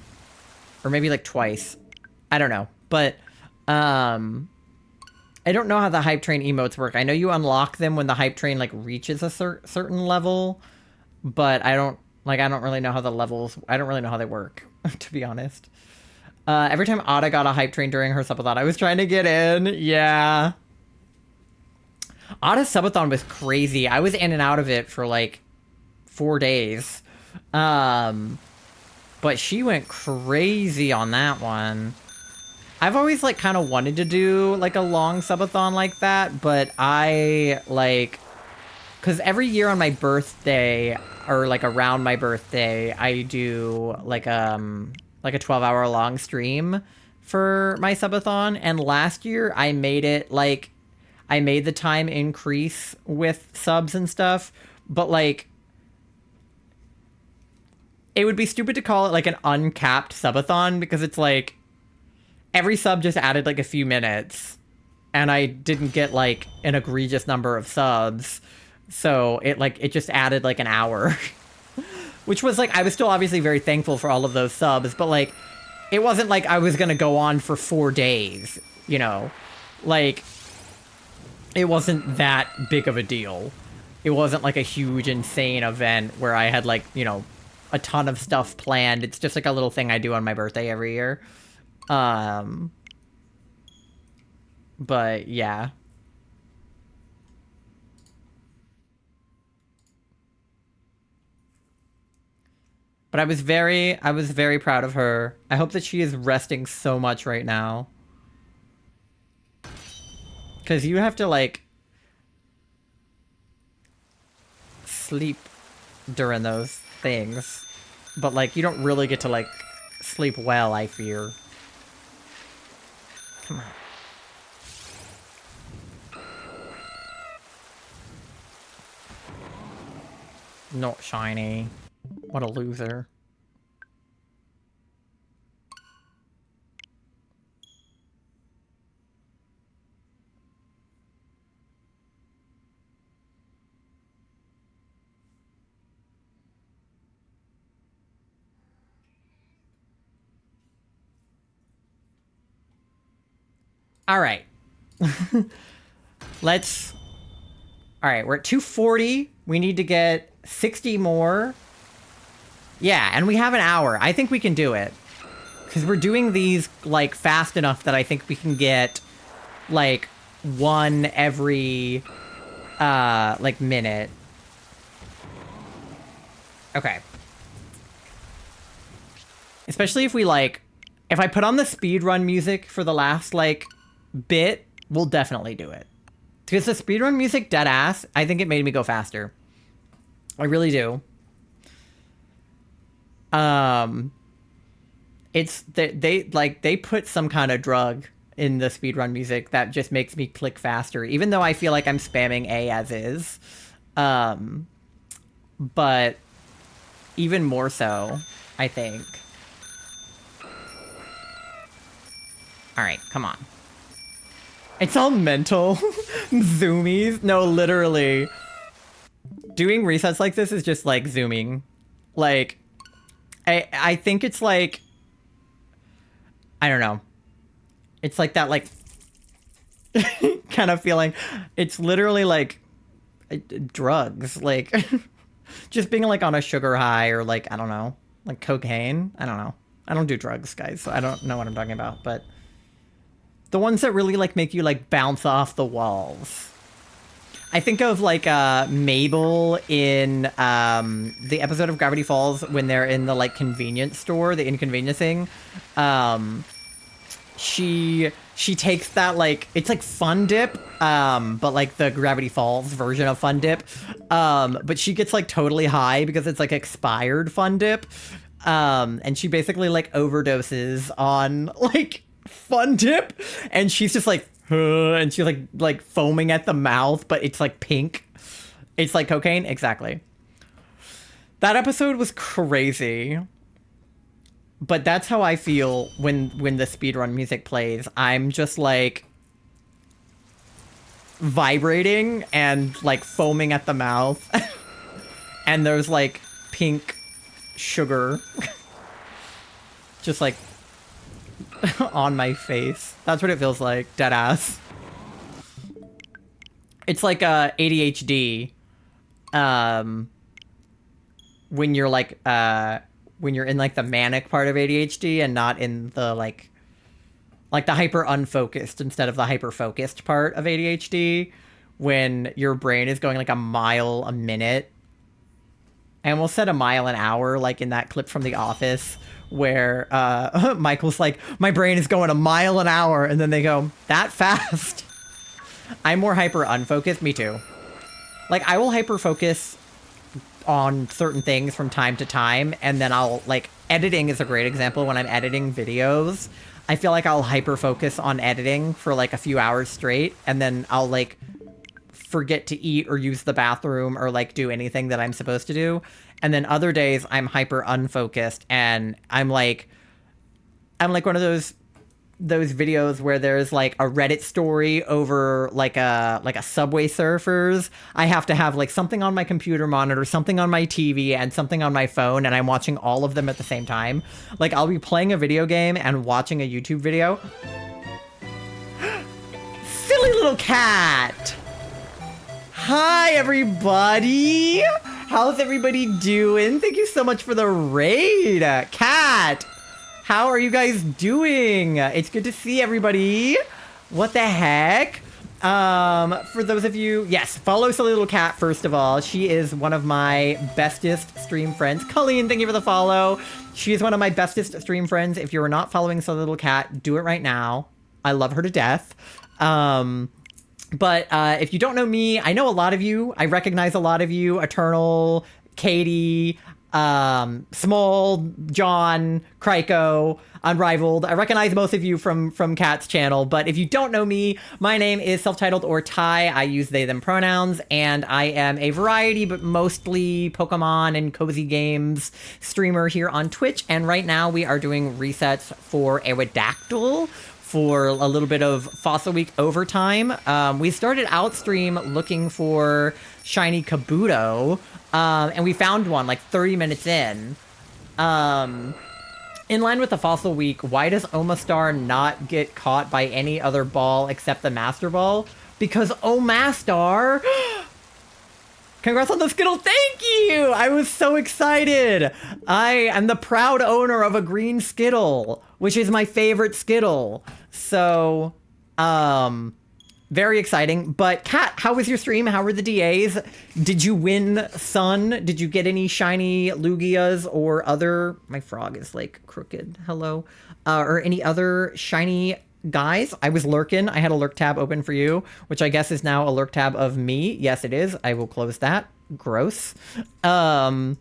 Or maybe, like, twice. I don't know. But, I don't know how the hype train emotes work. I know you unlock them when the hype train, like, reaches a certain level, but I don't really know how the levels... I don't really know how they work, to be honest. Every time Ada got a hype train during her subathon, I was trying to get in. Yeah. Ada's subathon was crazy. I was in and out of it for, like, 4 days. But she went crazy on that one. I've always, like, kind of wanted to do, like, a long subathon like that, but I, like... Because every year on my birthday, or, like, around my birthday, I do, like a 12-hour long stream for my subathon, and last year I made it, like... I made the time increase with subs and stuff, but, like, it would be stupid to call it, like, an uncapped subathon, because it's, like, every sub just added, like, a few minutes, and I didn't get, like, an egregious number of subs, so it just added, like, an hour. Which was, like, I was still obviously very thankful for all of those subs, but, like, it wasn't like I was gonna go on for 4 days, you know? Like... It wasn't that big of a deal. It wasn't like a huge, insane event where I had, like, you know, a ton of stuff planned. It's just like a little thing I do on my birthday every year. But, yeah. But I was very proud of her. I hope that she is resting so much right now. Because you have to, like, sleep during those things. But, like, you don't really get to, like, sleep well, I fear. Come on. Not shiny. What a loser. All right. Let's... All right, we're at 240. We need to get 60 more. Yeah, and we have an hour. I think we can do it. Because we're doing these, like, fast enough that I think we can get, like, one every, like, minute. Okay. Especially if we, like... If I put on the speedrun music for the last, like, bit, we'll definitely do it. Because the speedrun music, dead ass, I think it made me go faster. I really do. It's they put some kind of drug in the speedrun music that just makes me click faster, even though I feel like I'm spamming A as is. But even more so, I think. All right, come on. It's all mental. Zoomies. No, literally. Doing resets like this is just like zooming. Like, I think it's like, I don't know. It's like that, like, kind of feeling. It's literally like drugs. Like, just being like on a sugar high or like, I don't know, like cocaine. I don't know. I don't do drugs, guys, so I don't know what I'm talking about, but the ones that really like make you like bounce off the walls. I think of like Mabel in the episode of Gravity Falls when they're in the like convenience store, the inconveniencing. She takes that like, it's like Fun Dip, but like the Gravity Falls version of Fun Dip. But she gets like totally high because it's like expired Fun Dip. And she basically like overdoses on like Fun Dip, and she's just like, and she's like foaming at the mouth, but it's like pink. It's like cocaine. Exactly. That episode was crazy. But that's how I feel when the speedrun music plays. I'm just like vibrating and like foaming at the mouth. And there's like pink sugar just like on my face. That's what it feels like. Deadass. It's like ADHD. When you're like when you're in like the manic part of ADHD and not in the like the hyper unfocused instead of the hyper focused part of ADHD, when your brain is going like a mile a minute. I almost said a mile an hour, like in that clip from The Office where Michael's like, my brain is going a mile an hour, and then they go, that fast? I'm more hyper unfocused. Me too. Like, I will hyper focus on certain things from time to time, and then I'll like, editing is a great example. When I'm editing videos, I feel like I'll hyper focus on editing for like a few hours straight, and then I'll like forget to eat or use the bathroom or like do anything that I'm supposed to do. And then other days I'm hyper unfocused, and I'm like one of those videos where there's like a Reddit story over like a Subway Surfers. I have to have like something on my computer monitor, something on my TV, and something on my phone, and I'm watching all of them at the same time. Like, I'll be playing a video game and watching a YouTube video. Silly little cat! Hi, everybody! How's everybody doing? Thank you so much for the raid! Cat! How are you guys doing? It's good to see everybody. What the heck? For those of you, yes, follow Silly Little Cat first of all. She is one of my bestest stream friends. Colleen, thank you for the follow. She is one of my bestest stream friends. If you're not following Silly Little Cat, do it right now. I love her to death. But if you don't know me, I know a lot of you. I recognize a lot of you. Eternal, Katie, Small, John, Kryko, Unrivaled. I recognize most of you from Kat's channel, but if you don't know me, my name is Self-Titled or Ty. I use they, them pronouns, and I am a variety, but mostly Pokemon and cozy games streamer here on Twitch, and right now we are doing resets for Aerodactyl for a little bit of Fossil Week overtime. We started out stream looking for Shiny Kabuto, and we found one like 30 minutes in. In line with the Fossil Week, why does Omastar not get caught by any other ball except the Master Ball? Because Omastar... Congrats on the Skittle, thank you! I was so excited! I am the proud owner of a green Skittle, which is my favorite Skittle. So, very exciting. But Kat, how was your stream? How were the DAs? Did you win Sun? Did you get any shiny Lugias or other... My frog is like crooked, hello. Or any other shiny guys? I was lurking. I had a lurk tab open for you, which I guess is now a lurk tab of me. Yes, it is. I will close that. Gross. But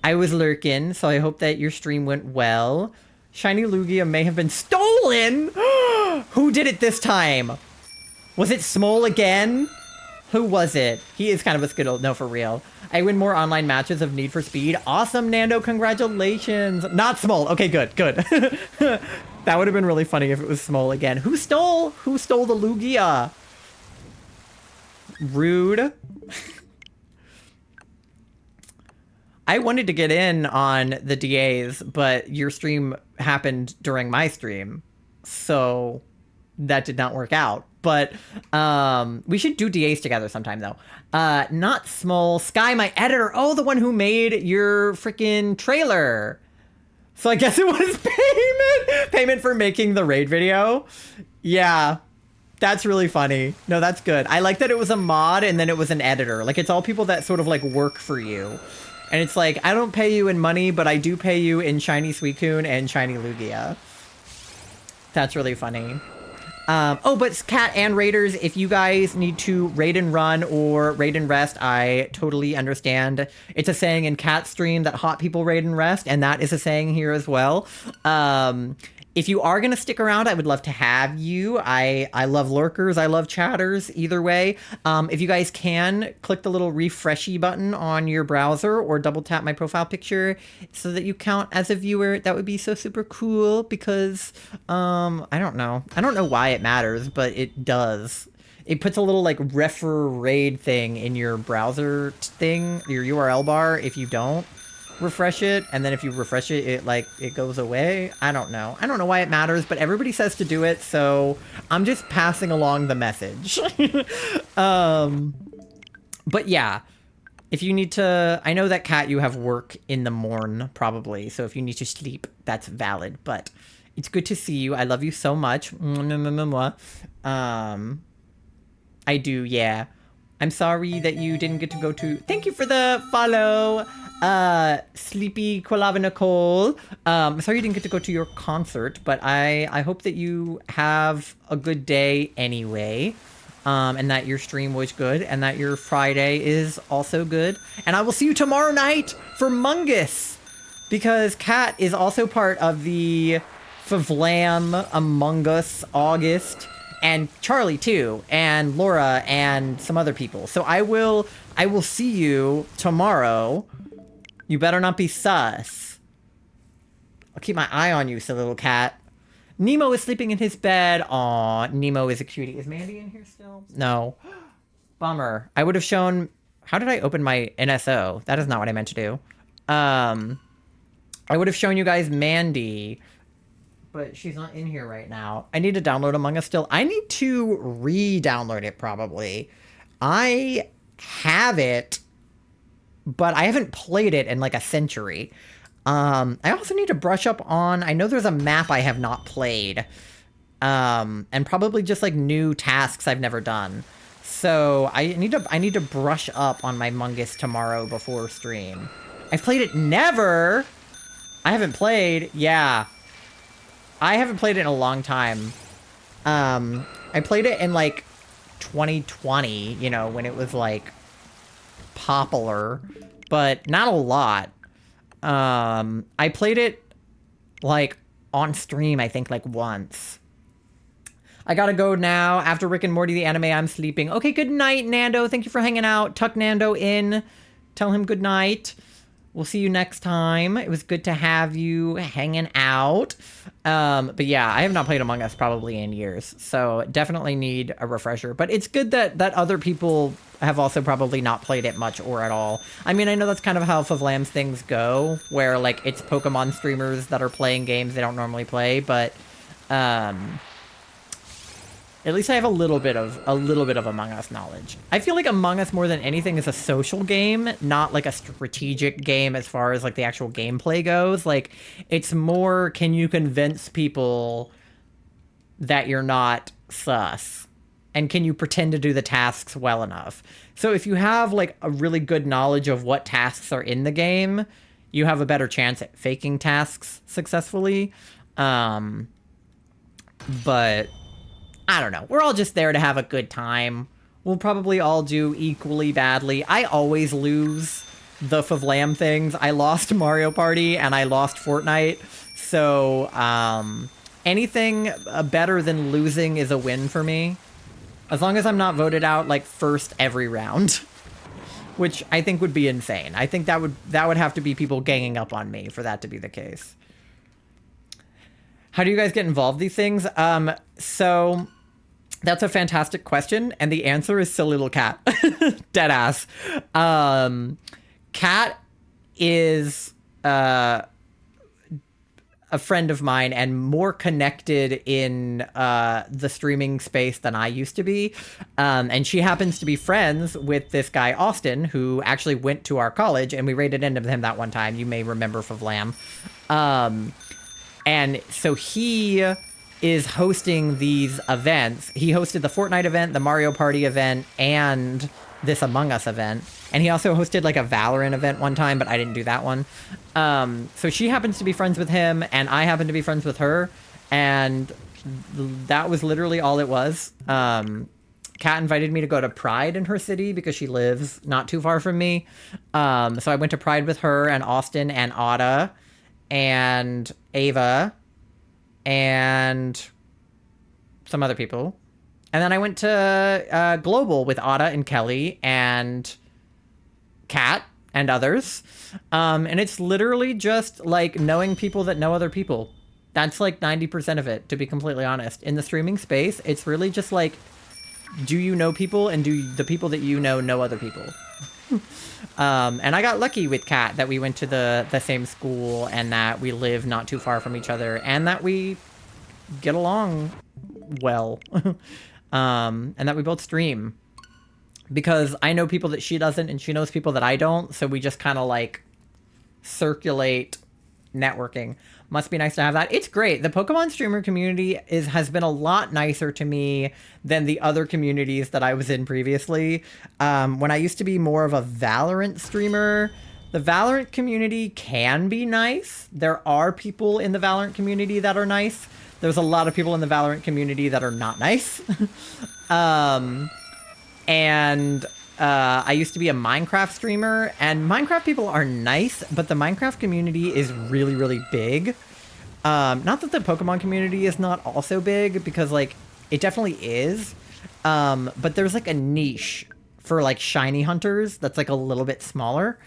I was lurking, so I hope that your stream went well. Shiny Lugia may have been stolen! Who did it this time? Was it Smole again? Who was it? He is kind of a Skittle. No, for real. I win more online matches of Need for Speed. Awesome, Nando. Congratulations. Not Smole. Okay, good, good. That would have been really funny if it was Smole again. Who stole the Lugia? Rude. I wanted to get in on the DAs, but your stream happened during my stream, so that did not work out. But we should do DAs together sometime, though. Not Small. Sky, my editor. Oh, the one who made your freaking trailer. So I guess it was payment. Payment for making the raid video. Yeah, that's really funny. No, that's good. I like that it was a mod and then it was an editor. Like, it's all people that sort of like work for you. And it's like, I don't pay you in money, but I do pay you in Shiny Suicune and Shiny Lugia. That's really funny. Oh, but Cat and Raiders, if you guys need to raid and run or raid and rest, I totally understand. It's a saying in Cat stream that hot people raid and rest, and that is a saying here as well. If you are going to stick around, I would love to have you. I love lurkers. I love chatters. Either way, if you guys can, click the little refreshy button on your browser or double tap my profile picture so that you count as a viewer. That would be so super cool because, I don't know. I don't know why it matters, but it does. It puts a little like refer raid thing in your browser thing, your URL bar if you don't refresh it, and then if you refresh it, it goes away. I don't know why it matters, but everybody says to do it, so I'm just passing along the message. But yeah, if you need to, I know that Kat, you have work in the morn probably, so if you need to sleep, that's valid, but it's good to see you. I love you so much. I do, yeah. I'm sorry that you didn't get to go to... Thank you for the follow, Sleepy Quilava Nicole. Sorry you didn't get to go to your concert, but I hope that you have a good day anyway. And that your stream was good, and that your Friday is also good. And I will see you tomorrow night for Mungus, because Kat is also part of the Favlam Among Us August, and Charlie too, and Laura, and some other people. So I will see you tomorrow. You better not be sus. I'll keep my eye on you, silly little cat. Nemo is sleeping in his bed. Aw, Nemo is a cutie. Is Mandy in here still? No. Bummer. I would have shown... How did I open my NSO? That is not what I meant to do. I would have shown you guys Mandy, but she's not in here right now. I need to download Among Us still. I need to re-download it, probably. I have it, but I haven't played it in like a century. I also need to brush up on... I know there's a map I have not played. And probably just like new tasks I've never done. So I need to brush up on my Mungus tomorrow before stream. I've played it never. I haven't played. Yeah. I haven't played it in a long time. I played it in like 2020, you know, when it was like popular. but not a lot. I played it like on stream, I think like once. I gotta go now. After Rick and Morty the anime, I'm sleeping. Okay, good night, Nando. Thank you for hanging out. Tuck Nando in. Tell him good night. We'll see you next time. It was good to have you hanging out. But yeah, I have not played Among Us probably in years, so definitely need a refresher. But it's good that other people have also probably not played it much or at all. I mean, I know that's kind of how Favlam's things go, where like it's Pokemon streamers that are playing games they don't normally play, but at least I have a little bit of Among Us knowledge. I feel like Among Us more than anything is a social game, not like a strategic game as far as like the actual gameplay goes. Like it's more, can you convince people that you're not sus? And can you pretend to do the tasks well enough? So if you have like a really good knowledge of what tasks are in the game, you have a better chance at faking tasks successfully. But I don't know. We're all just there to have a good time. We'll probably all do equally badly. I always lose the Favlam things. I lost Mario Party and I lost Fortnite. So anything better than losing is a win for me. As long as I'm not voted out like first every round. Which I think would be insane. I think that would have to be people ganging up on me for that to be the case. How do you guys get involved in these things? So that's a fantastic question, and the answer is silly little cat. Deadass. Cat is a friend of mine and more connected in the streaming space than I used to be. And she happens to be friends with this guy, Austin, who actually went to our college, and we raided into him that one time. You may remember Favlam. And so he is hosting these events. He hosted the Fortnite event, the Mario Party event, and this Among Us event. And he also hosted like a Valorant event one time, but I didn't do that one. So she happens to be friends with him, and I happen to be friends with her. And that was literally all it was. Kat invited me to go to Pride in her city because she lives not too far from me. So I went to Pride with her and Austin and Ada and Ava and some other people. And then I went to Global with Ada and Kelly and Kat and others. And it's literally just like knowing people that know other people. That's like 90% of it, to be completely honest. In the streaming space, it's really just like, do you know people, and do the people that you know other people? And I got lucky with Kat that we went to the same school, and that we live not too far from each other, and that we get along well. And that we both stream. Because I know people that she doesn't, and she knows people that I don't, so we just kind of like circulate networking. Must be nice to have that. It's great. The Pokemon streamer community has been a lot nicer to me than the other communities that I was in previously. When I used to be more of a Valorant streamer, the Valorant community can be nice. There are people in the Valorant community that are nice. There's a lot of people in the Valorant community that are not nice. And I used to be a Minecraft streamer, and Minecraft people are nice, but the Minecraft community is really, really big. Not that the Pokemon community is not also big, because, like, it definitely is. But there's, like, a niche for, like, shiny hunters that's, like, a little bit smaller.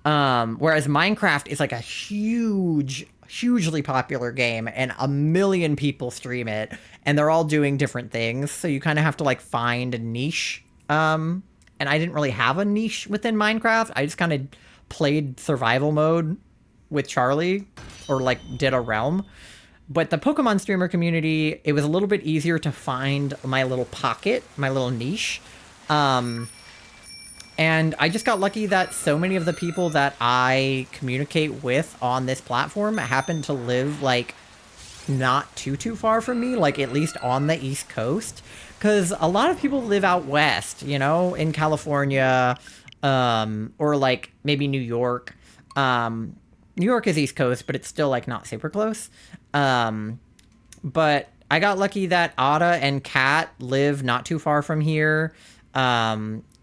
Whereas Minecraft is, like, a hugely popular game, and 1 million people stream it, and they're all doing different things, so you kind of have to, like, find a niche. And I didn't really have a niche within Minecraft. I just kind of played survival mode with Charlie, or like did a realm. But the Pokemon streamer community, it was a little bit easier to find my little pocket, my little niche. And I just got lucky that so many of the people that I communicate with on this platform happen to live like not too far from me, like at least on the East Coast. Because a lot of people live out west, you know, in California, or like maybe New York. New York is East Coast, but it's still like not super close. But I got lucky that Ada and Kat live not too far from here.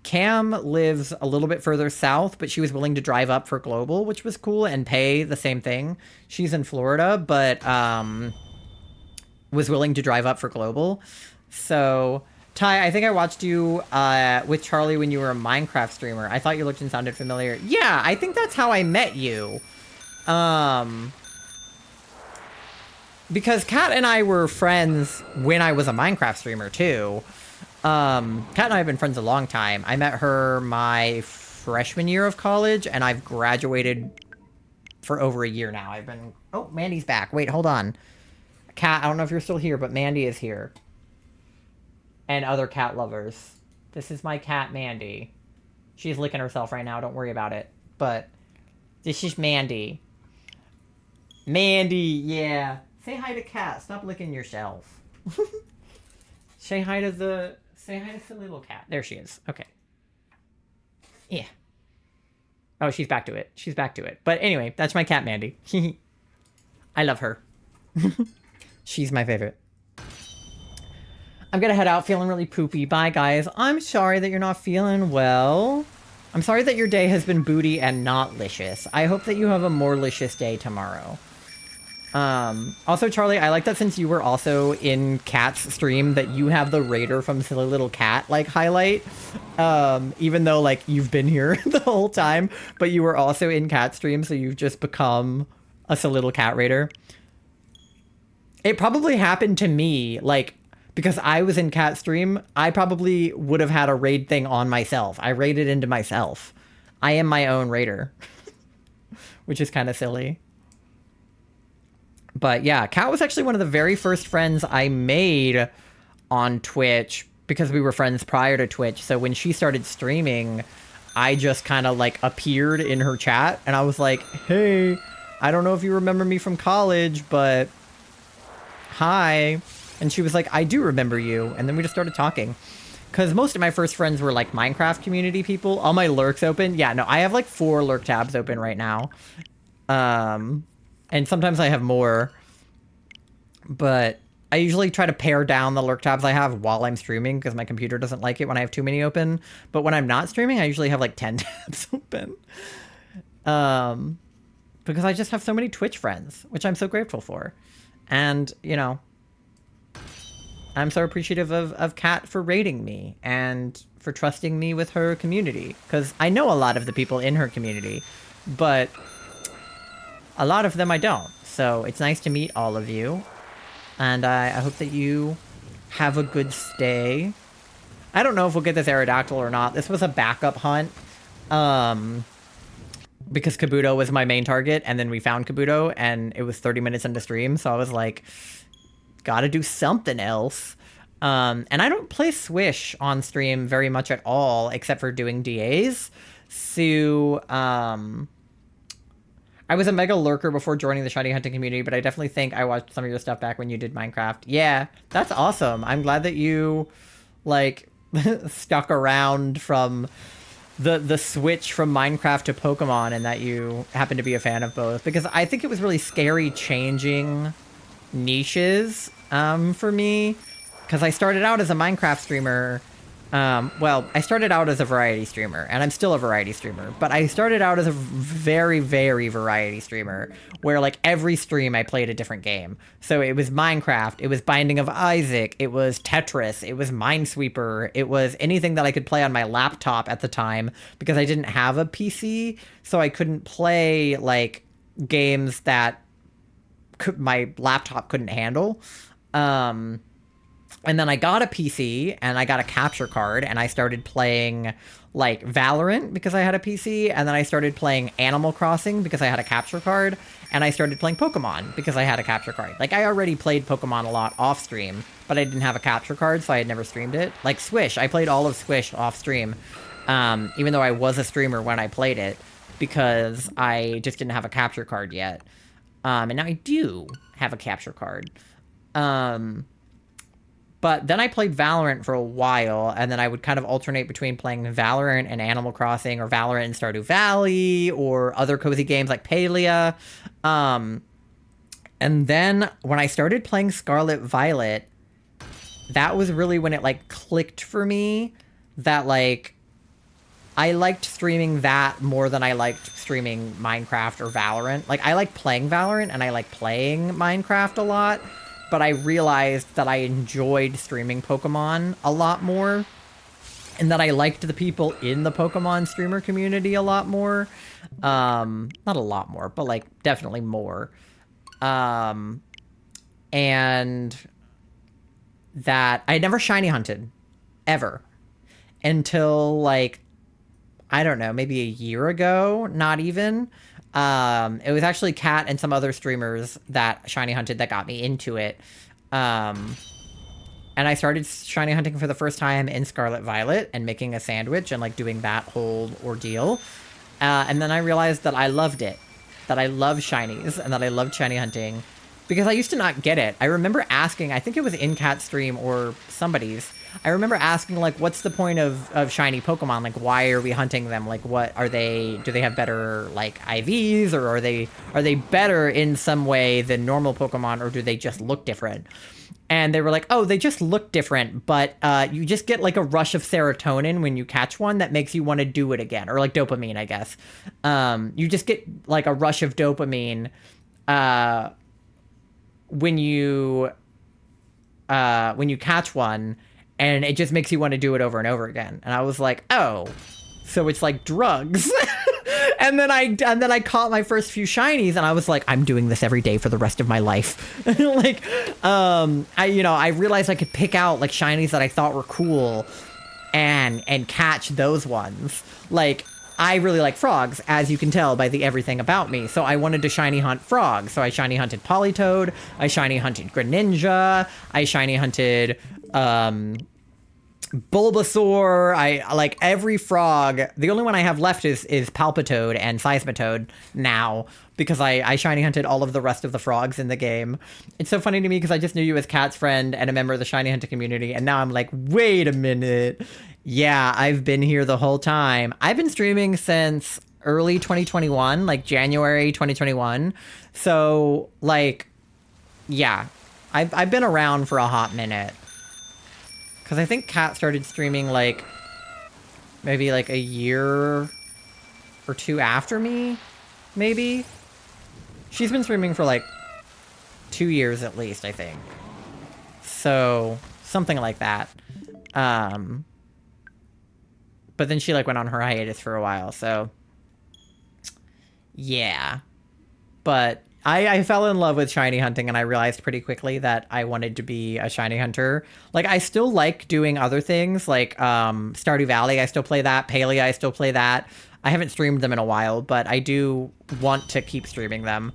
Cam lives a little bit further south, but she was willing to drive up for Global, which was cool, and pay the same thing. She's in Florida, but was willing to drive up for Global. So, Ty, I think I watched you with Charlie when you were a Minecraft streamer. I thought you looked and sounded familiar. Yeah, I think that's how I met you. Because Kat and I were friends when I was a Minecraft streamer, too. Kat and I have been friends a long time. I met her my freshman year of college, and I've graduated for over a year now. I've been... Oh, Mandy's back. Wait, hold on. Kat, I don't know if you're still here, but Mandy is here. And other cat lovers. This is my cat, Mandy. She's licking herself right now. Don't worry about it. But this is Mandy. Mandy, yeah. Say hi to Kat. Stop licking yourself. Say hi to silly little cat. There she is. Okay. Yeah. Oh, she's back to it. She's back to it. But anyway, that's my cat, Mandy. I love her. She's my favorite. I'm gonna head out feeling really poopy. Bye, guys. I'm sorry that you're not feeling well. I'm sorry that your day has been booty and not licious. I hope that you have a more licious day tomorrow. Also, Charlie, I like that since you were also in Kat's stream that you have the Raider from Silly Little Cat, like, highlight. Even though, like, you've been here the whole time, but you were also in Kat's stream, so you've just become a Silly Little Cat Raider. It probably happened to me, like, because I was in Kat's stream, I probably would have had a raid thing on myself. I raided into myself. I am my own Raider. Which is kind of silly. But yeah, Kat was actually one of the very first friends I made on Twitch because we were friends prior to Twitch. So when she started streaming, I just kind of like appeared in her chat and I was like, hey, I don't know if you remember me from college, but hi. And she was like, I do remember you. And then we just started talking. Because most of my first friends were like Minecraft community people. All my lurks open. Yeah, no, I have like 4 lurk tabs open right now. And sometimes I have more. But I usually try to pare down the lurk tabs I have while I'm streaming because my computer doesn't like it when I have too many open. But when I'm not streaming, I usually have like 10 tabs open. Because I just have so many Twitch friends, which I'm so grateful for. And, you know, I'm so appreciative of Kat for rating me and for trusting me with her community. Because I know a lot of the people in her community, but a lot of them I don't. So it's nice to meet all of you. And I hope that you have a good stay. I don't know if we'll get this Aerodactyl or not. This was a backup hunt. Because Kabuto was my main target. And then we found Kabuto. And it was 30 minutes into stream. So I was like, gotta do something else. And I don't play Swish on stream very much at all. Except for doing DAs. So, I was a mega lurker before joining the shiny hunting community, but I definitely think I watched some of your stuff back when you did Minecraft. Yeah, that's awesome. I'm glad that you, like, stuck around from the switch from Minecraft to Pokemon and that you happen to be a fan of both. Because I think it was really scary changing niches for me. Because I started out as a Minecraft streamer. Well, I started out as a variety streamer, and I'm still a variety streamer, but I started out as a very, very variety streamer, where, like, every stream I played a different game. So it was Minecraft, it was Binding of Isaac, it was Tetris, it was Minesweeper, it was anything that I could play on my laptop at the time, because I didn't have a PC, so I couldn't play, like, games that my laptop couldn't handle. And then I got a PC, and I got a capture card, and I started playing, like, Valorant because I had a PC, and then I started playing Animal Crossing because I had a capture card, and I started playing Pokemon because I had a capture card. Like, I already played Pokemon a lot off-stream, but I didn't have a capture card, so I had never streamed it. Like, Swish, I played all of Swish off-stream, even though I was a streamer when I played it, because I just didn't have a capture card yet. And now I do have a capture card. But then I played Valorant for a while, and then I would kind of alternate between playing Valorant and Animal Crossing, or Valorant and Stardew Valley, or other cozy games like Palia. And then when I started playing Scarlet Violet, that was really when it, like, clicked for me that, like, I liked streaming that more than I liked streaming Minecraft or Valorant. Like, I like playing Valorant and I like playing Minecraft a lot, but I realized that I enjoyed streaming Pokemon a lot more, and that I liked the people in the Pokemon streamer community a lot more. Not a lot more, but, like, definitely more. And that I never shiny hunted, ever, until, like, I don't know, maybe a year ago, not even. It was actually Kat and some other streamers that shiny hunted that got me into it. And I started shiny hunting for the first time in Scarlet Violet and making a sandwich and, like, doing that whole ordeal. And then I realized that I loved it, that I love shinies and that I loved shiny hunting, because I used to not get it. I remember asking, I think it was in Kat's stream or somebody's, I remember asking, like, what's the point of shiny Pokemon? Like, why are we hunting them? Like, what are they, do they have better, like, IVs, or are they better in some way than normal Pokemon, or do they just look different? And they were like, oh, they just look different, but you just get, like, a rush of serotonin when you catch one that makes you want to do it again, or, like, dopamine, I guess. You just get, like, a rush of dopamine when you catch one, and it just makes you want to do it over and over again. And I was like, oh, so it's like drugs. and then I caught my first few shinies, and I was like, I'm doing this every day for the rest of my life. Like, I realized I could pick out, like, shinies that I thought were cool and catch those ones. Like, I really like frogs, as you can tell by the everything about me. So I wanted to shiny hunt frogs. So I shiny hunted Politoed, I shiny hunted Greninja, I shiny hunted Bulbasaur. I like every frog. The only one I have left is Palpitoad and Seismitoad now, because I shiny hunted all of the rest of the frogs in the game. It's so funny to me because I just knew you as Kat's friend and a member of the shiny hunting community, and now I'm like, wait a minute. Yeah, I've been here the whole time. I've been streaming since early 2021, like January 2021. So, like, yeah, I've been around for a hot minute. Because I think Kat started streaming, like, maybe, like, a year or two after me, maybe? She's been streaming for, like, 2 years at least, I think. So, something like that. But then she, like, went on her hiatus for a while, so... yeah. But I fell in love with shiny hunting, and I realized pretty quickly that I wanted to be a shiny hunter. Like, I still like doing other things, like, Stardew Valley, I still play that. Palia, I still play that. I haven't streamed them in a while, but I do want to keep streaming them.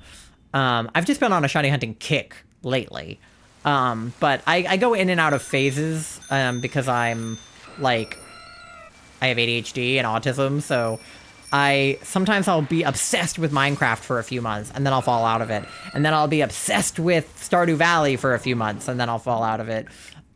I've just been on a shiny hunting kick lately. But I go in and out of phases, because I'm, like... I have ADHD and autism, so sometimes I'll be obsessed with Minecraft for a few months, and then I'll fall out of it. And then I'll be obsessed with Stardew Valley for a few months, and then I'll fall out of it.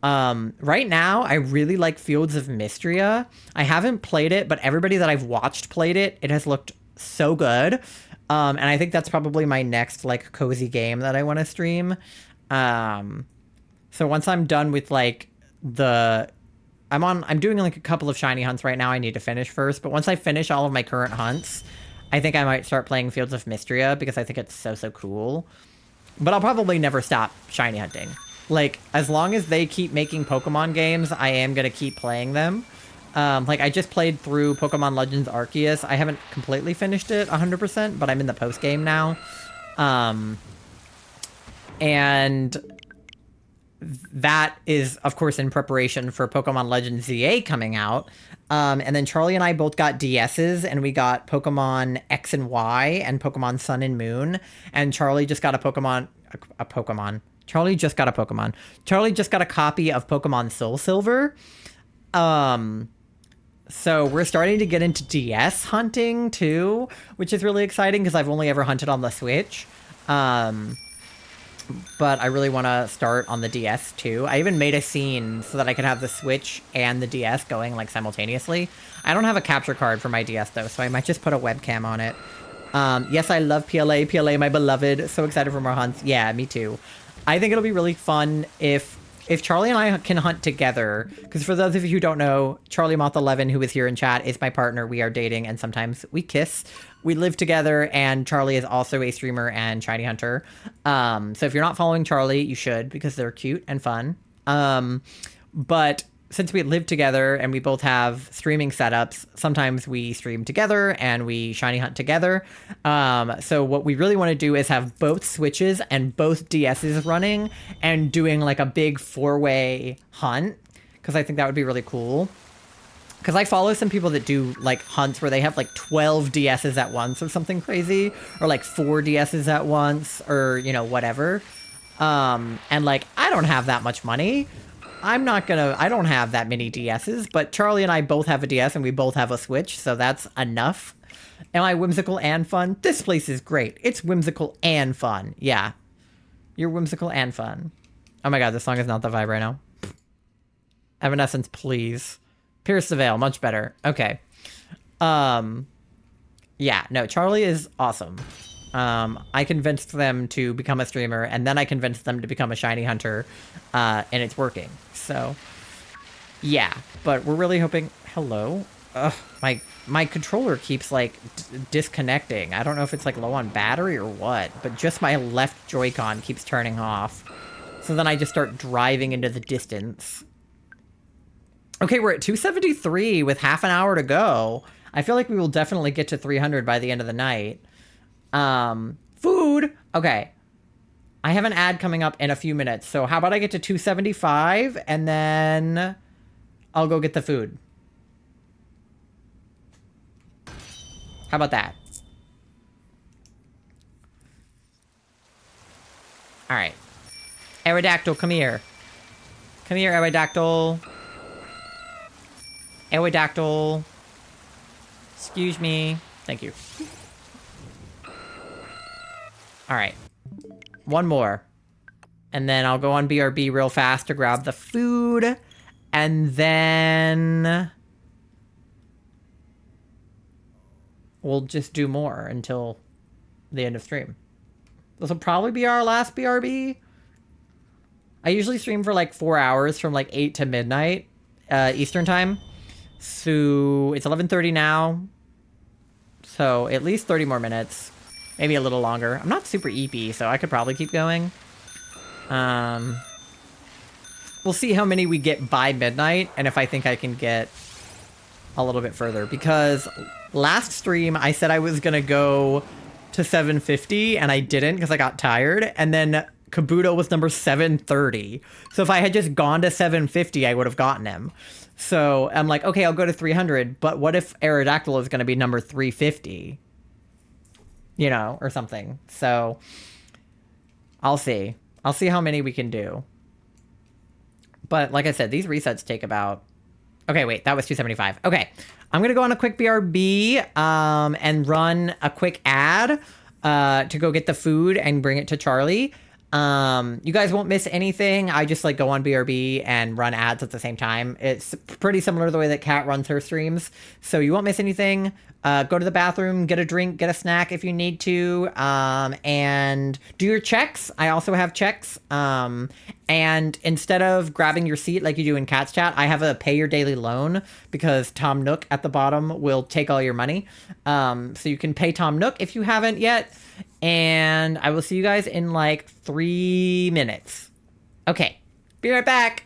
Right now, I really like Fields of Mystria. I haven't played it, but everybody that I've watched played it. It has looked so good. And I think that's probably my next, like, cozy game that I want to stream. So once I'm done with, like, I'm doing, like, a couple of shiny hunts right now I need to finish first, but once I finish all of my current hunts, I think I might start playing Fields of Mystria, because I think it's so cool. But I'll probably never stop shiny hunting. Like, as long as they keep making Pokemon games, I am gonna keep playing them. Like, I just played through Pokemon Legends Arceus. I haven't completely finished it 100%, but I'm in the post-game now. And... that is, of course, in preparation for Pokemon Legends ZA coming out. And then Charlie and I both got DSs, and we got Pokemon X and Y and Pokemon Sun and Moon. And Charlie just got a Pokemon. Charlie just got a Pokemon. Charlie just got a copy of Pokemon Soul Silver. So we're starting to get into DS hunting, too, which is really exciting, because I've only ever hunted on the Switch. But I really want to start on the DS, too. I even made a scene so that I could have the Switch and the DS going, like, simultaneously. I don't have a capture card for my DS, though, so I might just put a webcam on it. Yes, I love PLA. PLA, my beloved. So excited for more hunts. Yeah, me too. I think it'll be really fun if if Charlie and I can hunt together, because for those of you who don't know, Charlie Moth 11, who is here in chat, is my partner. We are dating, and sometimes we kiss. We live together, and Charlie is also a streamer and shiny hunter. So if you're not following Charlie, you should, because they're cute and fun. But since we live together and we both have streaming setups, sometimes we stream together and we shiny hunt together. So what we really want to do is have both Switches and both DSs running and doing like a big 4-way hunt, because I think that would be really cool. Because I follow some people that do like hunts where they have like 12 DSs at once or something crazy, or like 4 DSs at once, or, you know, whatever. And like, I don't have that much money. I don't have that many DSs, but Charlie and I both have a DS and we both have a Switch, so that's enough. Am I whimsical and fun? This place is great. It's whimsical and fun. Yeah. You're whimsical and fun. Oh my god, this song is not the vibe right now. Evanescence, please. Pierce the Veil, much better. Okay. Yeah, no, Charlie is awesome. I convinced them to become a streamer, and then I convinced them to become a shiny hunter, and it's working. So, yeah. But we're really hoping... Hello? Ugh, my controller keeps, like, disconnecting. I don't know if it's, like, low on battery or what, but just my left Joy-Con keeps turning off. So then I just start driving into the distance. Okay, we're at 273 with half an hour to go. I feel like we will definitely get to 300 by the end of the night. Food. Okay. I have an ad coming up in a few minutes. So how about I get to 275 and then I'll go get the food. How about that? All right. Aerodactyl, come here. Come here, Aerodactyl. Aerodactyl. Excuse me. Thank you. All right. One more. And then I'll go on BRB real fast to grab the food. And then we'll just do more until the end of stream. This will probably be our last BRB. I usually stream for like 4 hours from like 8 to midnight Eastern time. So it's 11:30 now. So at least 30 more minutes. Maybe a little longer. I'm not super EP, so I could probably keep going. We'll see how many we get by midnight, and if I think I can get a little bit further. Because last stream, I said I was going to go to 750, and I didn't because I got tired. And then Kabuto was number 730. So if I had just gone to 750, I would have gotten him. So I'm like, okay, I'll go to 300. But what if Aerodactyl is going to be number 350? You know, or something. So I'll see. I'll see how many we can do. But like I said, these resets take about... Okay, wait, that was 275. Okay, I'm going to go on a quick BRB and run a quick ad to go get the food and bring it to Charlie. You guys won't miss anything. I just like go on BRB and run ads at the same time. It's pretty similar to the way that Kat runs her streams. So you won't miss anything. Go to the bathroom, get a drink, get a snack if you need to, and do your checks. I also have checks. And instead of grabbing your seat like you do in Cat's Chat, I have a pay your daily loan because Tom Nook at the bottom will take all your money. So you can pay Tom Nook if you haven't yet. And I will see you guys in like 3 minutes. Okay, be right back.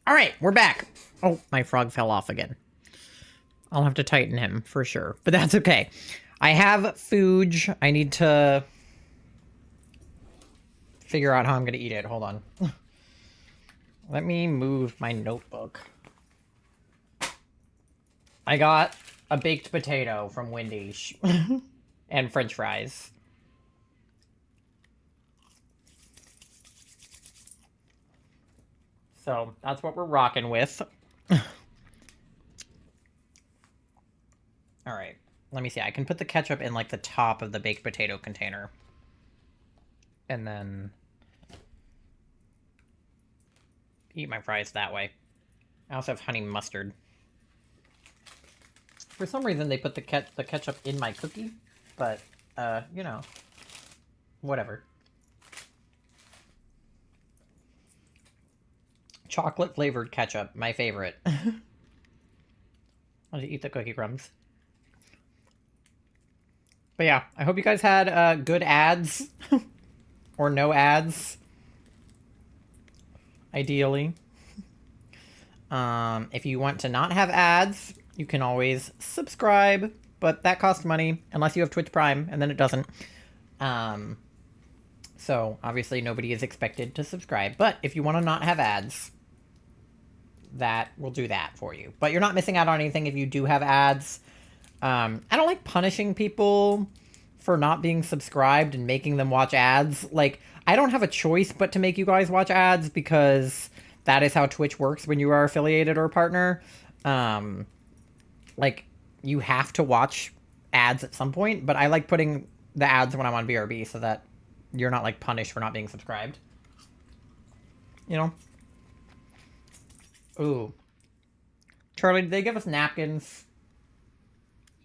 All right, we're back. Oh, my frog fell off again. I'll have to tighten him for sure, but that's okay. I have Fuge. I need to figure out how I'm going to eat it. Hold on. Let me move my notebook. I got a baked potato from Wendy's and French fries. So that's what we're rocking with. All right. Let me see. I can put the ketchup in like the top of the baked potato container. And then eat my fries that way. I also have honey mustard. For some reason, they put the ketchup in my cookie, but, you know, whatever. Chocolate-flavored ketchup, my favorite. I'll just eat the cookie crumbs. But yeah, I hope you guys had, good ads. Or no ads. Ideally. If you want to not have ads, you can always subscribe, but that costs money, unless you have Twitch Prime, and then it doesn't. So, obviously, nobody is expected to subscribe, but if you want to not have ads, that will do that for you. But you're not missing out on anything if you do have ads. I don't like punishing people for not being subscribed and making them watch ads. Like, I don't have a choice but to make you guys watch ads, because that is how Twitch works when you are affiliated or a partner. Like, you have to watch ads at some point, but I like putting the ads when I'm on BRB so that you're not, like, punished for not being subscribed. You know? Ooh. Charlie, did they give us napkins?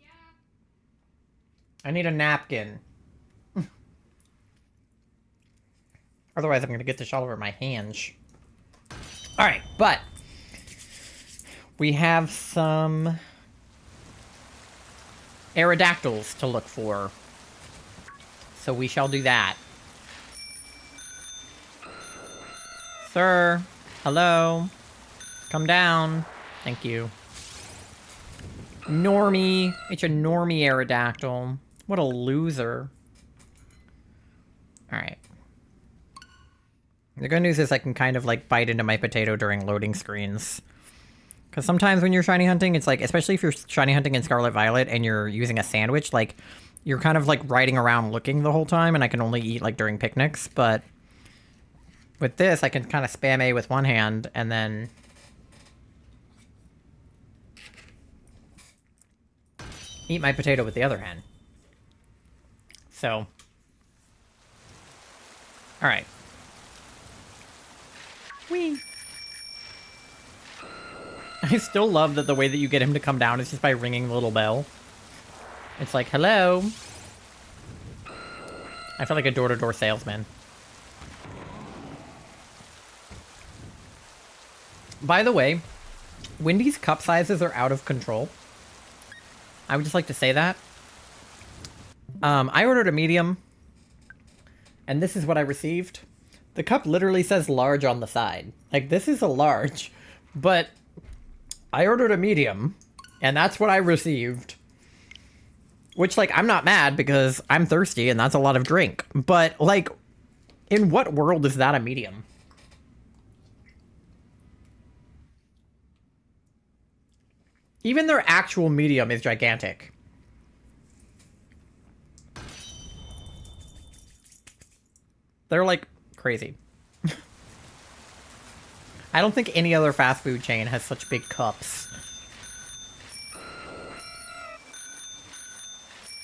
Yeah. I need a napkin. Otherwise, I'm going to get this all over my hands. Alright, but we have some Aerodactyls to look for. So we shall do that. Sir, hello. Come down. Thank you. Normie. It's a normie Aerodactyl. What a loser. Alright. The good news is I can kind of, like, bite into my potato during loading screens. Because sometimes when you're shiny hunting, it's like, especially if you're shiny hunting in Scarlet Violet and you're using a sandwich, like, you're kind of, like, riding around looking the whole time, and I can only eat, like, during picnics, but with this, I can kind of spam A with one hand, and then eat my potato with the other hand. So, alright. Whee! I still love that the way that you get him to come down is just by ringing the little bell. It's like, hello. I feel like a door-to-door salesman. By the way, Wendy's cup sizes are out of control. I would just like to say that. I ordered a medium, and this is what I received. The cup literally says large on the side. Like, this is a large, but I ordered a medium, and that's what I received. Which, like, I'm not mad because I'm thirsty and that's a lot of drink. But, like, in what world is that a medium? Even their actual medium is gigantic. They're, like, crazy. I don't think any other fast food chain has such big cups.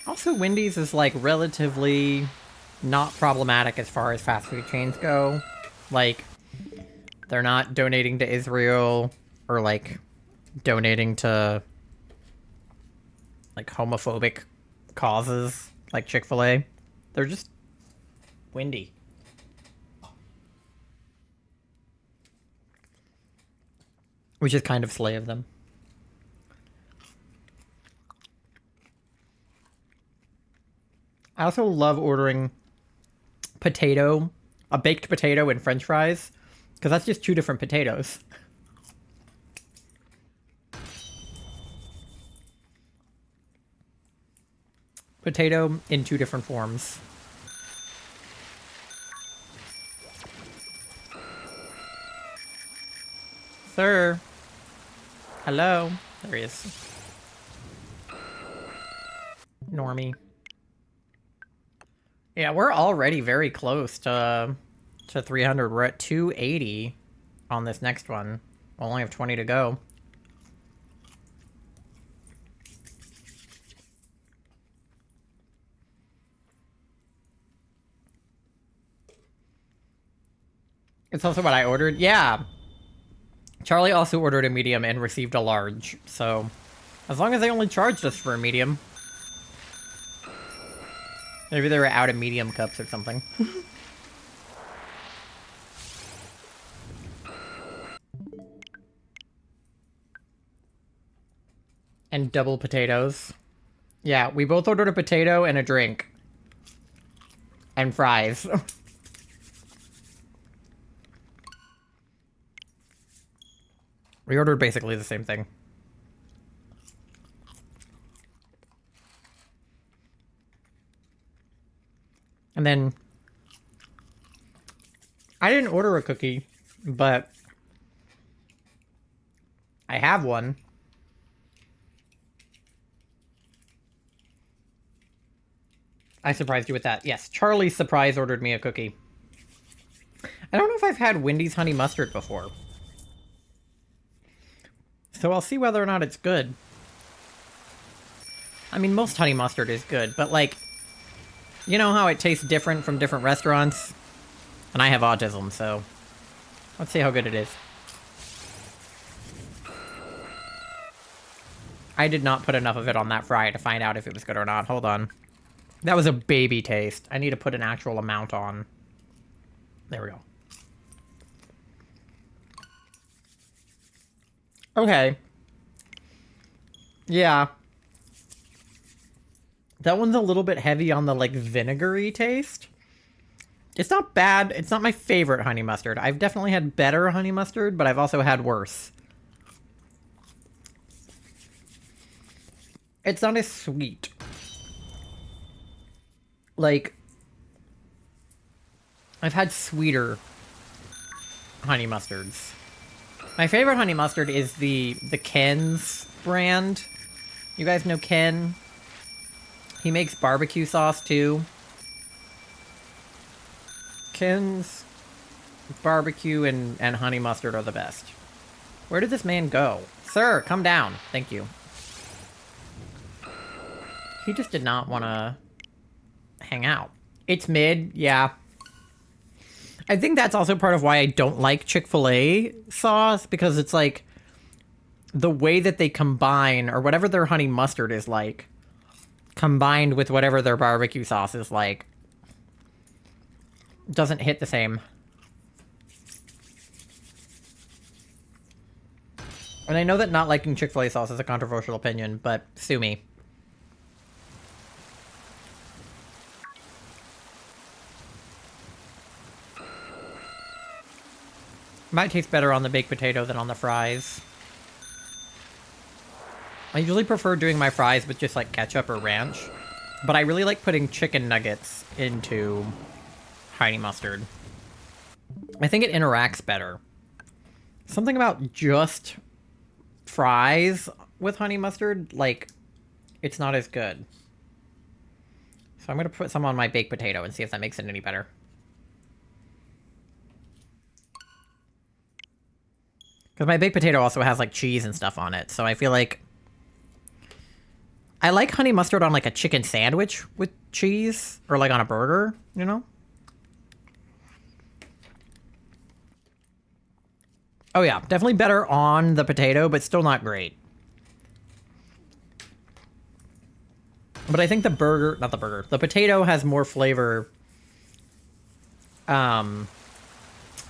Also, Wendy's is, like, relatively not problematic as far as fast food chains go. Like, they're not donating to Israel or, like, donating to, like, homophobic causes like Chick-fil-A. They're just Wendy. Which is kind of slay of them. I also love ordering a baked potato and french fries, because that's just two different potatoes. potato in 2 different forms. Sir. Hello. There he is. Normie. Yeah, we're already very close to 300. We're at 280 on this next one. We'll only have 20 to go. It's also what I ordered. Yeah. Charlie also ordered a medium and received a large. So, as long as they only charged us for a medium. Maybe they were out of medium cups or something. And double potatoes. Yeah, we both ordered a potato and a drink. And fries. We ordered basically the same thing. And then I didn't order a cookie, but I have one. I surprised you with that. Yes, Charlie surprise ordered me a cookie. I don't know if I've had Wendy's honey mustard before. So I'll see whether or not it's good. I mean, most honey mustard is good, but like, you know how it tastes different from different restaurants? And I have autism, so let's see how good it is. I did not put enough of it on that fry to find out if it was good or not. Hold on. That was a baby taste. I need to put an actual amount on. There we go. Okay. Yeah. That one's a little bit heavy on the, like, vinegary taste. It's not bad. It's not my favorite honey mustard. I've definitely had better honey mustard, but I've also had worse. It's not as sweet. Like, I've had sweeter honey mustards. My favorite honey mustard is the Ken's brand. You guys know Ken? He makes barbecue sauce too. Ken's barbecue and honey mustard are the best. Where did this man go? Sir, come down. Thank you. He just did not want to hang out. It's mid, yeah. I think that's also part of why I don't like Chick-fil-A sauce, because it's like the way that they combine, or whatever their honey mustard is like, combined with whatever their barbecue sauce is like, doesn't hit the same. And I know that not liking Chick-fil-A sauce is a controversial opinion, but sue me. Might taste better on the baked potato than on the fries. I usually prefer doing my fries with just like ketchup or ranch, but I really like putting chicken nuggets into honey mustard. I think it interacts better. Something about just fries with honey mustard, like, it's not as good. So I'm gonna put some on my baked potato and see if that makes it any better. Because my baked potato also has, like, cheese and stuff on it. So I feel like I like honey mustard on, like, a chicken sandwich with cheese. Or, like, on a burger, you know? Oh, yeah. Definitely better on the potato, but still not great. But I think the burger... Not the burger. The potato has more flavor...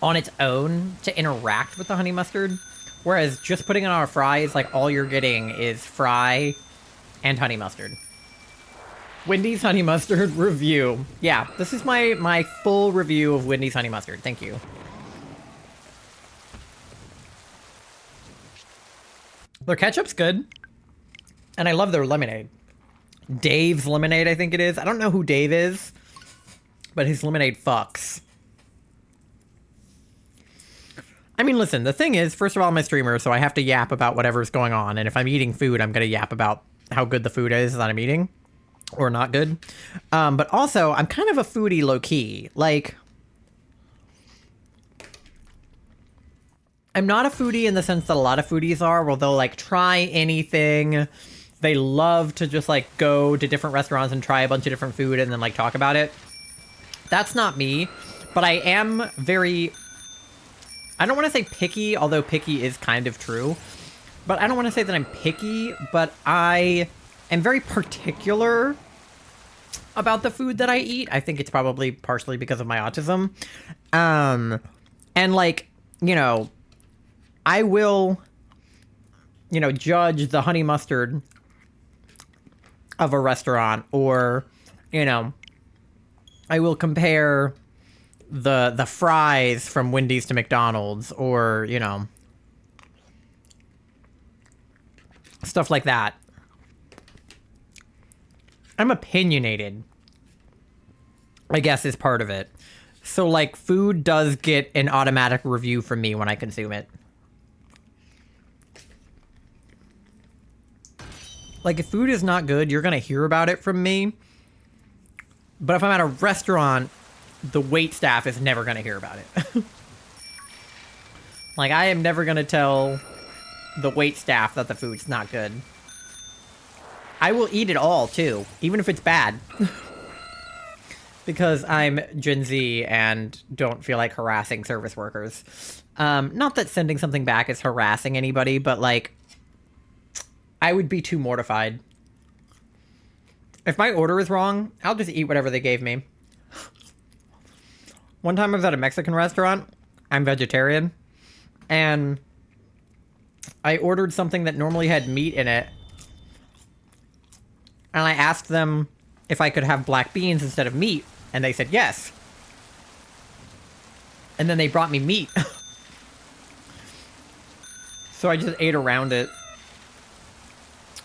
on its own to interact with the honey mustard, whereas just putting it on a fry is like all you're getting is fry and honey mustard. Wendy's honey mustard review. Yeah, this is my full review of Wendy's honey mustard. Thank you. Their ketchup's good, and I love their lemonade. Dave's Lemonade, I think it is. I don't know who Dave is, but his lemonade fucks. I mean, listen, the thing is, first of all, I'm a streamer, so I have to yap about whatever's going on. And if I'm eating food, I'm going to yap about how good the food is that I'm eating. Or not good. But also, I'm kind of a foodie low-key. Like, I'm not a foodie in the sense that a lot of foodies are, where they'll, like, try anything. They love to just, like, go to different restaurants and try a bunch of different food and then, like, talk about it. That's not me. But I am very... I don't want to say picky, although picky is kind of true. But I don't want to say that I'm picky, but I am very particular about the food that I eat. I think it's probably partially because of my autism. And, like, you know, I will, you know, judge the honey mustard of a restaurant, or, you know, I will compare the fries from Wendy's to McDonald's, or, you know, stuff like that. I'm opinionated, I guess, is part of it. So, like, food does get an automatic review from me when I consume it. Like, if food is not good, you're gonna hear about it from me. But if I'm at a restaurant, the wait staff is never gonna hear about it. Like, I am never gonna tell the wait staff that the food's not good. I will eat it all, too, even if it's bad. Because I'm Gen Z and don't feel like harassing service workers. Not that sending something back is harassing anybody, but, like, I would be too mortified. If my order is wrong, I'll just eat whatever they gave me. One time I was at a Mexican restaurant. I'm vegetarian. And I ordered something that normally had meat in it. And I asked them if I could have black beans instead of meat. And they said yes. And then they brought me meat. So I just ate around it.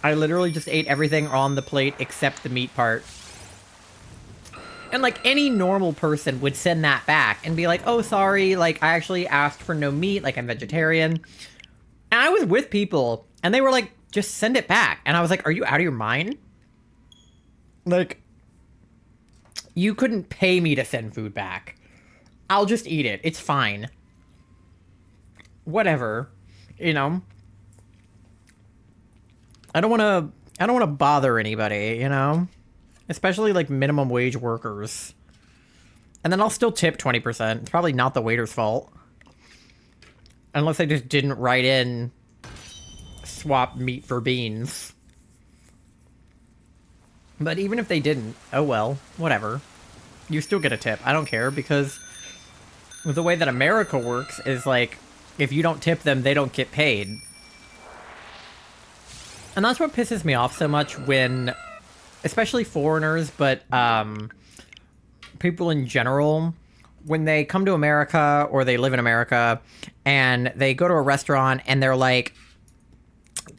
I literally just ate everything on the plate except the meat part. And, like, any normal person would send that back and be like, oh, sorry, like, I actually asked for no meat, like, I'm vegetarian. And I was with people, and they were like, just send it back. And I was like, are you out of your mind? Like, you couldn't pay me to send food back. I'll just eat it. It's fine. Whatever. You know? I don't want to bother anybody, you know? Especially, like, minimum wage workers. And then I'll still tip 20%. It's probably not the waiter's fault. Unless they just didn't write in swap meat for beans. But even if they didn't, oh well, whatever. You still get a tip. I don't care, because the way that America works is, like, if you don't tip them, they don't get paid. And that's what pisses me off so much when, especially foreigners, but people in general, when they come to America or they live in America and they go to a restaurant and they're like,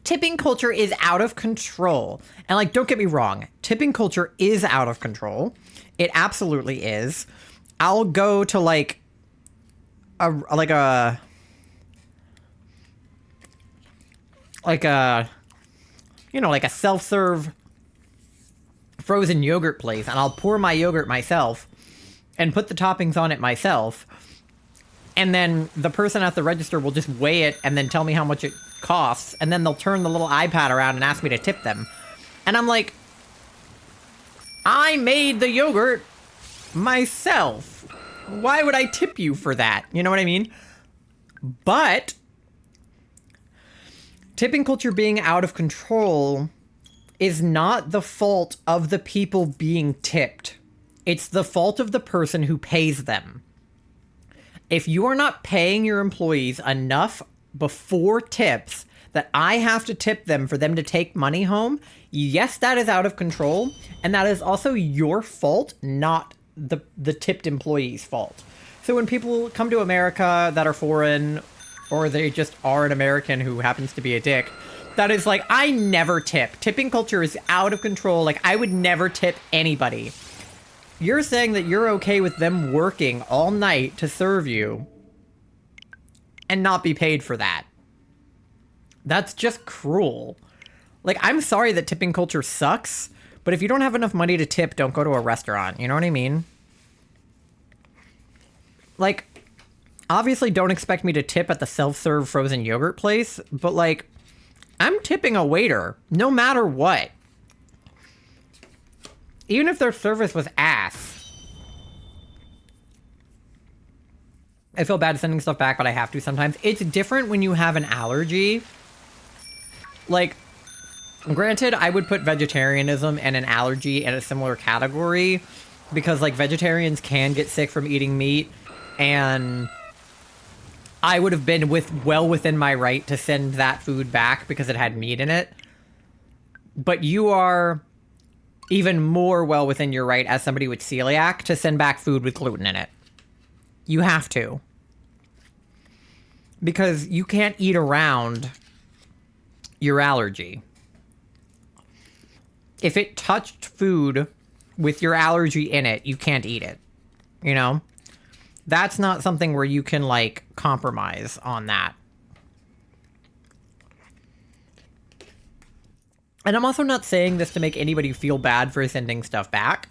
tipping culture is out of control. And, like, don't get me wrong, tipping culture is out of control. It absolutely is. I'll go to, like a you know, like a self-serve frozen yogurt place, and I'll pour my yogurt myself and put the toppings on it myself. And then the person at the register will just weigh it and then tell me how much it costs. And then they'll turn the little iPad around and ask me to tip them. And I'm like, I made the yogurt myself. Why would I tip you for that? You know what I mean? But tipping culture being out of control is not the fault of the people being tipped. It's the fault of the person who pays them. If you are not paying your employees enough before tips that I have to tip them for them to take money home, yes, that is out of control. And that is also your fault, not the tipped employee's fault. So when people come to America that are foreign, or they just are an American who happens to be a dick, that is like, I never tip. Tipping culture is out of control. Like, I would never tip anybody. You're saying that you're okay with them working all night to serve you and not be paid for that. That's just cruel. Like, I'm sorry that tipping culture sucks, but if you don't have enough money to tip, don't go to a restaurant. You know what I mean? Like, obviously don't expect me to tip at the self-serve frozen yogurt place, but like, I'm tipping a waiter, no matter what. Even if their service was ass. I feel bad sending stuff back, but I have to sometimes. It's different when you have an allergy. Like, granted, I would put vegetarianism and an allergy in a similar category because, like, vegetarians can get sick from eating meat, and I would have been well within my right to send that food back because it had meat in it. But you are even more well within your right as somebody with celiac to send back food with gluten in it. You have to. Because you can't eat around your allergy. If it touched food with your allergy in it, you can't eat it. You know? That's not something where you can, like, compromise on that. And I'm also not saying this to make anybody feel bad for sending stuff back.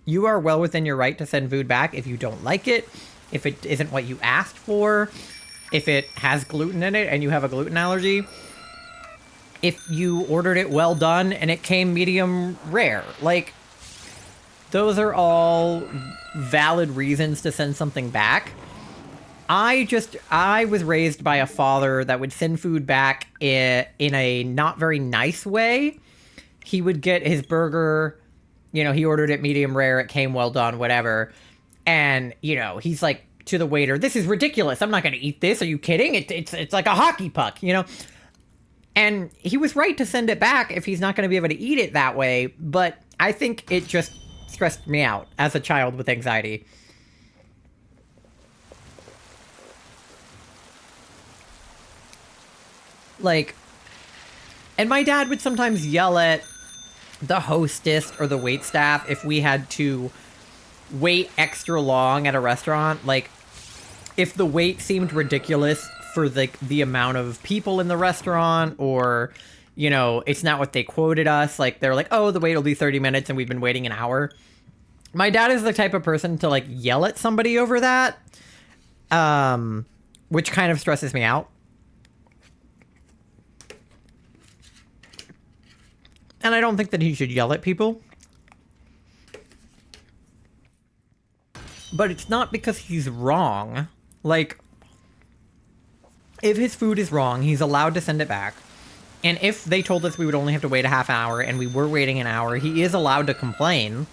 You are well within your right to send food back if you don't like it, if it isn't what you asked for, if it has gluten in it and you have a gluten allergy, if you ordered it well done and it came medium rare. Like, those are all valid reasons to send something back. I was raised by a father that would send food back in a not very nice way. He would get his burger, you know, he ordered it medium rare, it came well done, whatever. And, you know, he's like to the waiter, "This is ridiculous. I'm not going to eat this. Are you kidding? It's like a hockey puck, you know?" And he was right to send it back if he's not going to be able to eat it that way. But I think it just stressed me out as a child with anxiety. Like, and my dad would sometimes yell at the hostess or the waitstaff if we had to wait extra long at a restaurant. Like, if the wait seemed ridiculous for the amount of people in the restaurant, or, you know, it's not what they quoted us. Like, they're like, "Oh, the wait will be 30 minutes and we've been waiting an hour." My dad is the type of person to, like, yell at somebody over that, which kind of stresses me out. And I don't think that he should yell at people. But it's not because he's wrong. Like, if his food is wrong, he's allowed to send it back. And if they told us we would only have to wait a half hour and we were waiting an hour, he is allowed to complain.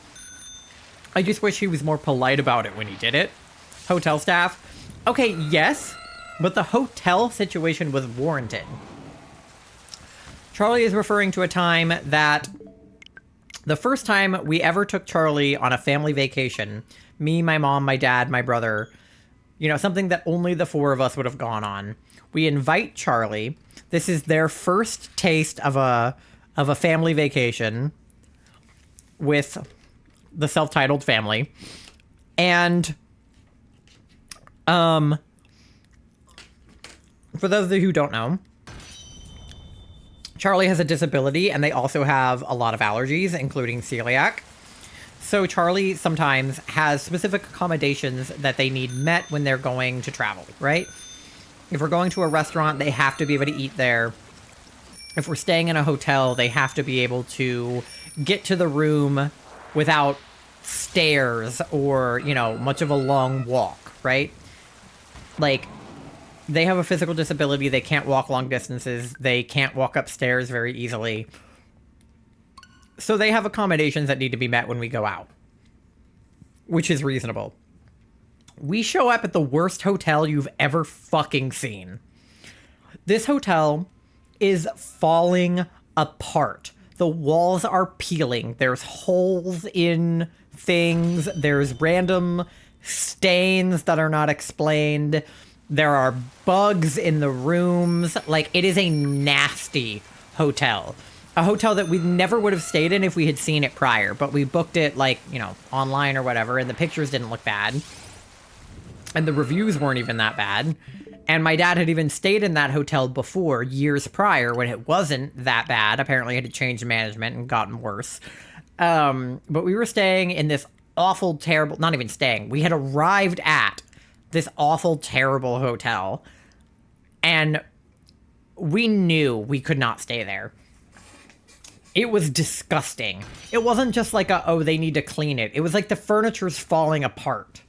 I just wish he was more polite about it when he did it. Hotel staff. Okay, yes, but the hotel situation was warranted. Charlie is referring to a time that the first time we ever took Charlie on a family vacation, me, my mom, my dad, my brother, you know, something that only the four of us would have gone on. We invite Charlie. This is their first taste of a family vacation with the self-titled family. And for those of you who don't know, Charlie has a disability, and they also have a lot of allergies, including celiac. So Charlie sometimes has specific accommodations that they need met when they're going to travel, right? If we're going to a restaurant, they have to be able to eat there. If we're staying in a hotel, they have to be able to get to the room without stairs or, you know, much of a long walk, right? Like, they have a physical disability. They can't walk long distances. They can't walk upstairs very easily. So they have accommodations that need to be met when we go out, which is reasonable. We show up at the worst hotel you've ever fucking seen. This hotel is falling apart. The walls are peeling. There's holes in things. There's random stains that are not explained. There are bugs in the rooms. Like, it is a nasty hotel. A hotel that we never would have stayed in if we had seen it prior, but we booked it, like, you know, online or whatever, and the pictures didn't look bad. And the reviews weren't even that bad. And my dad had even stayed in that hotel before, years prior, when it wasn't that bad. Apparently it had changed management and gotten worse. But we were staying in this awful, terrible, not even staying. We had arrived at this awful, terrible hotel. And we knew we could not stay there. It was disgusting. It wasn't just like oh, they need to clean it. It was like the furniture's falling apart.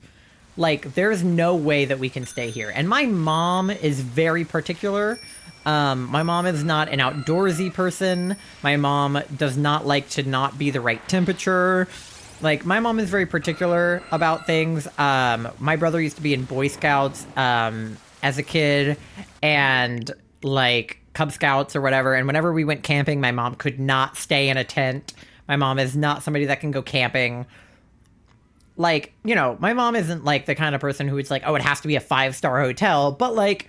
Like, there's no way that we can stay here. And my mom is very particular. My mom is not an outdoorsy person. My mom does not like to not be the right temperature. Like, my mom is very particular about things. My brother used to be in Boy Scouts as a kid, and, like, Cub Scouts or whatever. And whenever we went camping, my mom could not stay in a tent. My mom is not somebody that can go camping. Like, you know, my mom isn't, like, the kind of person who's like, oh, it has to be a 5-star hotel. But, like,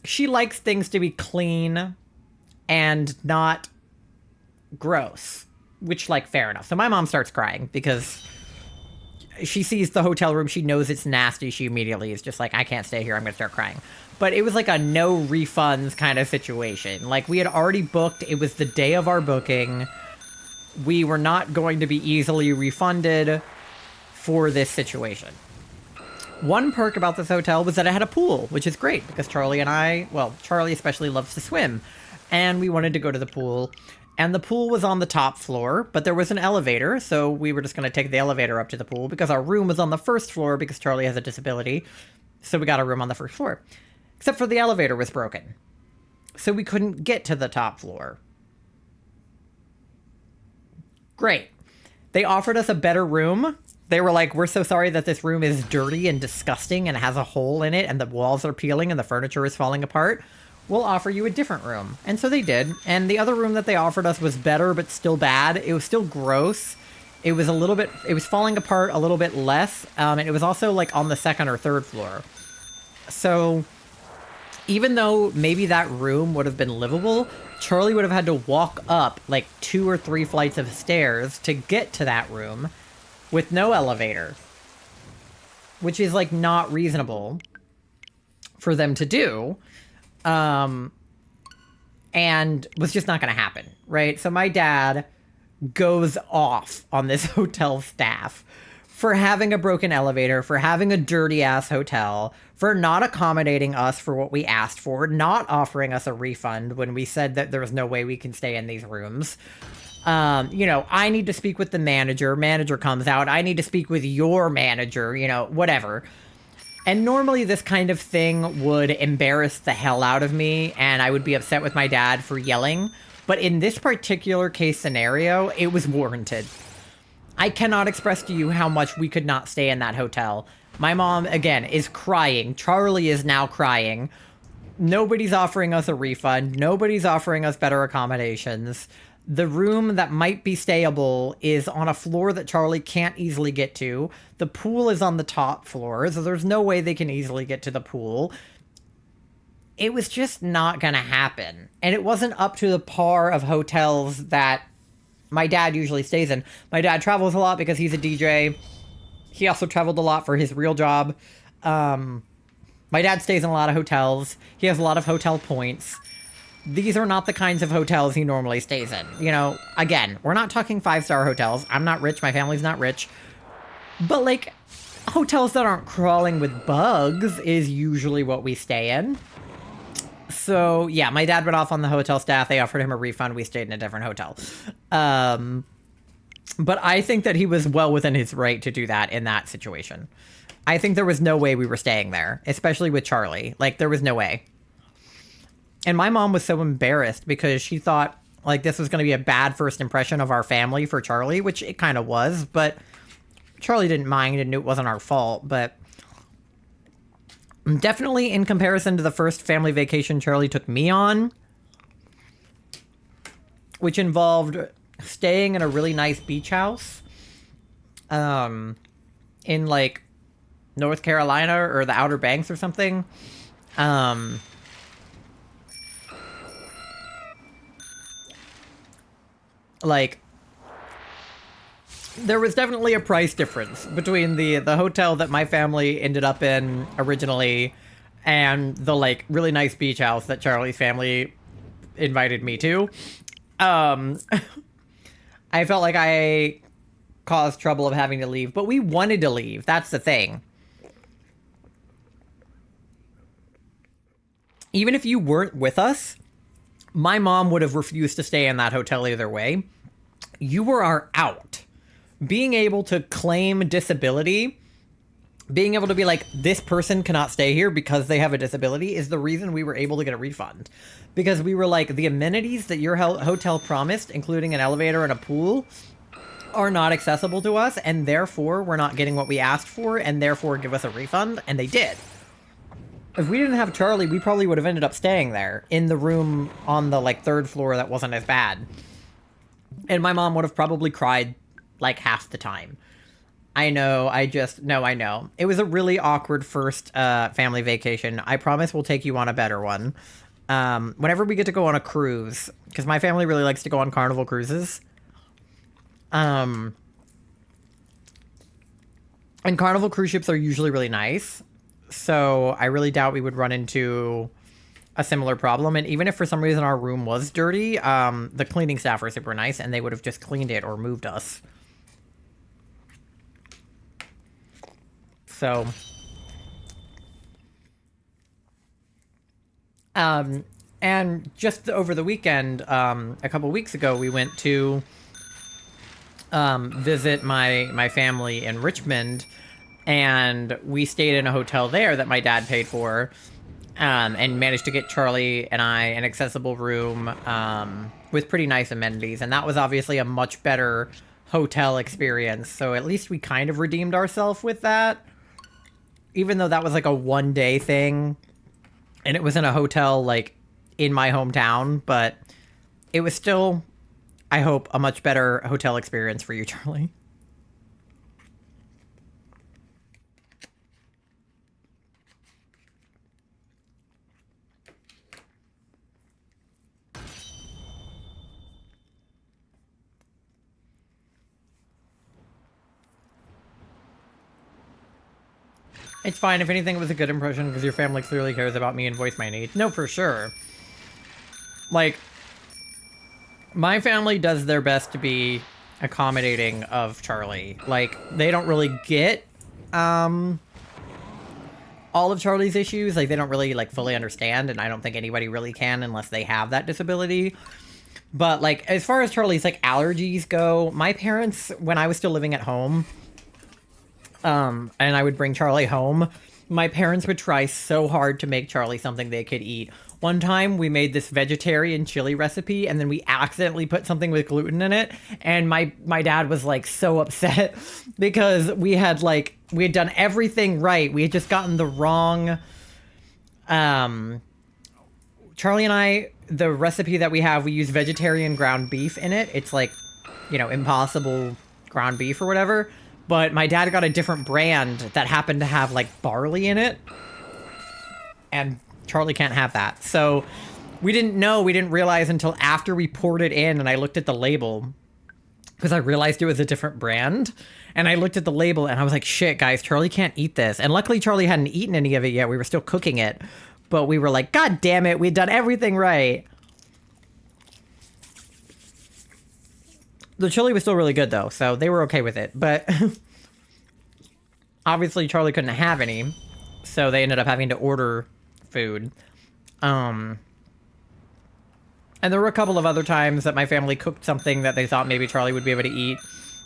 she likes things to be clean and not gross. Which, like, fair enough. So my mom starts crying because she sees the hotel room. She knows it's nasty. She immediately is just like, I can't stay here. I'm going to start crying. But it was like a no refunds kind of situation. Like, we had already booked. It was the day of our booking. We were not going to be easily refunded for this situation. One perk about this hotel was that it had a pool, which is great because Charlie and I, well, Charlie especially loves to swim, and we wanted to go to the pool. And the pool was on the top floor, but there was an elevator, so we were just going to take the elevator up to the pool because our room was on the first floor because Charlie has a disability, so we got a room on the first floor. Except for the elevator was broken, so we couldn't get to the top floor. Great. They offered us a better room. They were like, we're so sorry that this room is dirty and disgusting and has a hole in it and the walls are peeling and the furniture is falling apart. We'll offer you a different room. And so they did. And the other room that they offered us was better, but still bad. It was still gross. It was falling apart a little bit less. And it was also like on the second or third floor. So even though maybe that room would have been livable, Charlie would have had to walk up like 2 or 3 flights of stairs to get to that room with no elevator, which is like not reasonable for them to do. And was just not going to happen, right? So my dad goes off on this hotel staff for having a broken elevator, for having a dirty ass hotel, for not accommodating us for what we asked for, not offering us a refund when we said that there was no way we can stay in these rooms. You know, I need to speak with the manager. Manager comes out. I need to speak with your manager, you know, whatever. And normally this kind of thing would embarrass the hell out of me, and I would be upset with my dad for yelling. But in this particular case scenario, it was warranted. I cannot express to you how much we could not stay in that hotel. My mom, again, is crying. Charlie is now crying. Nobody's offering us a refund. Nobody's offering us better accommodations. The room that might be stayable is on a floor that Charlie can't easily get to. The pool is on the top floor, so there's no way they can easily get to the pool. It was just not going to happen. And it wasn't up to the par of hotels that my dad usually stays in. My dad travels a lot because he's a DJ. He also traveled a lot for his real job. My dad stays in a lot of hotels. He has a lot of hotel points. These are not the kinds of hotels he normally stays in. You know, again, we're not talking 5-star hotels. I'm not rich. My family's not rich. But, like, hotels that aren't crawling with bugs is usually what we stay in. So, yeah, my dad went off on the hotel staff. They offered him a refund. We stayed in a different hotel. But I think that he was well within his right to do that in that situation. I think there was no way we were staying there, especially with Charlie. Like, there was no way. And my mom was so embarrassed because she thought, like, this was going to be a bad first impression of our family for Charlie, which it kind of was, but Charlie didn't mind and knew it wasn't our fault, but definitely in comparison to the first family vacation Charlie took me on, which involved staying in a really nice beach house, in, like, North Carolina or the Outer Banks or something, Like, there was definitely a price difference between the hotel that my family ended up in originally and the, like, really nice beach house that Charlie's family invited me to. I felt like I caused trouble of having to leave, but we wanted to leave. That's the thing. Even if you weren't with us, my mom would have refused to stay in that hotel either way. You were our out. Being able to claim disability, being able to be like, this person cannot stay here because they have a disability, is the reason we were able to get a refund. Because we were like, the amenities that your hotel promised, including an elevator and a pool, are not accessible to us, and therefore we're not getting what we asked for, and therefore give us a refund, and they did. If we didn't have Charlie, we probably would have ended up staying there in the room on the, like, 3rd floor that wasn't as bad. And my mom would have probably cried like half the time. I know, I know. It was a really awkward first family vacation. I promise we'll take you on a better one. Whenever we get to go on a cruise, because my family really likes to go on Carnival cruises. And Carnival cruise ships are usually really nice. So I really doubt we would run into a similar problem. And even if for some reason our room was dirty, the cleaning staff were super nice and they would have just cleaned it or moved us. So, and just over the weekend, a couple weeks ago, we went to visit my family in Richmond, and we stayed in a hotel there that my dad paid for, and managed to get Charlie and I an accessible room with pretty nice amenities, and that was obviously a much better hotel experience, so at least we kind of redeemed ourselves with that. Even though that was like a one-day thing, and it was in a hotel, like, in my hometown, but it was still, I hope, a much better hotel experience for you, Charlie. It's fine. If anything, it was a good impression because your family clearly cares about me and voice my needs. No, for sure. Like, my family does their best to be accommodating of Charlie. Like, they don't really get all of Charlie's issues. Like, they don't really, like, fully understand, and I don't think anybody really can unless they have that disability. But, like, as far as Charlie's, like, allergies go, my parents, when I was still living at home, and I would bring Charlie home, my parents would try so hard to make Charlie something they could eat. One time we made this vegetarian chili recipe and then we accidentally put something with gluten in it, and my dad was like so upset because we had done everything right. We had just gotten the wrong Charlie and I, the recipe that we have, we use vegetarian ground beef in it. It's like, you know, Impossible ground beef or whatever. But my dad got a different brand that happened to have, like, barley in it. And Charlie can't have that. So we didn't realize until after we poured it in and I looked at the label. Because I realized it was a different brand. And I looked at the label and I was like, shit, guys, Charlie can't eat this. And luckily Charlie hadn't eaten any of it yet. We were still cooking it. But we were like, God damn it, we'd done everything right. The chili was still really good, though, so they were okay with it. But obviously, Charlie couldn't have any, so they ended up having to order food. And there were a couple of other times that my family cooked something that they thought maybe Charlie would be able to eat,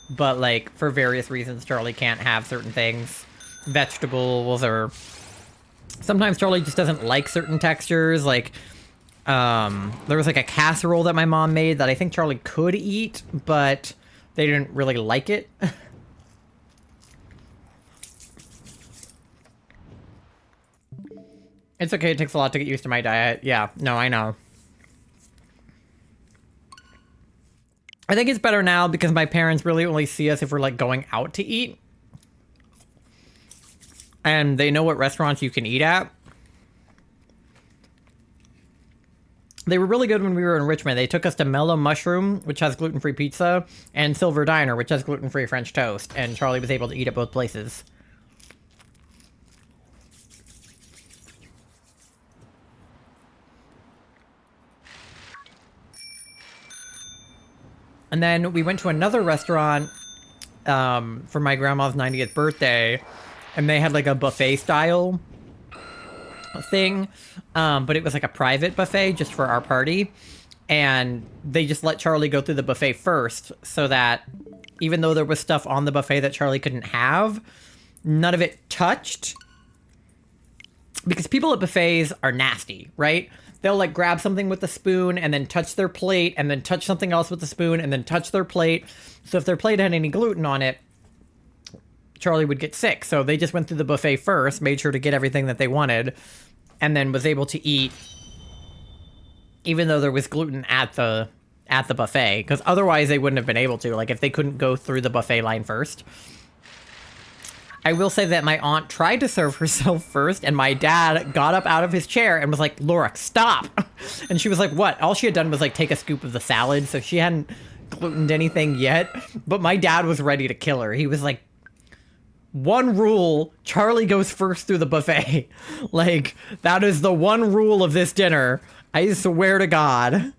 but, like, for various reasons, Charlie can't have certain things. Vegetables, or sometimes Charlie just doesn't like certain textures, like... there was like a casserole that my mom made that I think Charlie could eat, but they didn't really like it. It's okay, it takes a lot to get used to my diet. Yeah, no, I know. I think it's better now because my parents really only see us if we're, like, going out to eat. And they know what restaurants you can eat at. They were really good when we were in Richmond. They took us to Mellow Mushroom, which has gluten-free pizza, and Silver Diner, which has gluten-free French toast. And Charlie was able to eat at both places. And then we went to another restaurant for my grandma's 90th birthday, and they had like a buffet style thing, but it was like a private buffet just for our party, and they just let Charlie go through the buffet first, so that even though there was stuff on the buffet that Charlie couldn't have, none of it touched, because people at buffets are nasty, right? They'll like grab something with a spoon and then touch their plate and then touch something else with the spoon and then touch their plate. So if their plate had any gluten on it, Charlie would get sick. So they just went through the buffet first, made sure to get everything that they wanted, and then was able to eat even though there was gluten at the buffet, because otherwise they wouldn't have been able to, like if they couldn't go through the buffet line first. I will say that my aunt tried to serve herself first, and my dad got up out of his chair and was like, "Laura, stop!" And she was like, "What?" All she had done was like take a scoop of the salad, so she hadn't glutened anything yet. But my dad was ready to kill her. He was like, "One rule, Charlie goes first through the buffet." Like, that is the one rule of this dinner. I swear to God.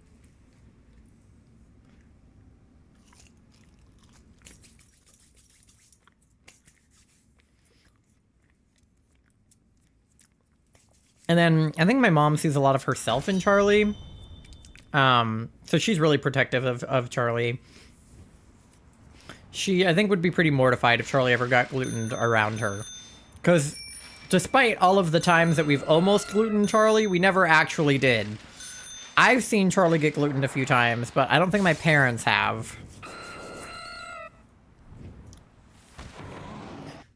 And then I think my mom sees a lot of herself in Charlie. So she's really protective of Charlie. She, I think, would be pretty mortified if Charlie ever got glutened around her. Because despite all of the times that we've almost glutened Charlie, we never actually did. I've seen Charlie get glutened a few times, but I don't think my parents have.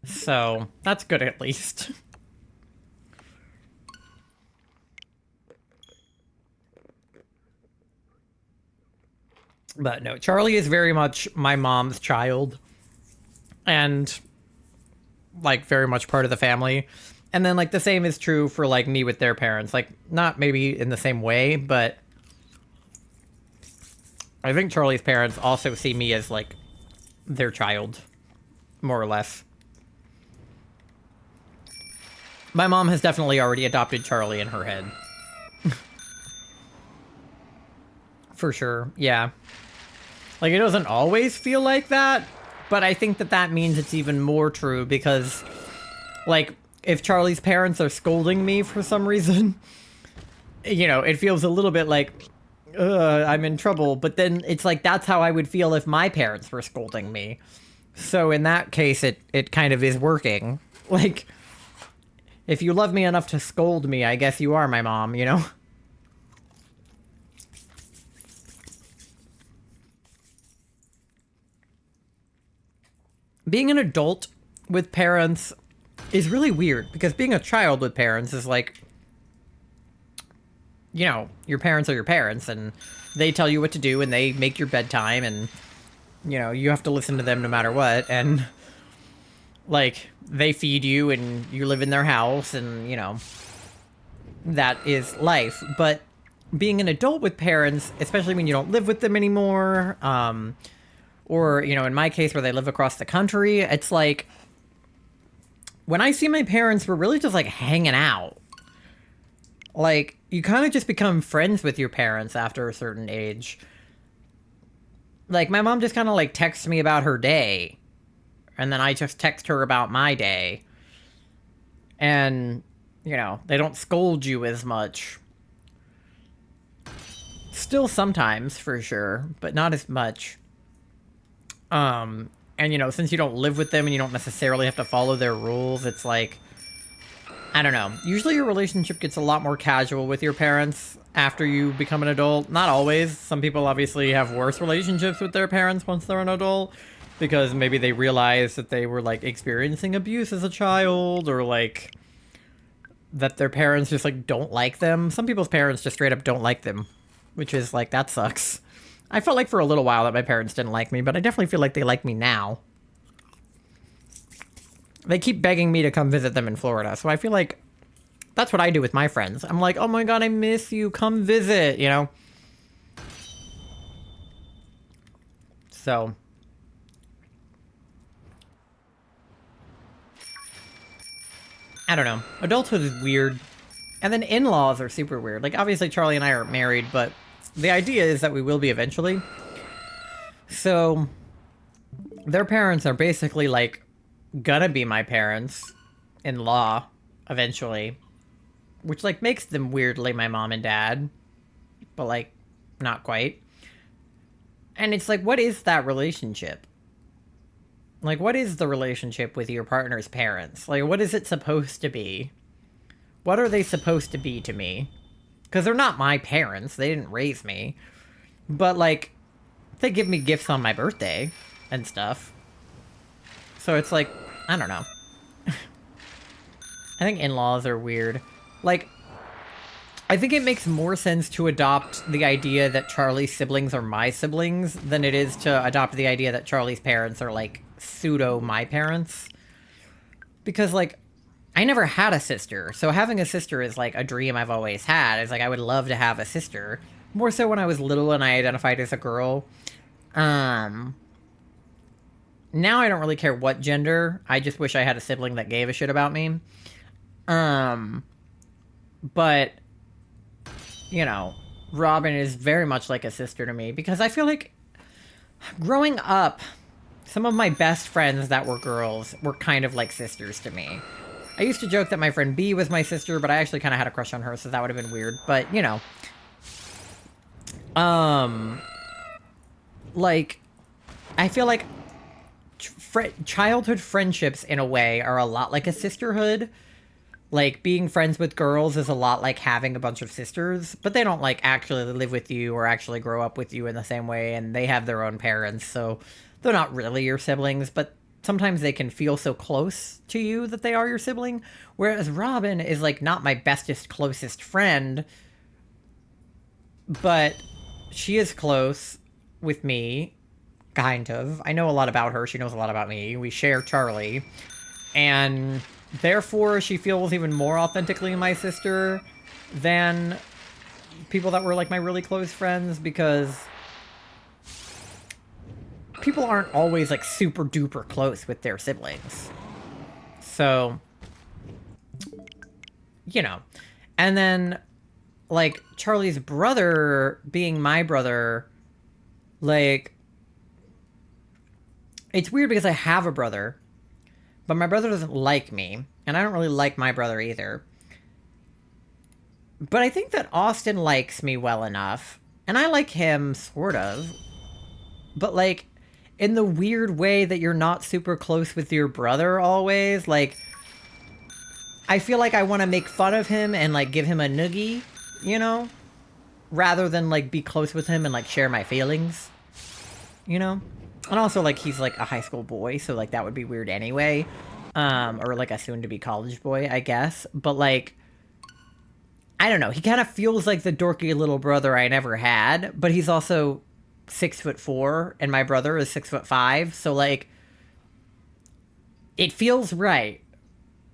So that's good at least. But no, Charlie is very much my mom's child. And, like, very much part of the family. And then, like, the same is true for, like, me with their parents. Like, not maybe in the same way, but I think Charlie's parents also see me as, like, their child, more or less. My mom has definitely already adopted Charlie in her head. For sure, yeah. Like, it doesn't always feel like that, but I think that that means it's even more true because, like, if Charlie's parents are scolding me for some reason, you know, it feels a little bit like, I'm in trouble, but then it's like, that's how I would feel if my parents were scolding me. So in that case, it kind of is working. Like, if you love me enough to scold me, I guess you are my mom, you know? Being an adult with parents is really weird, because being a child with parents is like, you know, your parents are your parents, and they tell you what to do, and they make your bedtime, and, you know, you have to listen to them no matter what, and, like, they feed you, and you live in their house, and, you know, that is life. But being an adult with parents, especially when you don't live with them anymore, or, you know, in my case where they live across the country, it's like, when I see my parents, we're really just, like, hanging out. Like, you kind of just become friends with your parents after a certain age. Like, my mom just kind of, like, texts me about her day. And then I just text her about my day. And, you know, they don't scold you as much. Still sometimes, for sure, but not as much. And, you know, since you don't live with them and you don't necessarily have to follow their rules, it's like, I don't know. Usually your relationship gets a lot more casual with your parents after you become an adult. Not always. Some people obviously have worse relationships with their parents once they're an adult, because maybe they realize that they were, like, experiencing abuse as a child, or, like, that their parents just, like, don't like them. Some people's parents just straight up don't like them, which is, like, that sucks. I felt like for a little while that my parents didn't like me, but I definitely feel like they like me now. They keep begging me to come visit them in Florida, so I feel like That's what I do with my friends. I'm like, oh my god, I miss you. Come visit, you know? So. I don't know. Adulthood is weird. And then in-laws are super weird. Like, obviously Charlie and I are married, but the idea is that we will be eventually. So, their parents are basically, like, gonna be my parents in law, eventually. Which, like, makes them weirdly my mom and dad. But, like, not quite. And it's like, what is that relationship? Like, what is the relationship with your partner's parents? Like, what is it supposed to be? What are they supposed to be to me? Because they're not my parents. They didn't raise me. But, like, they give me gifts on my birthday and stuff. So it's like, I don't know. I think in-laws are weird. Like, I think it makes more sense to adopt the idea that Charlie's siblings are my siblings than it is to adopt the idea that Charlie's parents are, like, pseudo my parents. Because, like, I never had a sister, so having a sister is, like, a dream I've always had. It's like, I would love to have a sister. More so when I was little and I identified as a girl. Now I don't really care what gender. I just wish I had a sibling that gave a shit about me. But, you know, Robin is very much like a sister to me, because I feel like growing up, some of my best friends that were girls were kind of like sisters to me. I used to joke that my friend B was my sister, but I actually kind of had a crush on her, so that would have been weird. But, you know. Like, I feel like childhood friendships, in a way, are a lot like a sisterhood. Like, being friends with girls is a lot like having a bunch of sisters, but they don't, like, actually live with you or actually grow up with you in the same way, and they have their own parents, so they're not really your siblings, but sometimes they can feel so close to you that they are your sibling. Whereas Robin is, like, not my bestest, closest friend, but she is close with me, kind of. I know a lot about her, she knows a lot about me. We share Charlie, and therefore she feels even more authentically my sister than people that were, like, my really close friends, because people aren't always, like, super duper close with their siblings. So, you know. And then, like, Charlie's brother being my brother, like, it's weird because I have a brother, but my brother doesn't like me, and I don't really like my brother either. But I think that Austin likes me well enough, and I like him, sort of. But, like, in the weird way that you're not super close with your brother always, like, I feel like I want to make fun of him and, like, give him a noogie, you know? Rather than, like, be close with him and, like, share my feelings, you know? And also, like, he's, like, a high school boy, so, like, that would be weird anyway. Or, like, a soon-to-be college boy, I guess. But, like, I don't know. He kind of feels like the dorky little brother I never had, but he's also 6'4", and my brother is 6'5", so, like, it feels right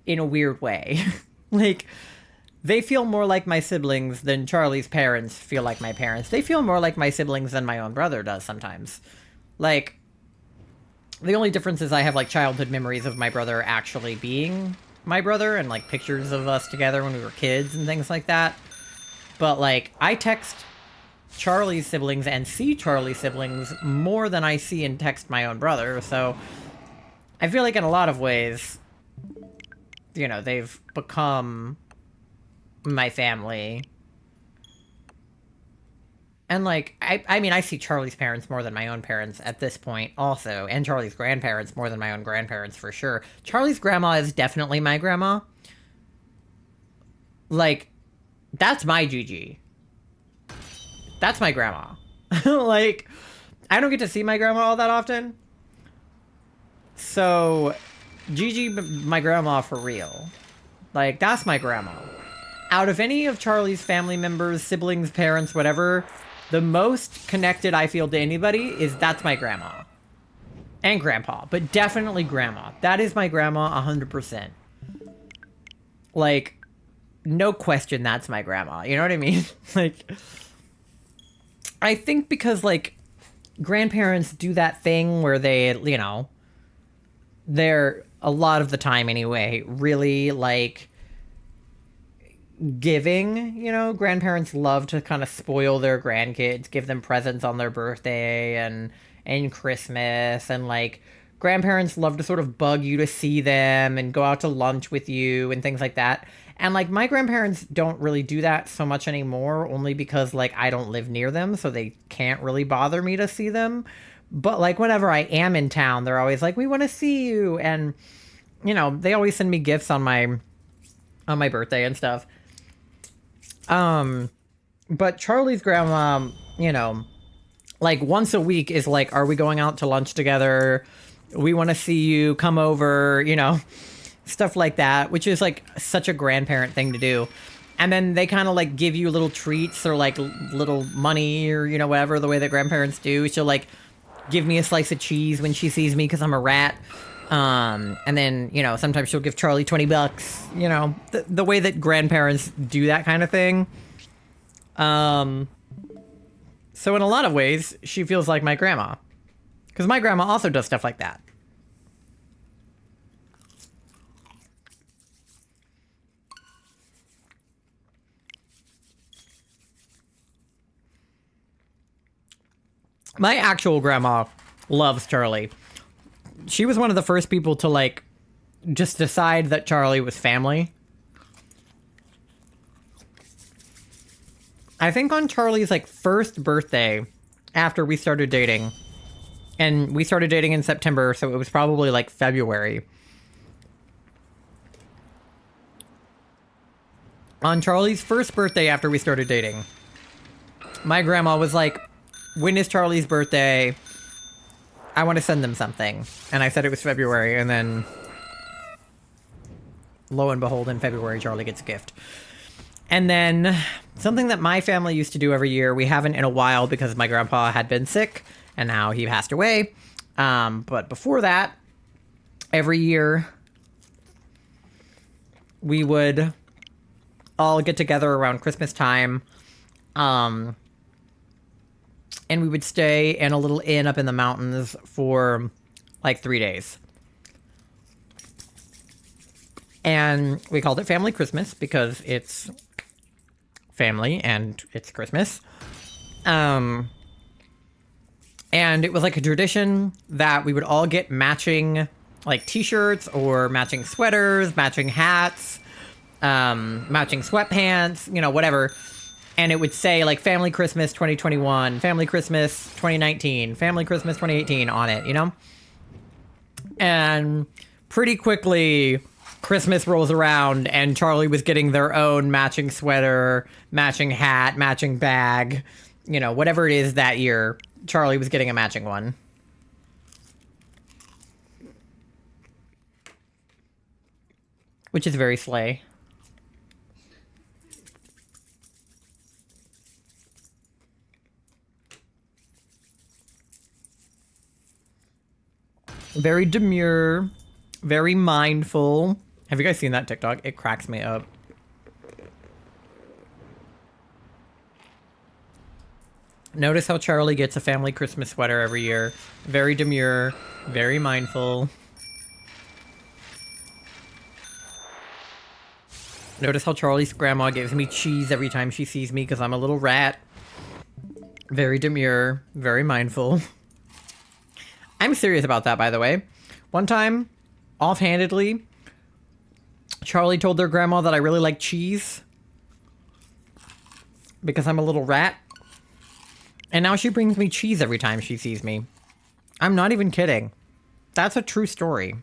in a weird way. Like, they feel more like my siblings than Charlie's parents feel like my parents. They feel more like my siblings than my own brother does sometimes. Like, the only difference is I have, like, childhood memories of my brother actually being my brother, and, like, pictures of us together when we were kids and things like that. But, like, I text Charlie's siblings and see Charlie's siblings more than I see and text my own brother, so I feel like in a lot of ways, you know, they've become my family. And, like, I mean, I see Charlie's parents more than my own parents at this point also, and Charlie's grandparents more than my own grandparents for sure. Charlie's grandma is definitely my grandma. Like, that's my Gigi. That's my grandma. Like, I don't get to see my grandma all that often. So, Gigi, my grandma for real. Like, that's my grandma. Out of any of Charlie's family members, siblings, parents, whatever, the most connected I feel to anybody is that's my grandma. And grandpa, but definitely grandma. That is my grandma 100%. Like, no question that's my grandma. You know what I mean? Like, I think because, like, grandparents do that thing where they, you know, they're, a lot of the time anyway, really, like, giving, you know? Grandparents love to kind of spoil their grandkids, give them presents on their birthday and Christmas, and, like, grandparents love to sort of bug you to see them and go out to lunch with you and things like that. And, like, my grandparents don't really do that so much anymore, only because, like, I don't live near them, so they can't really bother me to see them. But, like, whenever I am in town, they're always like, we want to see you. And, you know, they always send me gifts on my birthday and stuff. But Charlie's grandma, you know, like, once a week is like, are we going out to lunch together? We want to see you, come over, you know, stuff like that, which is, like, such a grandparent thing to do. And then they kind of, like, give you little treats or, like, little money or, you know, whatever, the way that grandparents do. She'll, like, give me a slice of cheese when she sees me because I'm a rat. And then, you know, sometimes she'll give Charlie $20, you know, the way that grandparents do that kind of thing. So in a lot of ways, she feels like my grandma. Because my grandma also does stuff like that. My actual grandma loves Charlie. She was one of the first people to, like, just decide that Charlie was family. I think on Charlie's, like, first birthday after we started dating, and we started dating in September, so it was probably, like, February. On Charlie's first birthday after we started dating, my grandma was like, when is Charlie's birthday? I want to send them something. And I said it was February, and then lo and behold, in February, Charlie gets a gift. And then something that my family used to do every year, we haven't in a while because my grandpa had been sick, and now he passed away. But before that, every year, we would all get together around Christmas time. And we would stay in a little inn up in the mountains for, like, 3 days. And we called it Family Christmas because it's family and it's Christmas. And it was like a tradition that we would all get matching, like, t-shirts or matching sweaters, matching hats, matching sweatpants, you know, whatever. And it would say, like, Family Christmas 2021, Family Christmas 2019, Family Christmas 2018 on it, you know? And pretty quickly, Christmas rolls around, and Charlie was getting their own matching sweater, matching hat, matching bag, you know, whatever it is that year, Charlie was getting a matching one. Which is very slay. Very demure, very mindful. Have you guys seen that TikTok? It cracks me up. Notice how Charlie gets a family Christmas sweater every year. Very demure, very mindful. Notice how Charlie's grandma gives me cheese every time she sees me because I'm a little rat. Very demure, very mindful. I'm serious about that, by the way. One time, offhandedly, Charlie told their grandma that I really like cheese because I'm a little rat. And now she brings me cheese every time she sees me. I'm not even kidding. That's a true story.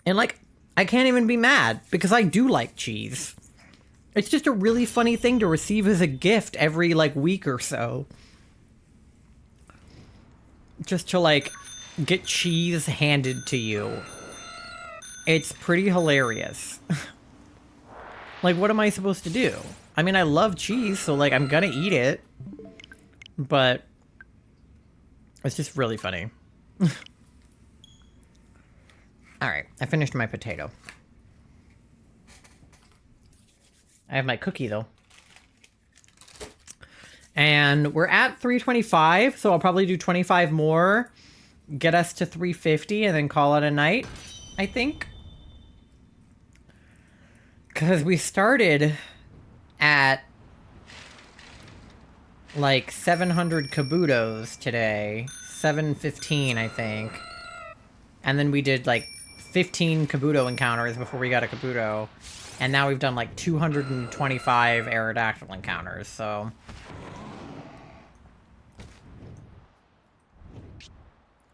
And, like, I can't even be mad because I do like cheese. It's just a really funny thing to receive as a gift every, like, week or so. Just to, like, get cheese handed to you. It's pretty hilarious. Like, what am I supposed to do? I mean, I love cheese, so, like, I'm gonna eat it. But it's just really funny. Alright, I finished my potato. I have my cookie, though. And we're at 325, so I'll probably do 25 more. Get us to 350 and then call it a night, I think. Because we started at like 700 Kabutos today. 715, I think. And then we did like 15 Kabuto encounters before we got a Kabuto. And now we've done like 225 Aerodactyl encounters, so...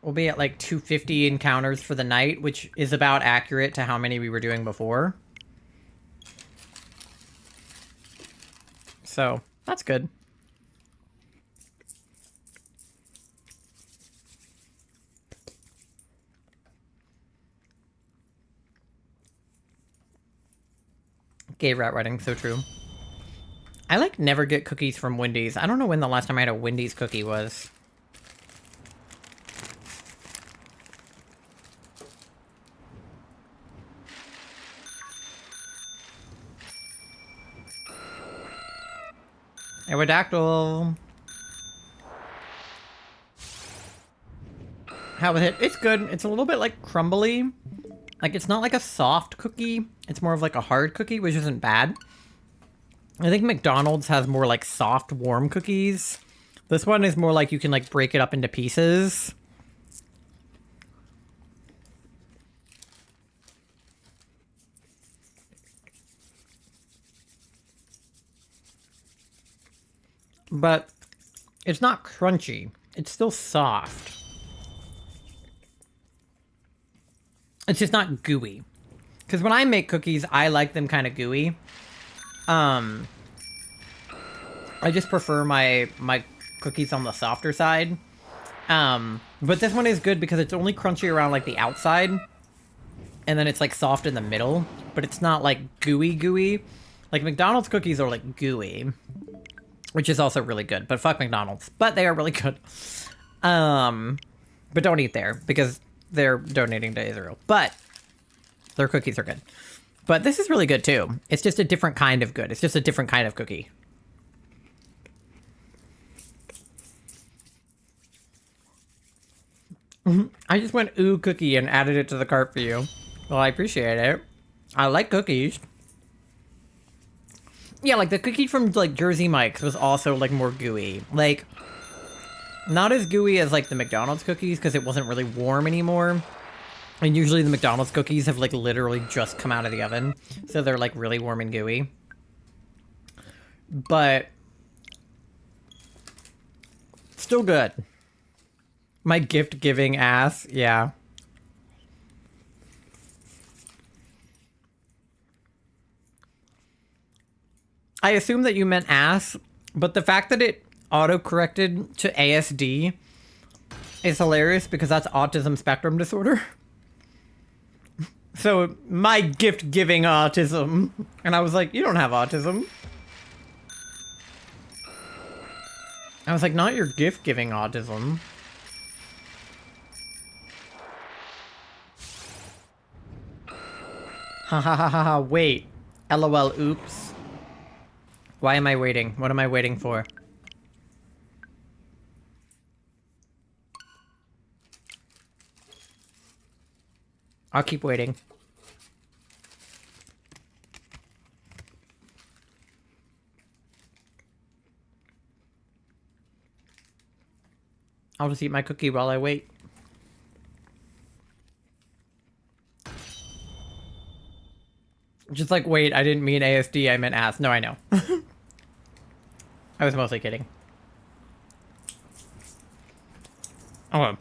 We'll be at like 250 encounters for the night, which is about accurate to how many we were doing before. So, that's good. Gay rat wedding, so true. I like never get cookies from Wendy's. I don't know when the last time I had a Wendy's cookie was. Aerodactyl. How was it? It's good. It's a little bit like crumbly. Like, it's not like a soft cookie. It's more of like a hard cookie, which isn't bad. I think McDonald's has more like soft, warm cookies. This one is more like you can like break it up into pieces. But it's not crunchy. It's still soft. It's just not gooey. Because when I make cookies, I like them kind of gooey. I just prefer my cookies on the softer side. But this one is good because it's only crunchy around like the outside. And then it's like soft in the middle. But it's not like gooey. Like McDonald's cookies are like gooey. Which is also really good. But fuck McDonald's. But they are really good. But don't eat there because they're donating to Israel. But their cookies are good. But this is really good too. It's just a different kind of good. It's just a different kind of cookie. I just went ooh cookie and added it to the cart for you. Well, I appreciate it. I like cookies. Yeah, like the cookie from like Jersey Mike's was also like more gooey. Like, not as gooey as like the McDonald's cookies because it wasn't really warm anymore. And usually the McDonald's cookies have like literally just come out of the oven. So they're like really warm and gooey. But still good. My gift giving ass, yeah. I assume that you meant ass, but the fact that it auto-corrected to ASD is hilarious because that's autism spectrum disorder. So, my gift-giving autism. And I was like, you don't have autism. I was like, not your gift-giving autism. Ha ha ha ha ha, wait. LOL, oops. Why am I waiting? What am I waiting for? I'll keep waiting. I'll just eat my cookie while I wait. Just like, wait, I didn't mean ASD, I meant ass. No, I know. I was mostly kidding. Oh.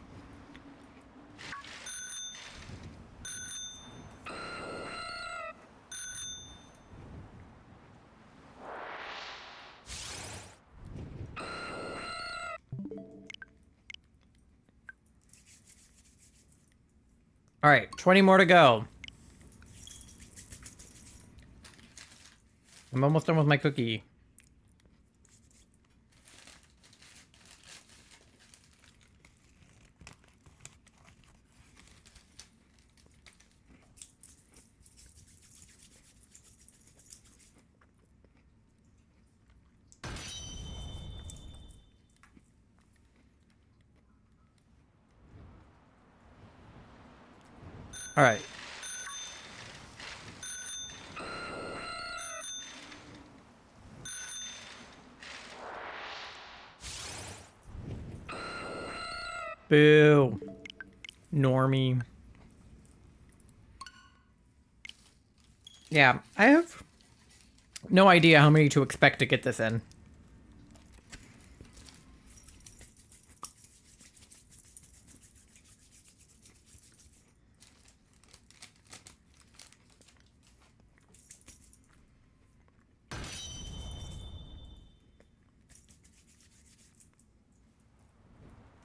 All right, 20 more to go. I'm almost done with my cookie. All right. Boo. Normie. Yeah, I have no idea how many to expect to get this in.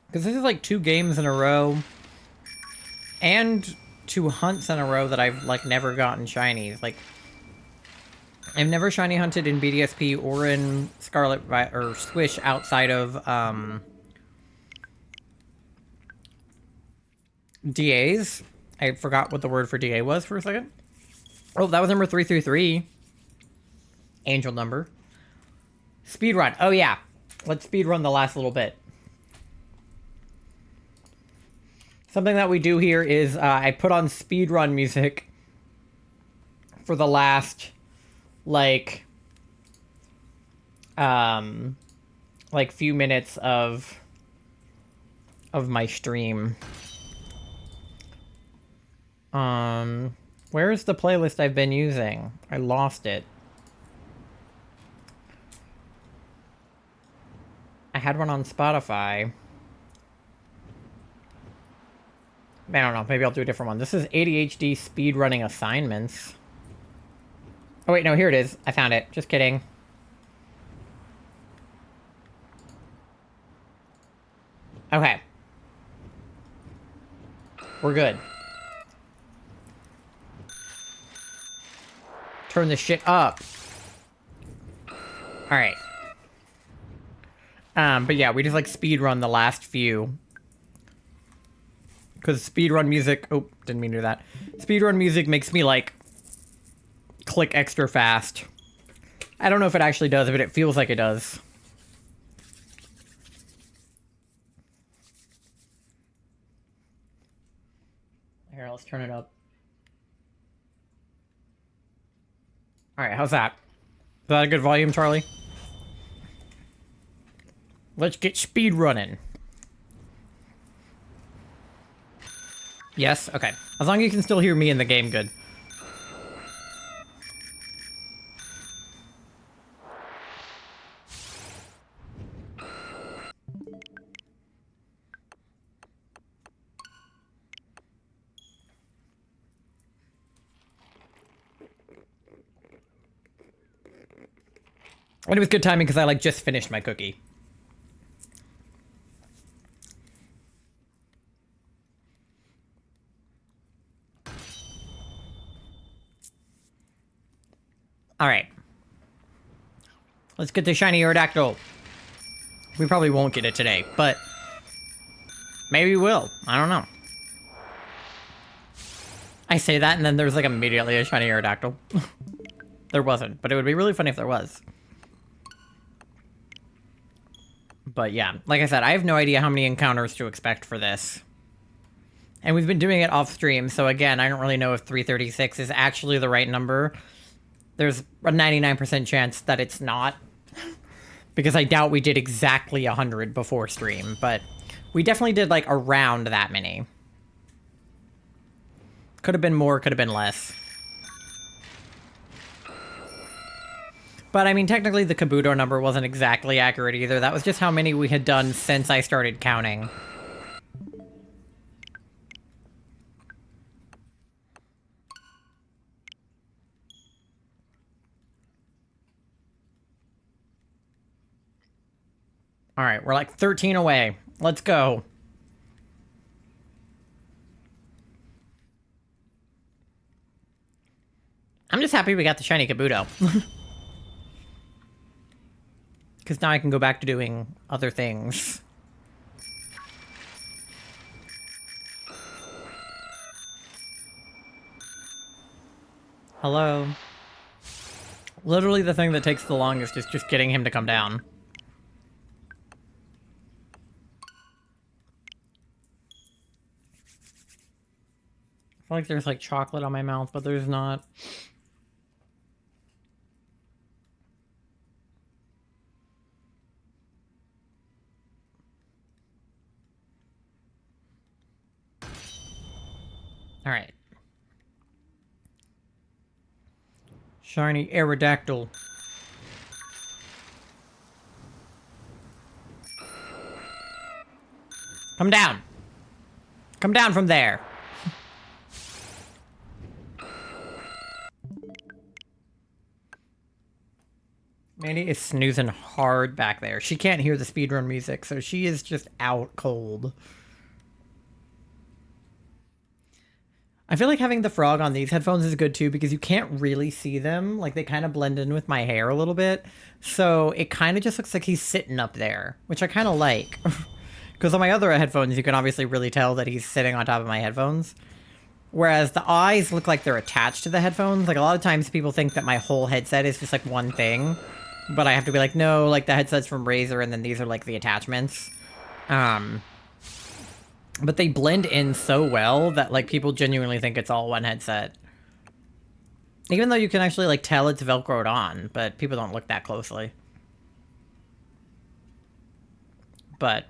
Because this is like 2 games in a row and 2 hunts in a row that I've like never gotten shinies. Like, I've never shiny hunted in BDSP or in Scarlet or Swish outside of DAs. I forgot what the word for DA was for a second. Oh, that was number 333. Angel number. Speedrun. Oh yeah. Let's speedrun the last little bit. Something that we do here is I put on speedrun music for the last like few minutes of my stream. Where's the playlist I've been using? I lost it. I had one on Spotify. I don't know, maybe I'll do a different one. This is ADHD speedrunning assignments. Oh wait, no, here it is. I found it. Just kidding. Okay. We're good. Turn this shit up. Alright. But yeah, we just like speedrun the last few. Because speedrun music... Oh, didn't mean to do that. Speedrun music makes me, like, click extra fast. I don't know if it actually does, but it feels like it does. Here, let's turn it up. Alright, how's that? Is that a good volume, Charlie? Let's get speedrunning. Yes? Okay. As long as you can still hear me in the game, good. And it was good timing because I, like, just finished my cookie. Alright. Let's get the shiny Aerodactyl. We probably won't get it today, but maybe we will. I don't know. I say that and then there's like immediately a shiny Aerodactyl. There wasn't, but it would be really funny if there was. But yeah, like I said, I have no idea how many encounters to expect for this. And we've been doing it off stream, so again, I don't really know if 336 is actually the right number. There's a 99% chance that it's not. Because I doubt we did exactly 100 before stream, but we definitely did like around that many. Could have been more, could have been less. But I mean, technically the Kabuto number wasn't exactly accurate either. That was just how many we had done since I started counting. Alright, we're like 13 away. Let's go. I'm just happy we got the shiny Kabuto. Because now I can go back to doing other things. Hello. Literally the thing that takes the longest is just getting him to come down. feel like there's like chocolate on my mouth, but there's not. All right. Shiny Aerodactyl. Come down. Come down from there. Mandy is snoozing hard back there. She can't hear the speedrun music, so she is just out cold. I feel like having the frog on these headphones is good too because you can't really see them. Like they kind of blend in with my hair a little bit. So it kind of just looks like he's sitting up there, which I kind of like. Because on my other headphones, you can obviously really tell that he's sitting on top of my headphones. Whereas the eyes look like they're attached to the headphones. Like a lot of times people think that my whole headset is just like one thing. But I have to be like, no, like the headset's from Razer and then these are like the attachments. But they blend in so well that like people genuinely think it's all one headset. Even though you can actually like tell it's Velcroed on, but people don't look that closely. But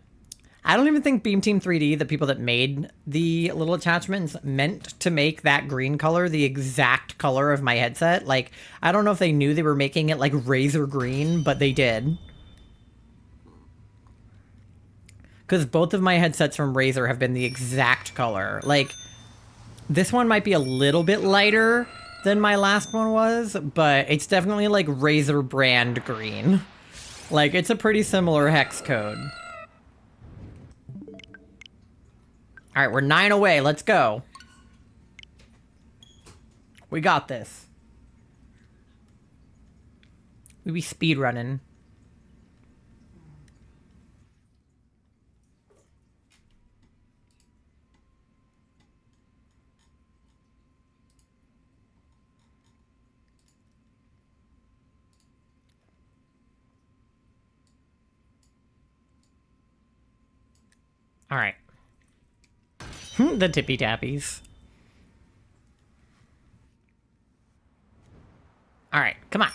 I don't even think Beam Team 3D, the people that made the little attachments, meant to make that green color the exact color of my headset. Like, I don't know if they knew they were making it like Razer green, but they did. Because both of my headsets from Razer have been the exact color. Like, this one might be a little bit lighter than my last one was, but it's definitely like Razer brand green. Like, it's a pretty similar hex code. Alright, we're 9 away. Let's go. We got this. We be speedrunning. Alright. The tippy tappies. Alright, come on.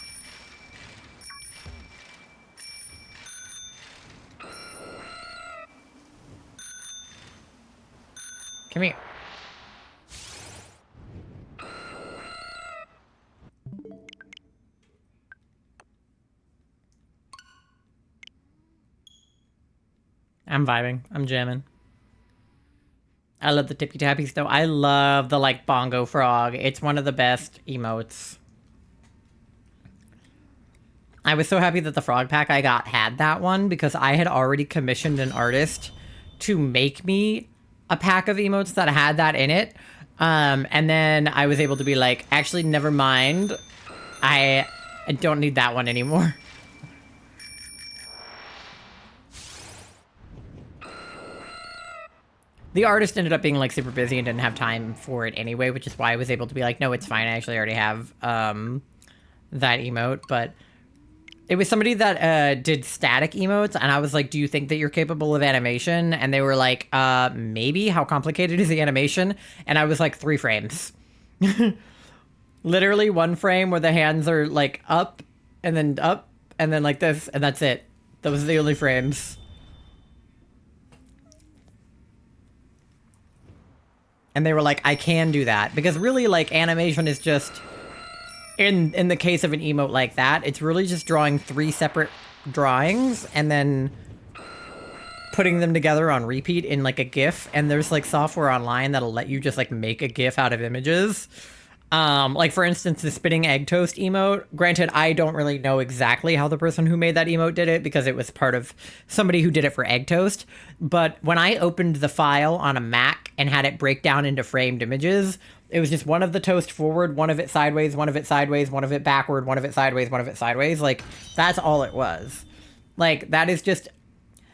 Come here. I'm vibing. I'm jamming. I love the tippy tappies though. I love the like bongo frog. It's one of the best emotes. I was so happy that the frog pack I got had that one because I had already commissioned an artist to make me a pack of emotes that had that in it. And then I was able to be like, actually, never mind. I don't need that one anymore. The artist ended up being like super busy and didn't have time for it anyway, which is why I was able to be like, no, it's fine. I actually already have that emote. But it was somebody that did static emotes, and I was like, do you think that you're capable of animation? And they were like, maybe. How complicated is the animation? And I was like, 3 frames. Literally 1 frame where the hands are like up, and then like this, and that's it. Those are the only frames. And they were like, I can do that. Because really, like, animation is just... In the case of an emote like that, it's really just drawing 3 separate drawings and then putting them together on repeat in, like, a GIF. And there's, like, software online that'll let you just, like, make a GIF out of images. Like, for instance, the spinning egg toast emote. Granted, I don't really know exactly how the person who made that emote did it because it was part of somebody who did it for egg toast. But when I opened the file on a Mac and had it break down into framed images, it was just one of the toast forward, one of it sideways, one of it sideways, one of it backward, one of it sideways, one of it sideways. Like, that's all it was. Like, that is just...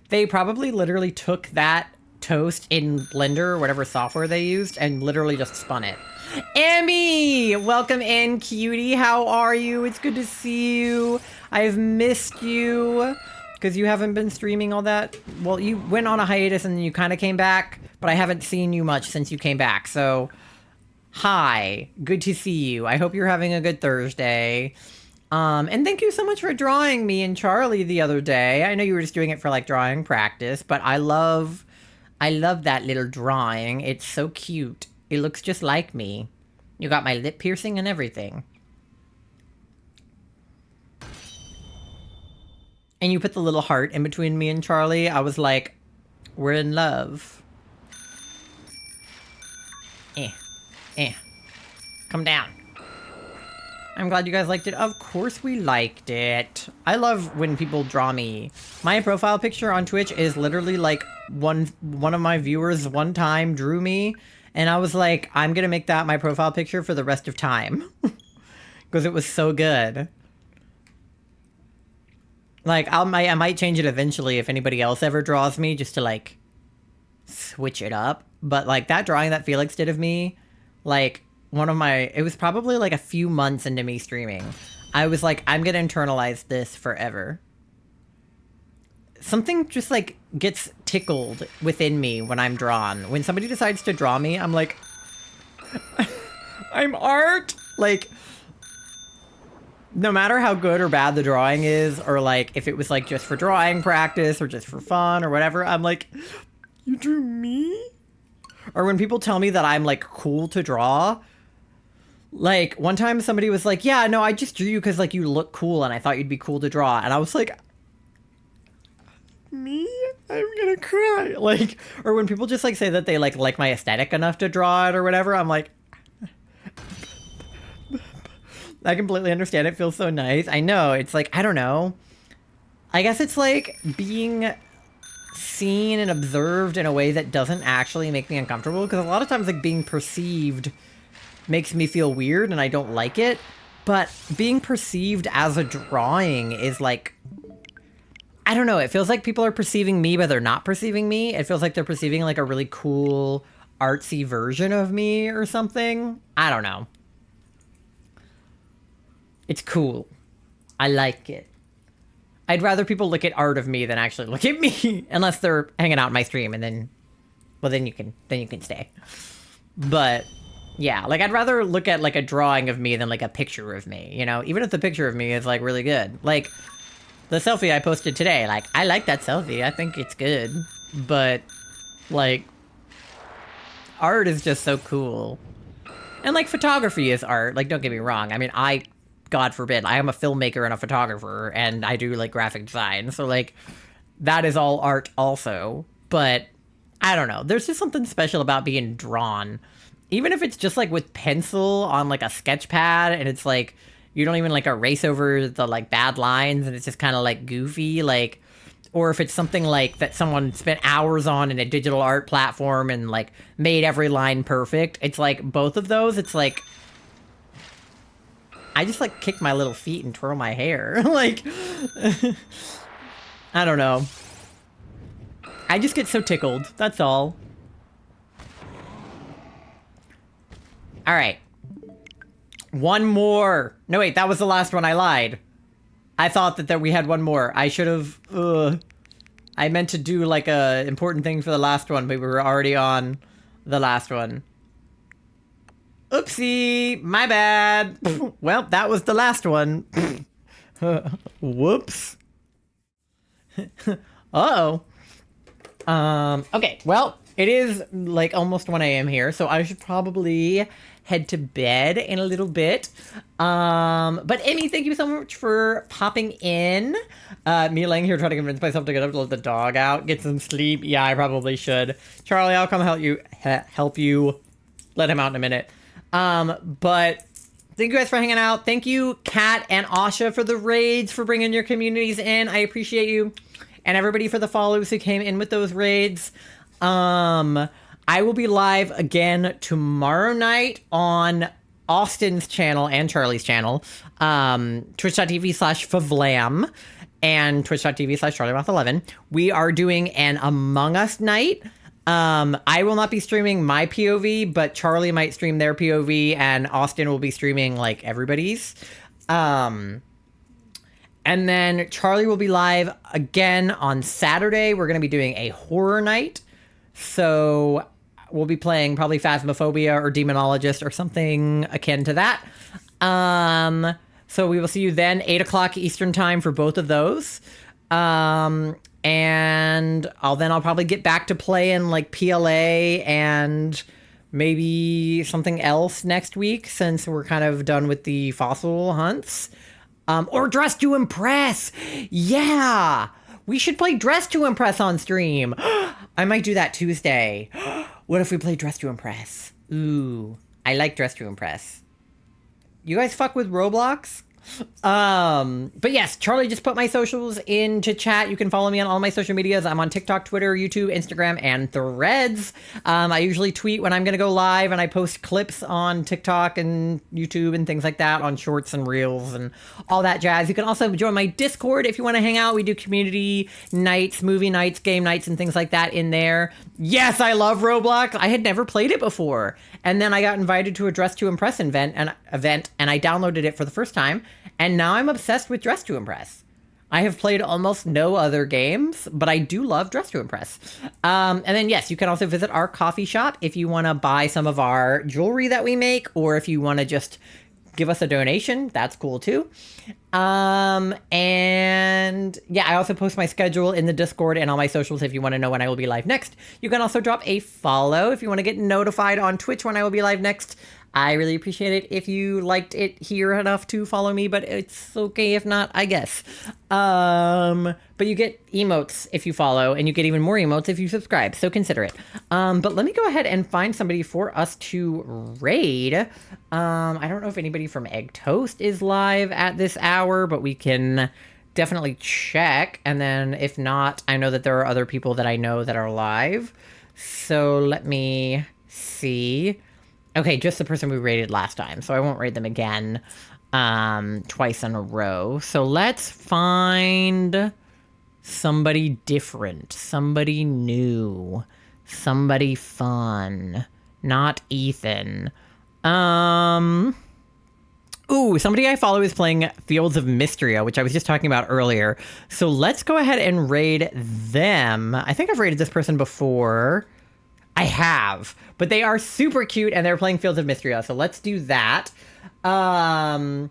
They probably literally took that toast in Blender or whatever software they used and literally just spun it. Emmy! Welcome in, cutie. How are you? It's good to see you. I've missed you. Because you haven't been streaming all that. Well, you went on a hiatus and you kind of came back, but I haven't seen you much since you came back, so... Hi, good to see you. I hope you're having a good Thursday. And thank you so much for drawing me and Charlie the other day. I know you were just doing it for like drawing practice, but I love that little drawing. It's so cute. It looks just like me. You got my lip piercing and everything. And you put the little heart in between me and Charlie. I was like, we're in love. Come down. I'm glad you guys liked it. Of course we liked it. I love when people draw me. My profile picture on Twitch is literally like one of my viewers one time drew me, and I was like, I'm gonna make that my profile picture for the rest of time. Because it was so good. Like, I might change it eventually if anybody else ever draws me, just to like switch it up. But like that drawing that Felix did of me, like it was probably like a few months into me streaming. I was like, I'm gonna internalize this forever. Something just like gets tickled within me when I'm drawn. When somebody decides to draw me, I'm like, I'm art. Like, no matter how good or bad the drawing is, or like if it was like just for drawing practice or just for fun or whatever, I'm like, you drew me? Or when people tell me that I'm like cool to draw, like one time somebody was like, yeah, no, I just drew you because like you look cool and I thought you'd be cool to draw. And I was like, me? I'm gonna cry. Like, or when people just like say that they like my aesthetic enough to draw it or whatever, I'm like, I completely understand. It feels so nice. I know. It's like, I don't know. I guess it's like being seen and observed in a way that doesn't actually make me uncomfortable. Because a lot of times, like, being perceived makes me feel weird and I don't like it. But being perceived as a drawing is like, I don't know. It feels like people are perceiving me, but they're not perceiving me. It feels like they're perceiving like a really cool, artsy version of me or something. I don't know. It's cool. I like it. I'd rather people look at art of me than actually look at me, unless they're hanging out in my stream, and then, well, then you can stay. But yeah, like I'd rather look at like a drawing of me than like a picture of me, you know? Even if the picture of me is like really good. Like the selfie I posted today, like I like that selfie. I think it's good, but like art is just so cool. And like photography is art. Like, don't get me wrong. I mean, God forbid, I am a filmmaker and a photographer, and I do, like, graphic design. So, like, that is all art also. But, I don't know. There's just something special about being drawn. Even if it's just, like, with pencil on, like, a sketch pad, and it's, like, you don't even, like, erase over the, like, bad lines, and it's just kind of, like, goofy, like... Or if it's something, like, that someone spent hours on in a digital art platform and, like, made every line perfect. It's, like, both of those, it's, like... I just, like, kick my little feet and twirl my hair. Like, I don't know. I just get so tickled. That's all. All right. One more. No, wait, that was the last one. I lied. I thought that we had one more. I should have... I meant to do, like, a important thing for the last one, but we were already on the last one. Oopsie, my bad. Well, that was the last one. Whoops. Uh-oh. Okay, well, it is like almost 1 a.m. here, so I should probably head to bed in a little bit. But Amy, thank you so much for popping in. Me laying here trying to convince myself to get up to let the dog out, get some sleep. Yeah, I probably should. Charlie, I'll come help you let him out in a minute. But thank you guys for hanging out. Thank you, Kat and Asha, for the raids, for bringing your communities in. I appreciate you. And everybody for the follows who came in with those raids. I will be live again tomorrow night on Austin's channel and Charlie's channel. Twitch.tv/favlam and Twitch.tv/CharlieMouth11. We are doing an Among Us night. I will not be streaming my POV, but Charlie might stream their POV, and Austin will be streaming, like, everybody's. And then Charlie will be live again on Saturday. We're going to be doing a horror night. So we'll be playing probably Phasmophobia or Demonologist or something akin to that. So we will see you then, 8 o'clock Eastern time for both of those. And I'll probably get back to playing like PLA and maybe something else next week, since we're kind of done with the fossil hunts. Or Dress to Impress. Yeah, we should play Dress to Impress on stream. I might do that Tuesday. What if we play Dress to Impress? Ooh, I like Dress to Impress. You guys fuck with Roblox? But yes, Charlie just put my socials into chat. You can follow me on all my social medias. I'm on TikTok, Twitter, YouTube, Instagram, and Threads. I usually tweet when I'm going to go live, and I post clips on TikTok and YouTube and things like that, on shorts and reels and all that jazz. You can also join my Discord if you want to hang out. We do community nights, movie nights, game nights, and things like that in there. Yes, I love Roblox. I had never played it before. And then I got invited to a Dress to Impress event, and I downloaded it for the first time. And now I'm obsessed with Dress to Impress. I have played almost no other games, but I do love Dress to Impress. And then, yes, you can also visit our coffee shop if you want to buy some of our jewelry that we make, or if you want to just give us a donation. That's cool, too. And yeah, I also post my schedule in the Discord and all my socials if you want to know when I will be live next. You can also drop a follow if you want to get notified on Twitch when I will be live next. I really appreciate it if you liked it here enough to follow me, but it's okay if not, I guess. But you get emotes if you follow, and you get even more emotes if you subscribe, so consider it. But let me go ahead and find somebody for us to raid. I don't know if anybody from Egg Toast is live at this hour, but we can definitely check. And then if not, I know that there are other people that I know that are live. So let me see. Okay, just the person we raided last time, so I won't raid them again twice in a row. So let's find somebody different, somebody new, somebody fun. Not Ethan. Ooh, somebody I follow is playing Fields of Mystria, which I was just talking about earlier. So let's go ahead and raid them. I think I've raided this person before. I have, but they are super cute, and they're playing Fields of Mystria, so let's do that. Have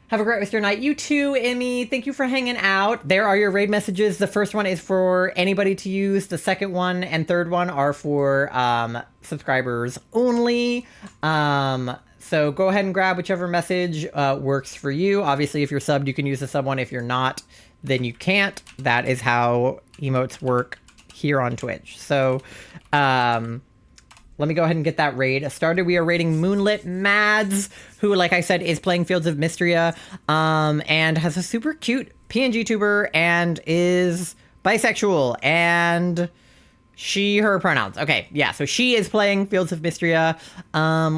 a great rest of your night. You too, Emmy. Thank you for hanging out. There are your raid messages. The first one is for anybody to use. The second one and third one are for subscribers only. So go ahead and grab whichever message works for you. Obviously, if you're subbed, you can use the sub one. If you're not, then you can't. That is how emotes work here on Twitch. So let me go ahead and get that raid started. We are raiding Moonlit Mads, who, like I said, is playing Fields of Mystria, and has a super cute PNG tuber and is bisexual, and she, her pronouns. Okay, yeah, so she is playing Fields of Mystria,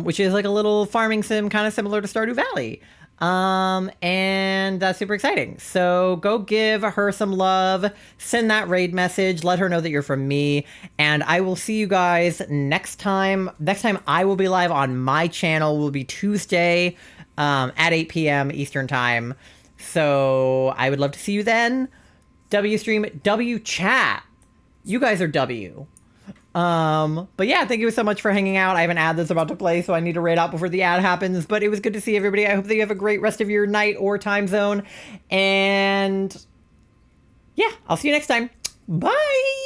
which is like a little farming sim kind of similar to Stardew Valley. And that's super exciting. So go give her some love, send that raid message, let her know that you're from me, and I will see you guys next time. Next time I will be live on my channel will be Tuesday, at 8 p.m. Eastern time. So I would love to see you then. W stream, W chat. You guys are W. But yeah, thank you so much for hanging out. I have an ad that's about to play, so I need to raid out before the ad happens, but it was good to see everybody. I hope that you have a great rest of your night or time zone, and yeah, I'll see you next time. Bye!